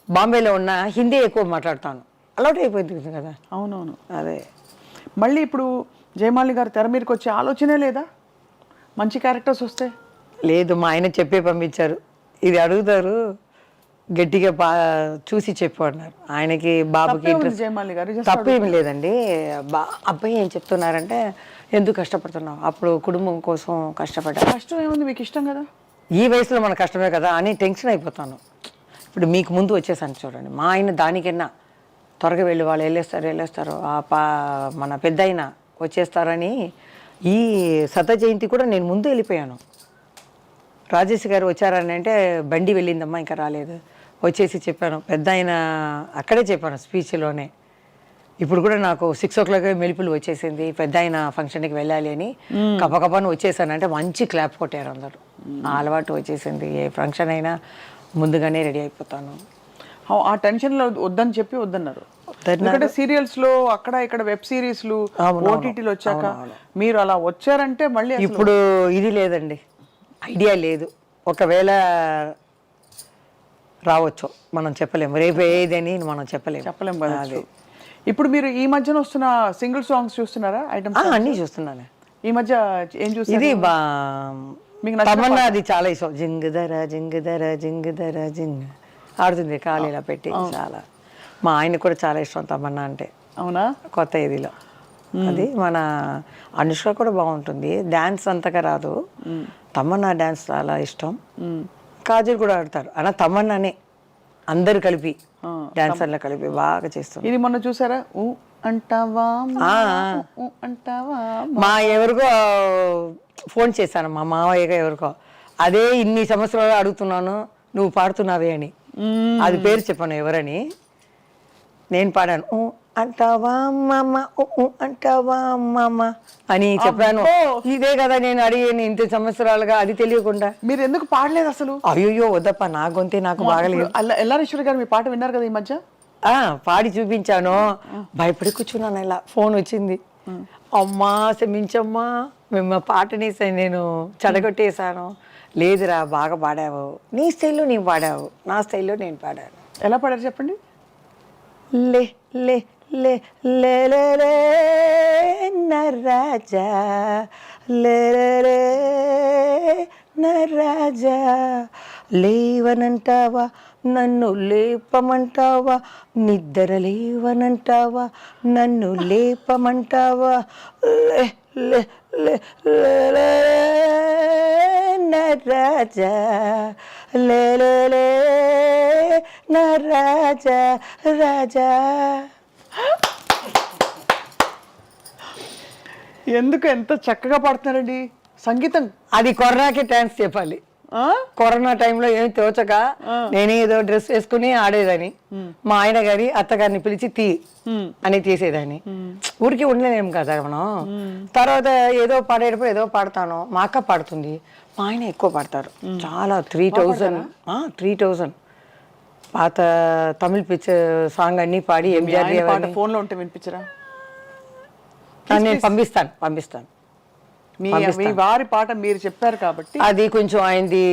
బాంబేలో ఉన్న హిందీ ఎక్కువ మాట్లాడతాను, అలవాటు అయిపోయింది కదా. అవునవును. అదే మళ్ళీ ఇప్పుడు జయమాలి గారు తెర మీదకి వచ్చే ఆలోచనే లేదా మంచి క్యారెక్టర్స్ వస్తే? లేదు, మా ఆయన చెప్పే పంపించారు, ఇది అడుగుతారు గట్టిగా చూసి చెప్పు అన్నారు. ఆయనకి బాబుకి ఇంట్రెస్ట్. జయమాలి గారు తప్పేమి లేదండి. అబ్బాయి ఏం చెప్తున్నారంటే, ఎందుకు కష్టపడుతున్నావు, అప్పుడు కుటుంబం కోసం కష్టపడ్డా. కష్టం ఏముంది, మీకు ఇష్టం కదా, ఈ వయసులో మన కష్టమే కదా అని టెన్షన్ అయిపోతాను. ఇప్పుడు మీకు ముందు వచ్చేసాను చూడండి, మా ఆయన దానికన్నా త్వరగా వెళ్ళి వాళ్ళు వెళ్ళేస్తారు మన పెద్ద అయినా వచ్చేస్తారని. ఈ శత జయంతి కూడా నేను ముందు వెళ్ళిపోయాను. రాజేష్ గారు వచ్చారని అంటే, బండి వెళ్ళిందమ్మా ఇంకా రాలేదు, వచ్చేసి చెప్పాను. పెద్ద ఆయన అక్కడే చెప్పాను స్పీచ్లోనే. ఇప్పుడు కూడా నాకు 6 o'clock మెలుపులు వచ్చేసింది, పెద్ద ఆయన ఫంక్షన్కి వెళ్ళాలి అని కపకపని వచ్చేసాను అంటే మంచి క్లాప్ కొట్టారు అందరూ. ఆ అలవాటు వచ్చేసింది, ఏ ఫంక్షన్ అయినా ముందుగానే రెడీ అయిపోతాను. ఆ టెన్షన్లో వద్దని చెప్పి వద్దన్నారు. ఎందుకంటే సీరియల్స్ లో అక్కడ ఇక్కడ వెబ్ సిరీస్లు ఓటీటీలు వచ్చాక మీరు అలా వచ్చారంటే మళ్ళీ ఇప్పుడు ఇది లేదండి, ఐడియా లేదు. ఒకవేళ రావచ్చు, మనం చెప్పలేము, రేపు ఏదని మనం చెప్పలేము కదా. అది ఇప్పుడు మీరు ఈ మధ్యన వస్తున్న సింగిల్ సాంగ్స్ చూస్తున్నారా? ఐటమ్ అన్నీ చూస్తున్నాను. ఈ మధ్య ఏం చూస్తారు? ఇది మీకు తమన్నా, అది చాలా ఇష్టం. జింగుదర జింగుదర జింగుదర జింగ్ ఆడుతుంది కాలు ఇలా పెట్టి, చాలా. మా ఆయన కూడా చాలా ఇష్టం తమన్నా అంటే. అవునా? కొత్త ఇదిలో అది మన అనుష్క కూడా బాగుంటుంది, డాన్స్ అంతగా రాదు. తమన్నా డాన్స్ చాలా ఇష్టం. కాజల్ కూడా ఆడతారు, అలా తమన్నానే అందరు కలిపి డాన్సర్లో కలిపి బాగా చేస్తాం. ఇది మొన్న చూసారా, అంటావా అంటావా, మా ఎవరికో ఫోన్ చేశాను, మా మావయ్యగా ఎవరికో, అదే ఇన్ని సంవత్సరాలు అడుగుతున్నాను నువ్వు పాడుతున్నావే అని. అది పేరు చెప్పాను ఎవరని, నేను పాడాను. అంటావా మామ అంటావా మామ అని చెప్పాను. ఇదే కదా నేను అడిగాను ఇంత సంవత్సరాలుగా, అది తెలియకుండా. మీరు ఎందుకు పాడలేదు అసలు? అయ్యో వద్దప్ప, నా గొంతే నాకు బాగలేదు. ఎల్లారేశ్వరి గారు మీ పాట విన్నారు కదా ఈ మధ్య? పాడి చూపించాను, భయపడి కూర్చున్నాను. ఇలా ఫోన్ వచ్చింది, అమ్మా క్షమించమ్మా, మేము పాటని నేను చెడగొట్టేశాను. లేదురా బాగా పాడావు, నీ స్టైల్లో నీవు పాడావు, నా స్టైల్లో నేను పాడాను. ఎలా పాడారు చెప్పండి? లే లే లే లే లే లే నరాజా, లే లే నరాజా, లేవనంటావా నన్ను లేపమంటావా, నిద్ర లేవనంటావా నన్ను లేపమంటావా, లే లే లే లే నరాజా, లే లే లే నరాజా రాజా. ఎందుకు ఎంత చక్కగా పాడుతున్నారండి సంగీతం? అది కరోనాకి థ్యాంక్స్ చెప్పాలి. కరోనా టైంలో ఏమి తోచక నేనే ఏదో డ్రెస్ వేసుకుని ఆడేదాన్ని, మా ఆయన గారి అత్తగారిని పిలిచి అని తీసేదాన్ని. ఊరికి ఉండలేము కదా మనం. తర్వాత ఏదో పాడేటప్పుడు ఏదో పాడతాను, మా అక్క పాడుతుంది, మా ఆయన ఎక్కువ పాడతారు చాలా. 3000 పాత తమిళ్ పిక్చర్ సాంగ్ అన్నీ పాడి మీ ఎంజిఆర్ ఆయన పాట ఫోన్లో ఉంటే వినిపించరా? నేను పంపిస్తాను మీ వారి పాట మీరు చెప్పారు కాబట్టి అది కొంచెం ఆయనది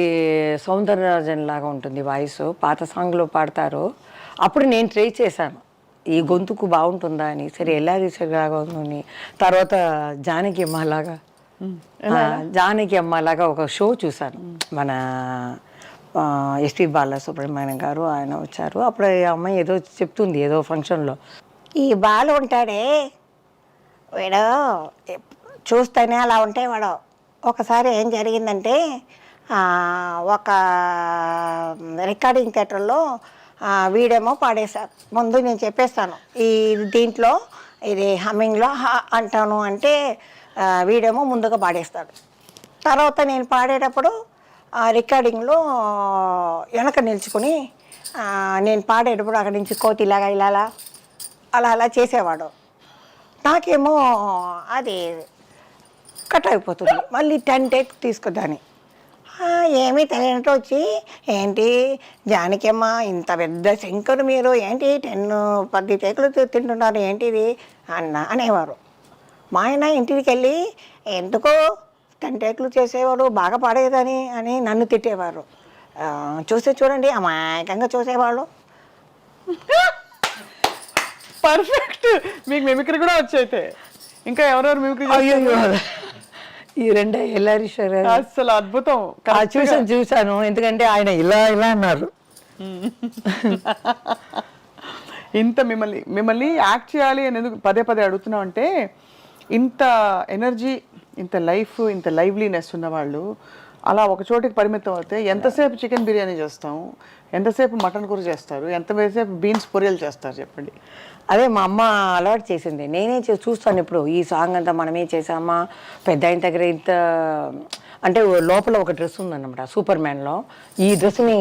సౌందరరాజన్ లాగా ఉంటుంది వాయిస్, పాత సాంగ్లో పాడతారు. అప్పుడు నేను ట్రై చేశాను ఈ గొంతుకు బాగుంటుందా అని. సరే ఎల్ఆర్ లాగా ఉందని తర్వాత జానకి అమ్మలాగా ఒక షో చూశాను. మన ఎస్పి బాలసుబ్రహ్మణ్యం గారు ఆయన వచ్చారు. అప్పుడు ఈ అమ్మాయి ఏదో చెప్తుంది ఏదో ఫంక్షన్లో, ఈ బాలు ఉంటాడే వీడు చూస్తేనే అలా ఉంటే వాడు. ఒకసారి ఏం జరిగిందంటే ఒక రికార్డింగ్ థియేటర్లో వీడేమో పాడేశారు. ముందు నేను చెప్పేస్తాను ఈ దీంట్లో ఇది హమ్మింగ్లో అంటాను అంటే వీడేమో ముందుగా పాడేస్తాడు. తర్వాత నేను పాడేటప్పుడు రికార్డింగ్లో వెనక నిల్చుకొని నేను పాడేటప్పుడు అక్కడి నుంచి కోతిలాగా ఇలా అలా చేసేవాడు. నాకేమో అది కట్ అయిపోతుంది. మళ్ళీ 10 టేక్ తీసుకుందాని ఏమీ తెలియనట్టు వచ్చి, ఏంటి జానకమ్మ ఇంత పెద్ద శంకరు మీరు ఏంటి 10 టేకులు తింటున్నారు ఏంటిది అనేవారు. మా ఆయన ఇంటికి వెళ్ళి ఎందుకో 10 టేకులు చేసేవాడు బాగా పాడేదని అని నన్ను తిట్టేవారు. చూడండి అమాయకంగా చూసేవాళ్ళు. పర్ఫెక్ట్. మీకు మిమిక్రీ కూడా వచ్చైతే ఇంకా ఎవరెవరు మిమిక్రీ ఈ రెండే ఎల్ఆరీశ్వర్ అసలు అద్భుతం. చూశాను ఎందుకంటే ఆయన ఇలా అన్నారు. ఇంత మిమ్మల్ని యాక్ట్ చేయాలి అని ఎందుకు పదే అడుగుతున్నాం అంటే, ఇంత ఎనర్జీ, ఇంత లైఫ్, ఇంత లైవ్లీనెస్ ఉన్న వాళ్ళు అలా ఒక చోటికి పరిమితం అవుతే ఎంతసేపు చికెన్ బిర్యానీ చేస్తాము, ఎంతసేపు మటన్ కూర చేస్తారు, ఎంతసేపు బీన్స్ పొరియలు చేస్తారు చెప్పండి. అదే మా అమ్మ అలవాటు చేసింది. నేనే చూస్తాను ఇప్పుడు ఈ సాంగ్ అంతా మనమే చేసామా, పెద్ద ఆయన దగ్గర ఇంత అంటే లోపల ఒక డ్రెస్ ఉందన్నమాట సూపర్ మ్యాన్లో, ఈ డ్రెస్ని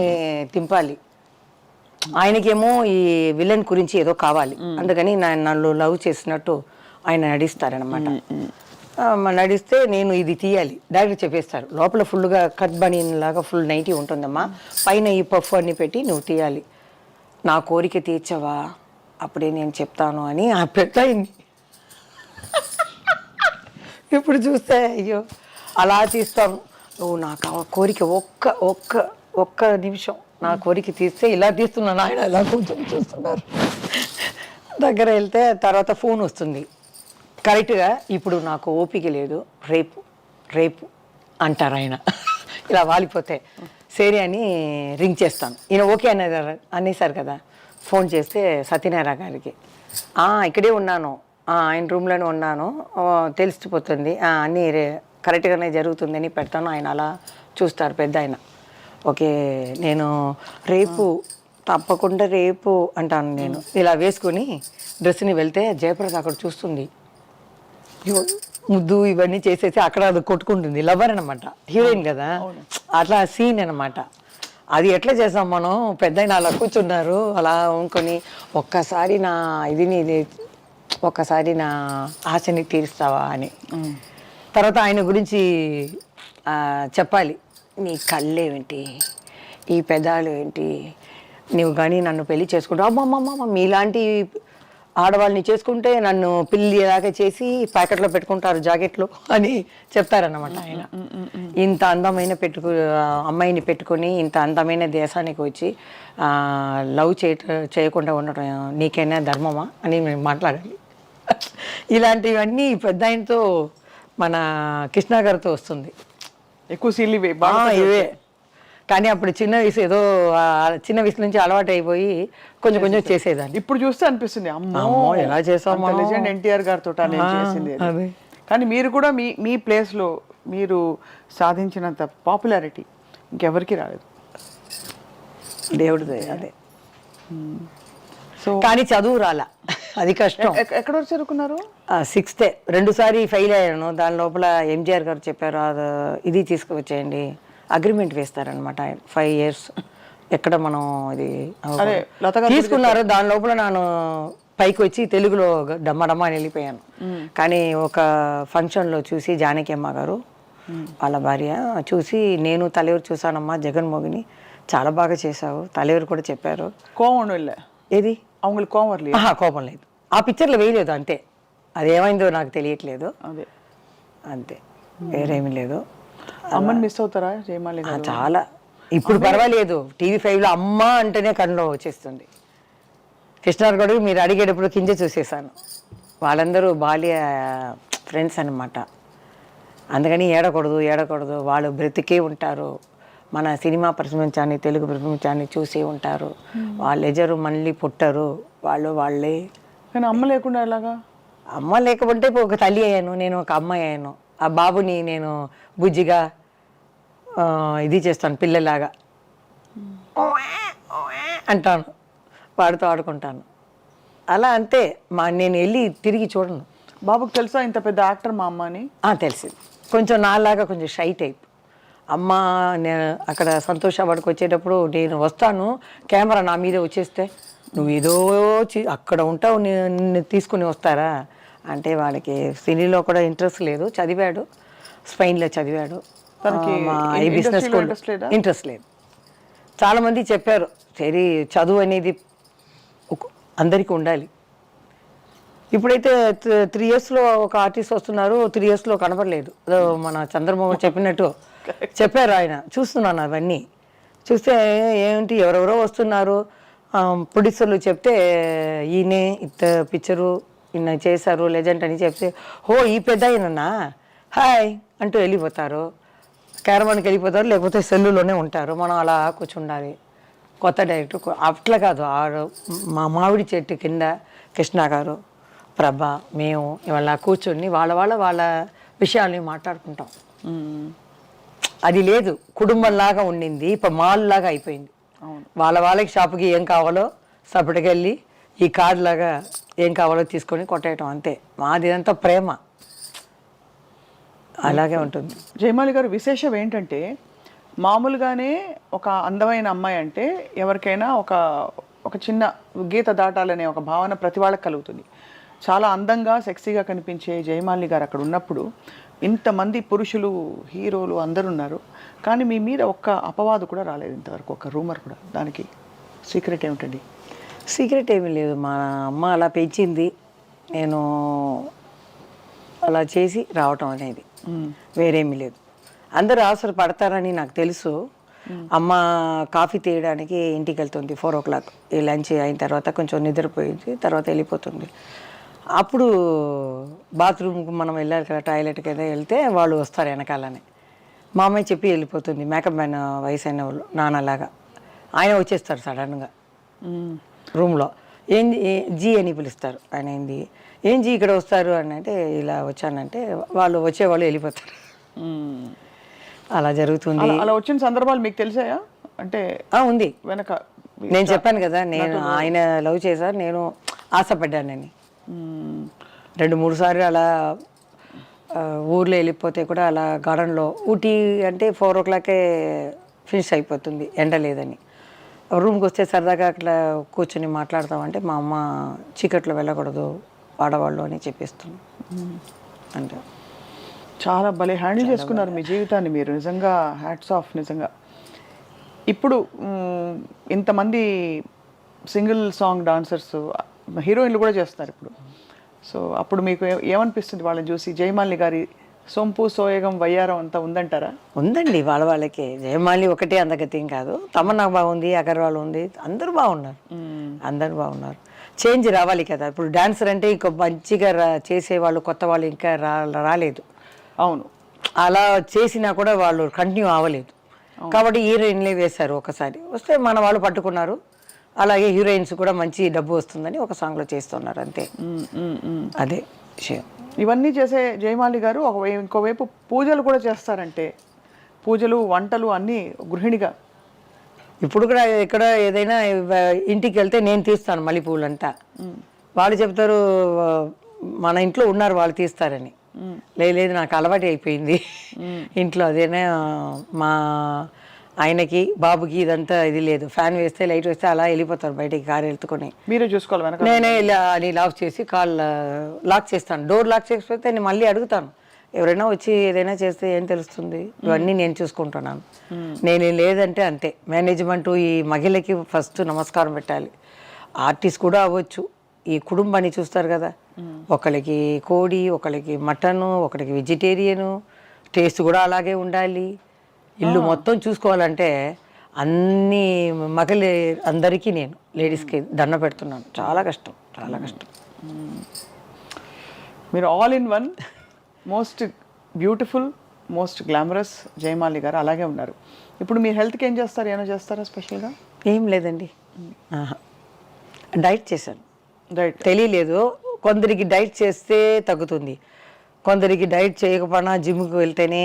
తింపాలి. ఆయనకేమో ఈ విలన్ గురించి ఏదో కావాలి, అందుకని నన్ను లవ్ చేసినట్టు ఆయన నడిస్తారనమాట. నడిస్తే నేను ఇది తీయాలి, డైరెక్ట్ చెప్పేస్తారు. లోపల ఫుల్గా కట్ బనీన్ లాగా ఫుల్ నైటీ ఉంటుందమ్మా, పైన ఈ పఫ్ అన్ని పెట్టి నువ్వు తీయాలి, నా కోరిక తీర్చవా అప్పుడే నేను చెప్తాను అని ఆ పెట్టయింది. ఇప్పుడు చూస్తే అయ్యో అలా తీస్తాను, నువ్వు నాకు ఆ కోరిక ఒక్క నిమిషం నా కోరిక తీస్తే ఇలా తీస్తున్నాను, ఆయన ఇలా కొంచెం చూస్తున్నారు. దగ్గర వెళ్తే తర్వాత ఫోన్ వస్తుంది కరెక్ట్గా, ఇప్పుడు నాకు ఓపిక లేదు, రేపు అంటారు ఆయన. ఇలా వాలిపోతే సరే అని రింగ్ చేస్తాను. ఈయన ఓకే అనేసారు కదా. ఫోన్ చేస్తే సత్యనారాయణ గారికి, ఇక్కడే ఉన్నాను, ఆయన రూమ్లోనే ఉన్నాను, తెలిసిపోతుంది, అన్నీ కరెక్ట్గానే జరుగుతుందని పెడతాను. ఆయన అలా చూస్తారు పెద్ద ఆయన. ఓకే నేను తప్పకుండా రేపు అంటాను. నేను ఇలా వేసుకొని డ్రెస్ని వెళ్తే జయప్రద అక్కడ చూస్తుంది, ముద్దు ఇవన్నీ చేసేసి అక్కడ అది కొట్టుకుంటుంది. లవర్ అనమాట, హీరోయిన్ కదా, అట్లా సీన్ అనమాట. అది ఎట్లా చేసాం మనం, పెద్ద అలా కూర్చున్నారు అలా అనుకొని, ఒక్కసారి నా ఆశని తీరుస్తావా అని. తర్వాత ఆయన గురించి చెప్పాలి, నీ కళ్ళేంటి, ఈ పెదాలు ఏంటి, నువ్వు కానీ నన్ను పెళ్లి చేసుకుంటావు, అమ్మమ్మమ్మ మీలాంటి ఆడవాళ్ళని చేసుకుంటే నన్ను పిల్లి దాకా చేసి ప్యాకెట్లో పెట్టుకుంటారు జాకెట్లో అని చెప్తారన్నమాట ఆయన. ఇంత అందమైన అమ్మాయిని పెట్టుకొని ఇంత అందమైన దేశానికి వచ్చి లవ్ చేయకుండా ఉండటం నీకైనా ధర్మమా అని మేము మాట్లాడాలి. ఇలాంటివన్నీ పెద్ద ఆయనతో మన కృష్ణ గారితో వస్తుంది ఎక్కువ సీన్లు ఇవే. కానీ అప్పుడు చిన్న వయసు నుంచి అలవాటు అయిపోయి కొంచెం చేసేదాన్ని. ఇప్పుడు చూస్తే అనిపిస్తుంది అమ్మో ఎలా చేసాము, లెజెండ్ ఎన్టీఆర్ గారితో చేసింది. కానీ మీరు కూడా మీ ప్లేస్లో మీరు సాధించినంత పాపులారిటీ ఇంకెవరికి రాలేదు, దేవుడిదే. అదే సో కానీ చదువు రాలా, అది కష్టం. ఎక్కడ వరకు చదువుకున్నారు? 6th 2 సారి ఫెయిల్ అయ్యాను. దాని లోపల ఎంజిఆర్ గారు చెప్పారు, ఇది తీసుకువచ్చేయండి, అగ్రిమెంట్ వేస్తారనమాట 5 years. ఎక్కడ మనం ఇది తీసుకున్నారు. దాని లోపల నేను పైకి వచ్చి తెలుగులో డమ్మడమ్మ అని వెళ్ళిపోయాను. కానీ ఒక ఫంక్షన్లో చూసి జానకి అమ్మ గారు వాళ్ళ భార్య చూసి, నేను తలెవరు చూసానమ్మా జగన్మోహిని, చాలా బాగా చేసావు, தலைவர் కూడా చెప్పారు. கோவம் ஒன்றும் இல்லை, ఏది அவங்களுக்கு கோவம் வரலையா? కోపం లేదు, ఆ పిక్చర్లో వేయలేదు అంతే. అది ఏమైందో నాకు తెలియట్లేదు అదే అంతే, వేరేమీ లేదు. అమ్మని మిస్ అవుతారా జయమాలి గారు? చాలా. ఇప్పుడు పర్వాలేదు, టీవీ5లో అమ్మ అంటేనే కన్నులో వచ్చేస్తుంది. కృష్ణార్గడు మీరు అడిగేటప్పుడు కింద చూసేసాను, వాళ్ళందరూ బాల్య ఫ్రెండ్స్ అన్నమాట. అందుకని ఏడకూడదు, వాళ్ళు బ్రతికే ఉంటారు, మన సినిమా ప్రపంచాన్ని తెలుగు ప్రపంచాన్ని చూసి ఉంటారు, వాళ్ళు ఎజరు మళ్ళీ పుట్టరు, వాళ్ళే. కానీ అమ్మ లేకుండా ఎలాగా? అమ్మ లేకపోతే ఇప్పుడు ఒక తల్లి అయ్యాను, నేను ఒక అమ్మాయి అయ్యాను. ఆ బాబుని నేను బుజ్జిగా ఇది చేస్తాను, పిల్లలాగా అంటాను, వాడితో ఆడుకుంటాను. అలా అంతే. నేను వెళ్ళి తిరిగి చూడను. బాబుకి తెలుసా ఇంత పెద్ద యాక్టర్ మా అమ్మ అని? తెలిసింది. కొంచెం నాలాగా కొంచెం షై టైప్. అమ్మ నేను అక్కడ సంతోష వాడికి వచ్చేటప్పుడు నేను వస్తాను, కెమెరా నా మీద వచ్చేస్తే నువ్వు ఏదో అక్కడ ఉంటావు, నిన్ను తీసుకుని వస్తారా అంటే వాళ్ళకి సినీలో కూడా ఇంట్రెస్ట్ లేదు. చదివాడు, స్పెయిన్లో చదివాడు, బిజినెస్ ఇంట్రెస్ట్ లేదు. చాలామంది చెప్పారు సరే చదువు అనేది అందరికీ ఉండాలి. ఇప్పుడైతే 3 yearsలో ఒక ఆర్టిస్ట్ వస్తున్నారు, 3 yearsలో కనపడలేదు. మన చంద్రబాబు చెప్పినట్టు చెప్పారు ఆయన. చూస్తున్నాను అవన్నీ చూస్తే ఏంటి ఎవరెవరో వస్తున్నారు, ప్రొడ్యూసర్లు చెప్తే ఈయనే ఇంత పిక్చరు ఈయన చేశారు లెజెండ్ అని చెప్తే ఈ పెద్ద అయినన్నా హాయ్ అంటూ వెళ్ళిపోతారు, క్యారవాన్కి వెళ్ళిపోతారు, లేకపోతే సెల్లులోనే ఉంటారు. మనం అలా కూర్చుండాలి. కొత్త డైరెక్టర్ అట్లా కాదు, మా మామిడి చెట్టు కింద కృష్ణ గారు, ప్రభ, మేము ఇవాళ కూర్చొని వాళ్ళ విషయాల్ని మాట్లాడుకుంటాం. అది లేదు, కుటుంబంలాగా ఉండింది, ఇప్పుడు మాల్ లాగా అయిపోయింది. వాళ్ళకి షాపుకి ఏం కావాలో సపటికెళ్ళి ఈ కార్డు లాగా ఏం కావాలో తీసుకొని కొట్టేయటం అంతే. మాది అంతా ప్రేమ, అలాగే ఉంటుంది. జయమాలి గారు విశేషం ఏంటంటే మామూలుగానే ఒక అందమైన అమ్మాయి అంటే ఎవరికైనా ఒక చిన్న గీత దాటాలనే ఒక భావన ప్రతి వాళ్ళకి కలుగుతుంది. చాలా అందంగా సెక్సీగా కనిపించే జయమాలి గారు అక్కడ ఉన్నప్పుడు ఇంతమంది పురుషులు హీరోలు అందరూ ఉన్నారు, కానీ మీ మీద ఒక్క అపవాదు కూడా రాలేదు ఇంతవరకు, ఒక రూమర్ కూడా. దానికి సీక్రెట్ ఏమిటండి? సీక్రెట్ ఏమీ లేదు, మా అమ్మ అలా పెంచింది, నేను అలా చేసి రావటం అనేది, వేరేమీ లేదు. అందరూ అవసరం పడతారని నాకు తెలుసు. అమ్మ కాఫీ తీయడానికి ఇంటికి వెళ్తుంది 4 o'clock, ఈ లంచ్ అయిన తర్వాత కొంచెం నిద్రపోయింది, తర్వాత వెళ్ళిపోతుంది. అప్పుడు బాత్రూమ్కి మనం వెళ్ళాలి కదా, టాయిలెట్కి ఏదో వెళ్తే వాళ్ళు వస్తారు వెనకాలనే. మా అమ్మాయి చెప్పి వెళ్ళిపోతుంది, మేకప్ మ్యాన్ వయసు అయిన వాళ్ళు నాన్నలాగా. ఆయన వచ్చేస్తారు సడన్గా రూమ్లో, జీ అని పిలుస్తారు. ఆయన ఏం జీ ఇక్కడ వస్తారు అని అంటే ఇలా వచ్చానంటే వాళ్ళు వచ్చేవాళ్ళు వెళ్ళిపోతారు. అలా జరుగుతుంది. అలా వచ్చిన సందర్భాలు మీకు తెలిసాయా? అంటే ఉంది వెనక నేను చెప్పాను కదా, నేను ఆయన లవ్ చేశారు, నేను ఆశపడ్డానని. 2-3 సార్లు అలా ఊర్లో వెళ్ళిపోతే కూడా అలా గార్డెన్లో, ఊటీ అంటే 4 o'clock ఫినిష్ అయిపోతుంది ఎండ లేదని. రూమ్కి వస్తే సరదాగా అట్లా కూర్చొని మాట్లాడతామంటే మా అమ్మ చీకట్లో వెళ్ళకూడదు ఆడవాళ్ళు అని చెప్పేస్తుంది. అంటే చాలా భలే హ్యాండిల్ చేసుకున్నారు మీ జీవితాన్ని మీరు, నిజంగా హ్యాట్స్ ఆఫ్. నిజంగా ఇప్పుడు ఇంతమంది సింగిల్ సాంగ్ డాన్సర్స్ హీరోయిన్లు కూడా చేస్తున్నారు ఇప్పుడు. సో అప్పుడు మీకు ఏమనిపిస్తుంది వాళ్ళని చూసి? జయమాలిని గారి సొంపు సోయగం వయ్యారం అంతా ఉందంటారా? ఉందండి, వాళ్ళకే. జయమాలి ఒకటే అందగతి కాదు, తమన్నా బాగుంది, అగర్వాల్ ఉంది, అందరూ బాగున్నారు. చేంజ్ రావాలి కదా. ఇప్పుడు డాన్సర్ అంటే ఇంకో మంచిగా చేసేవాళ్ళు కొత్త వాళ్ళు ఇంకా రాలేదు. అవును, అలా చేసినా కూడా వాళ్ళు కంటిన్యూ అవ్వలేదు. కాబట్టి హీరోయిన్లే వేశారు, ఒకసారి వస్తే మన వాళ్ళు పట్టుకున్నారు. అలాగే హీరోయిన్స్ కూడా మంచి డబ్బు వస్తుందని ఒక సాంగ్లో చేస్తున్నారు అంతే. అదే విషయం. ఇవన్నీ చేసే జయమాలి గారు ఇంకోవైపు పూజలు కూడా చేస్తారంటే, పూజలు వంటలు అన్నీ గృహిణిగా. ఇప్పుడు కూడా ఎక్కడ ఏదైనా ఇంటికి వెళ్తే నేను తీస్తాను మల్లెపూలంతా. వాళ్ళు చెప్తారు మన ఇంట్లో ఉన్నారు వాళ్ళు తీస్తారని. లేదు నాకు అలవాటు అయిపోయింది ఇంట్లో. అదేనా మా ఆయనకి బాబుకి ఇదంతా ఇది లేదు, ఫ్యాన్ వేస్తే లైట్ వేస్తే అలా వెళ్ళిపోతారు బయటికి, కారు వెళ్తుకొని. మీరే చూసుకోవాలి. నేనే అని లాక్ చేసి కాల్ లాక్ చేస్తాను. డోర్ లాక్ చేసిపోతే నేను మళ్ళీ అడుగుతాను, ఎవరైనా వచ్చి ఏదైనా చేస్తే ఏం తెలుస్తుంది, ఇవన్నీ నేను చూసుకుంటున్నాను. నేను లేదంటే అంతే. మేనేజ్మెంట్ ఈ మహిళకి ఫస్ట్ నమస్కారం పెట్టాలి. ఆర్టిస్ట్ కూడా అవ్వచ్చు, ఈ కుటుంబాన్ని చూస్తారు కదా, ఒకరికి కోడి, ఒకరికి మటను, ఒకరికి వెజిటేరియను, టేస్ట్ కూడా అలాగే ఉండాలి. ఇల్లు మొత్తం చూసుకోవాలంటే అన్ని మహిళ అందరికీ నేను లేడీస్కి దండ పెడుతున్నాను. చాలా కష్టం, చాలా కష్టం. మీరు all in one, most beautiful, most glamorous Jayamali గారు అలాగే ఉన్నారు. ఇప్పుడు మీ హెల్త్కి ఏం చేస్తారు, ఏమైనా చేస్తారా స్పెషల్గా? ఏం లేదండి, డైట్ చేశాను. డైట్ తెలియలేదు, కొందరికి డైట్ చేస్తే తగ్గుతుంది, కొందరికి డైట్ చేయకపోయినా జిమ్కి వెళ్తేనే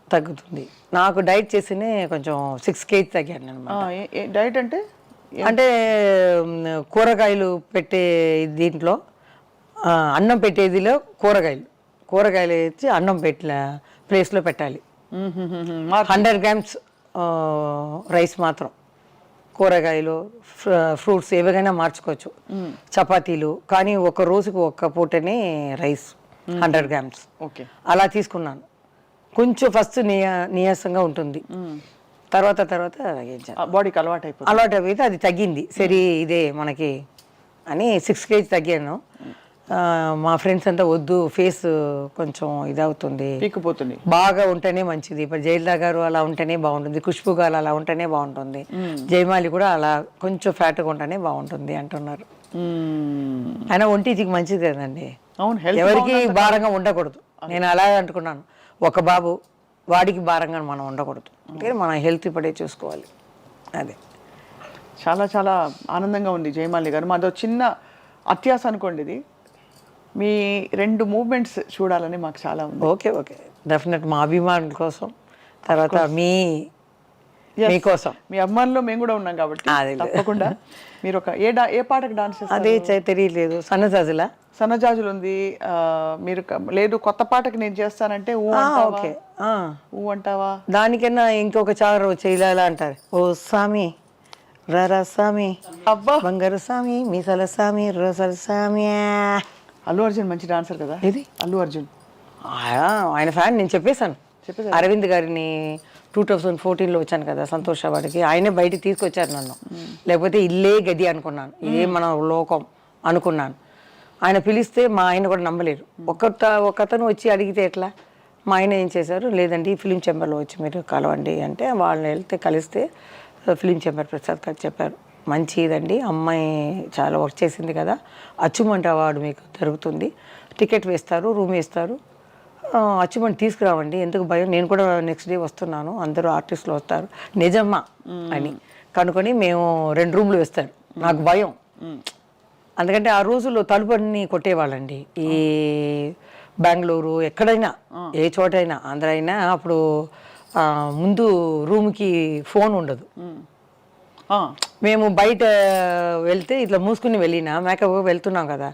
తగ్గుతుంది. నాకు డైట్ చేస్తేనే కొంచెం 6 kg తగ్గాను అనమాట. డైట్ అంటే అంటే కూరగాయలు పెట్టే దీంట్లో అన్నం పెట్టేదిలో కూరగాయలు వేసి అన్నం పెట్టిన ప్లేస్లో పెట్టాలి. 100 grams రైస్ మాత్రం, కూరగాయలు, ఫ్రూట్స్ ఏవైనా మార్చుకోవచ్చు, చపాతీలు. కానీ ఒక రోజుకు ఒక్క పూటనే రైస్ 100 grams. ఓకే, అలా తీసుకున్నాను. కొంచెం ఫస్ట్ నీరసంగా ఉంటుంది, తర్వాత బాడీకి అలవాటు అయిపోతే అది తగ్గింది. సరే ఇదే మనకి అని 6 kg తగ్గాను. మా ఫ్రెండ్స్ అంతా వద్దు, ఫేస్ కొంచెం ఇదవుతుంది, పీకిపోతుంది, బాగా ఉంటేనే మంచిది. ఇప్పుడు జయలలిత గారు అలా ఉంటేనే బాగుంటుంది, ఖుష్బు గారు అలా ఉంటేనే బాగుంటుంది, జయమాలి కూడా అలా కొంచెం ఫ్యాట్గా ఉంటేనే బాగుంటుంది అంటున్నారు. అయినా ఒంటికి మంచిది కదండి, ఎవరికి భారంగా ఉండకూడదు. నేను అలాగే అనుకున్నాను, ఒక బాబు, వాడికి భారంగా మనం ఉండకూడదు. అంటే మన హెల్త్ ఇప్పుడే చూసుకోవాలి. అదే చాలా చాలా ఆనందంగా ఉంది జయమాలి గారు. మాదో చిన్న అత్యాస అనుకోండి ఇది, మీ 2 మూవ్మెంట్స్ చూడాలని మాకు చాలా ఉంది. ఓకే, డెఫినెట్ మా అభిమానుల కోసం, తర్వాత మీకోసం, మీ అమ్మాయిలో మేము కూడా ఉన్నాం కాబట్టి తప్పకుండా. మీరు ఒక ఏ పాటకు డాన్స్ చేస్తారు? అదే తెలియలేదు. సన్నజాజులు ఉంది. మీరు లేదు కొత్త పాటకి నేను చేస్తానంటే ఓకే ఊ అంటావా? దానికన్నా ఇంకొక చారు చేయాలా అంటారు. ఓ సామి రరా సామి, అబ్బా, బంగారు సామి, మీసాల సామి, రోసల సామి. అల్లు అర్జున్ మంచి డాన్సర్ కదా. ఇది అల్లు అర్జున్ ఆయన ఫ్యాన్. నేను చెప్పేశాను అరవింద్ గారిని 2014లో వచ్చాను కదా సంతోష్ వాడికి, ఆయనే బయటికి తీసుకొచ్చారు నన్ను. లేకపోతే ఇల్లే గది అనుకున్నాను, ఇదే మన లోకం అనుకున్నాను. ఆయన పిలిస్తే మా ఆయన కూడా నమ్మలేరు. ఒకతను వచ్చి అడిగితే ఎట్లా? మా ఆయన ఏం చేశారు, లేదండి ఫిలిం ఛాంబర్లో వచ్చి మీరు కలవండి అంటే, వాళ్ళని కలిస్తే ఫిలిం ఛాంబర్ ప్రసాద్ గారు చెప్పారు, మంచిదండి, అమ్మాయి చాలా వర్క్ చేసింది కదా, అచీవ్మెంట్ అవార్డు మీకు జరుగుతుంది, టికెట్ వేస్తారు, రూమ్ వేస్తారు, అచీవ్మెంట్ తీసుకురావండి, ఎందుకు భయం, నేను కూడా నెక్స్ట్ డే వస్తున్నాను, అందరూ ఆర్టిస్టులు వస్తారు. నిజమ్మా అని కనుకొని మేము 2 రూమ్లు వేస్తాడు. నాకు భయం, ఎందుకంటే ఆ రోజుల్లో తలుపుని కొట్టేవాళ్ళండి. ఈ బెంగళూరు ఎక్కడైనా, ఏ చోటైనా, ఆంధ్ర అయినా, అప్పుడు ముందు రూమ్కి ఫోన్ ఉండదు. మేము బయట వెళ్తే ఇట్లా మూసుకుని వెళ్ళినా, మేకప్ వెళ్తున్నాం కదా,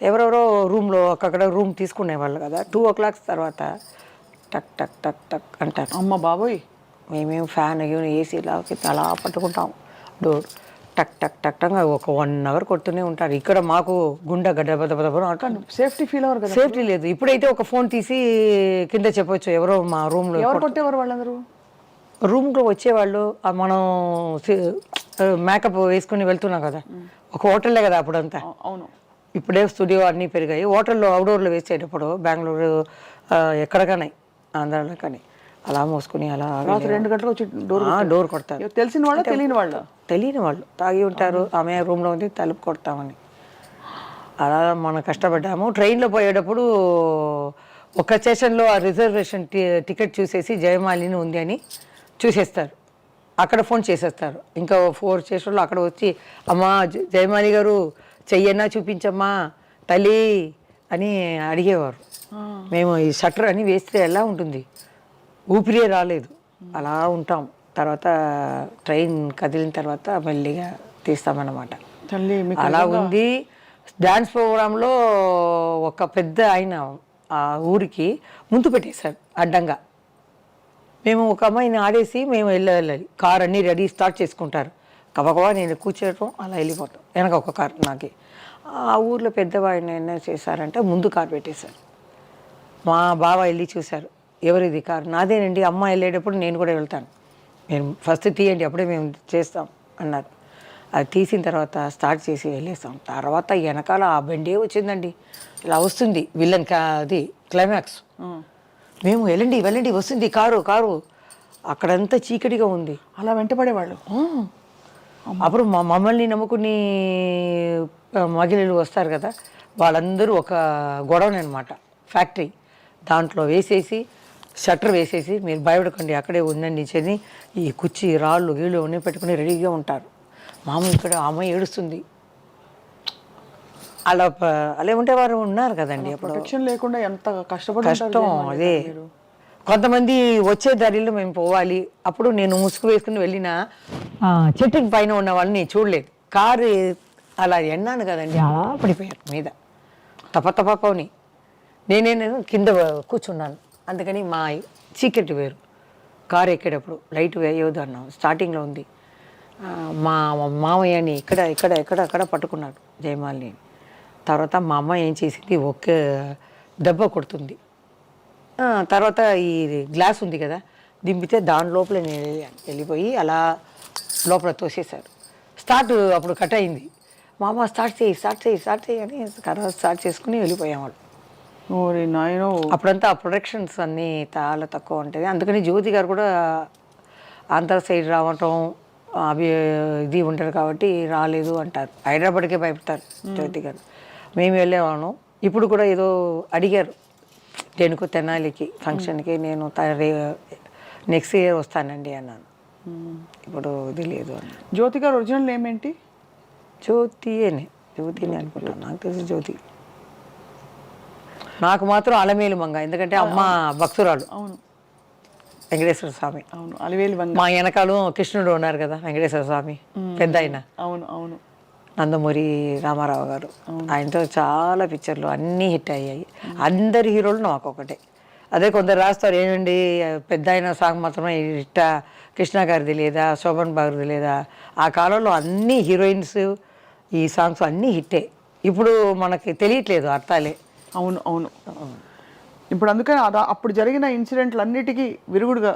ఎవరెవరో రూమ్లో అక్కడ రూమ్ తీసుకునేవాళ్ళు కదా. 2 o'clock తర్వాత టక్ టక్ టక్ టక్ అంటారు. అమ్మ బాబోయ్, మేమేం ఫ్యాన్ ఏసీలాకి అలా పట్టుకుంటాం. డోర్ టక్ టక్ టక్ టక్ ఒక 1 hour కొడుతూనే ఉంటారు. ఇక్కడ మాకు గుండె గడ్డ అంటాను. సేఫ్టీ ఫీల్ అవ్వరు కదా? సేఫ్టీ లేదు. ఇప్పుడైతే ఒక ఫోన్ తీసి కింద చెప్పొచ్చు, ఎవరో మా రూమ్లో. ఎవరు కొట్టేవారు వాళ్ళందరూ? రూమ్లో వచ్చేవాళ్ళు. మనం మేకప్ వేసుకుని వెళ్తున్నాం కదా, ఒక హోటల్లే కదా అప్పుడంతా. అవును, ఇప్పుడే స్టూడియో అన్నీ పెరిగాయి. హోటల్లో అవుట్డోర్లో వేసేటప్పుడు బెంగళూరు ఎక్కడికనే, ఆంధ్రాలో కానీ అలా మోసుకుని అలా 2 గంటలకు వచ్చి డోర్ కొడతారు. తెలిసిన వాళ్ళు తెలియని వాళ్ళు తాగి ఉంటారు, ఆమె రూమ్లో ఉంది, తలుపు కొడతామని. అలా మనం కష్టపడ్డాము. ట్రైన్లో పోయేటప్పుడు ఒక స్టేషన్లో ఆ రిజర్వేషన్ టికెట్ చూసేసి జయమాలిని ఉంది అని చూసేస్తారు, అక్కడ ఫోన్ చేసేస్తారు. ఇంకా 4 స్టేషన్లో అక్కడ వచ్చి, అమ్మా జయమాలి గారు చెయ్యన్నా చూపించమ్మా తల్లి అని అడిగేవారు. మేము ఈ షట్టర్ అని వేస్తే ఎలా ఉంటుంది, ఊపిరే రాలేదు, అలా ఉంటాం. తర్వాత ట్రైన్ కదిలిన తర్వాత మెల్లిగా తీస్తామన్నమాట. అలా ఉంది. డ్యాన్స్ ప్రోగ్రాంలో ఒక పెద్ద ఆయన ఆ ఊరికి ముందు పెట్టేశారు అడ్డంగా. మేము ఒక అమ్మాయిని ఆడేసి మేము వెళ్ళాలి, కార్ అన్నీ రెడీ స్టార్ట్ చేసుకుంటారు, కబకబా నేను కూర్చోవటం అలా వెళ్ళిపోతాం. వెనక ఒక కార్ నాకు. ఆ ఊర్లో పెద్దవాడిని ఏం చేశారంటే ముందు కార్ పెట్టేశారు. మా బావ వెళ్ళి చూశారు, ఎవరిది కారు? నాదేనండి, అమ్మ వెళ్ళేటప్పుడు నేను కూడా వెళ్తాను, మీరు ఫస్ట్ తీయండి అప్పుడే మేము చేస్తాం అన్నారు. అది తీసిన తర్వాత స్టార్ట్ చేసి వెళ్ళేస్తాం. తర్వాత వెనకాల ఆ బండే వచ్చిందండి, ఇలా వస్తుంది విలన్ అది క్లైమాక్స్. మేము వెళ్ళండి వెళ్ళండి వస్తుంది కారు కారు, అక్కడంతా చీకటిగా ఉంది. అలా వెంటపడేవాళ్ళు. అప్పుడు మమ్మల్ని నమ్ముకుని మహిళలు వస్తారు కదా, వాళ్ళందరూ ఒక గొడవని అనమాట, ఫ్యాక్టరీ దాంట్లో వేసేసి షట్టర్ వేసేసి మీరు భయపడకండి అక్కడే ఉందండి అని ఈ కుర్చీ రాళ్ళు గీళ్ళు అన్నీ పెట్టుకుని రెడీగా ఉంటారు. మామూలు ఇక్కడ అమ్మాయి ఏడుస్తుంది. అలా అలా ఉంటేవారు ఉన్నారు కదండి అప్పుడు. ప్రొటెక్షన్ లేకుండా ఎంత కష్టపడి కష్టం అదే. కొంతమంది వచ్చే దారిలో మేము పోవాలి, అప్పుడు నేను ముసుగు వేసుకుని వెళ్ళిన చెట్టుకి పైన ఉన్న వాళ్ళని చూడలేదు. కారు అలా ఎన్నాను కదండి, అలా పడిపోయారు మీద తపని. నేను కింద కూర్చున్నాను, అందుకని మా చీకటి వేరు. కారు ఎక్కేటప్పుడు లైట్ వేయవద్దు అన్నాం. స్టార్టింగ్లో ఉంది. మా మామయ్యని ఇక్కడ పట్టుకున్నాడు జయమాలిని. తర్వాత మా అమ్మ ఏం చేసింది, ఒక్క దెబ్బ కొడుతుంది. తర్వాత ఈ గ్లాస్ ఉంది కదా, దింపితే దాని లోపల నేను వెళ్ళిపోయి అలా లోపల తోసేశారు. అప్పుడు కట్ అయింది. మా అమ్మ స్టార్ట్ చేయి అని స్టార్ట్ చేసుకుని వెళ్ళిపోయాం. అప్పుడంతా ఆ ప్రొడక్షన్స్ అన్నీ చాలా తక్కువ ఉంటుంది. అందుకని జ్యోతి గారు కూడా ఆంధ్ర సైడ్ రావటం అవి ఇది ఉంటారు కాబట్టి రాలేదు అంటారు. హైదరాబాద్కే భయపడతారు జ్యోతి గారు. మేము వెళ్ళేవాళ్ళం. ఇప్పుడు కూడా ఏదో అడిగారు, దేనికో తెనాలికి ఫంక్షన్కి, నేను నెక్స్ట్ ఇయర్ వస్తానండి అన్నాను. ఇప్పుడు ఇది లేదు అన్న. జ్యోతి గారు ఒరిజినల్ నేమ్ ఏంటి? జ్యోతిని అనుకుంటాను, నాకు తెలిసి జ్యోతి. నాకు మాత్రం అలమేలు మంగ, ఎందుకంటే అమ్మ భక్తురాలు. అవును, వెంకటేశ్వర స్వామి. అవును, అలివేలు మంగ. మా వెనకాల కృష్ణుడు ఉన్నారు కదా, వెంకటేశ్వర స్వామి పెద్ద ఆయన. అవును అవును. నందమూరి రామారావు గారు, ఆయనతో చాలా పిక్చర్లు అన్నీ హిట్ అయ్యాయి. అందరి హీరోలు నాకు ఒకటే. అదే కొందరు రాస్తారు, ఏమండి పెద్ద ఆయన సాంగ్ మాత్రమే హిట్, కృష్ణ గారిది లేదా, శోభన్ బాబుది లేదా. ఆ కాలంలో అన్ని హీరోయిన్స్ ఈ సాంగ్స్ అన్నీ హిట్టే. ఇప్పుడు మనకి తెలియట్లేదు అర్థాలే. అవును అవును. ఇప్పుడు అందుకని అప్పుడు జరిగిన ఇన్సిడెంట్లు అన్నిటికీ విరుగుడుగా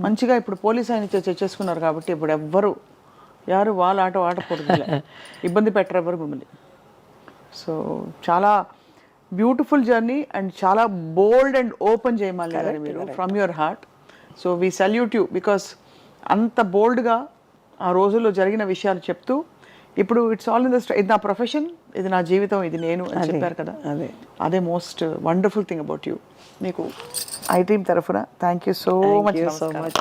మంచిగా ఇప్పుడు పోలీస్ ఆయన చేసుకున్నారు కాబట్టి ఇప్పుడు యారు వాళ్ళ ఆట ఆడకూడదు, ఇబ్బంది పెట్టరు ఎవరు మిమ్మల్ని. సో చాలా బ్యూటిఫుల్ జర్నీ అండ్ చాలా బోల్డ్ అండ్ ఓపెన్ చేయమని గారు మీరు from your heart. So we salute you because అంత బోల్డ్గా ఆ రోజుల్లో జరిగిన విషయాలు చెప్తూ ఇప్పుడు ఇట్స్ ఆల్ ఇన్ ద ఇది నా ప్రొఫెషన్, ఇది నా జీవితం, ఇది నేను అని చెప్పారు కదా. అదే most wonderful thing about you. మీకు ఐ టీమ్ తరఫున thank you so much.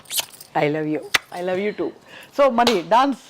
I love you. I love you two. So మరి డాన్స్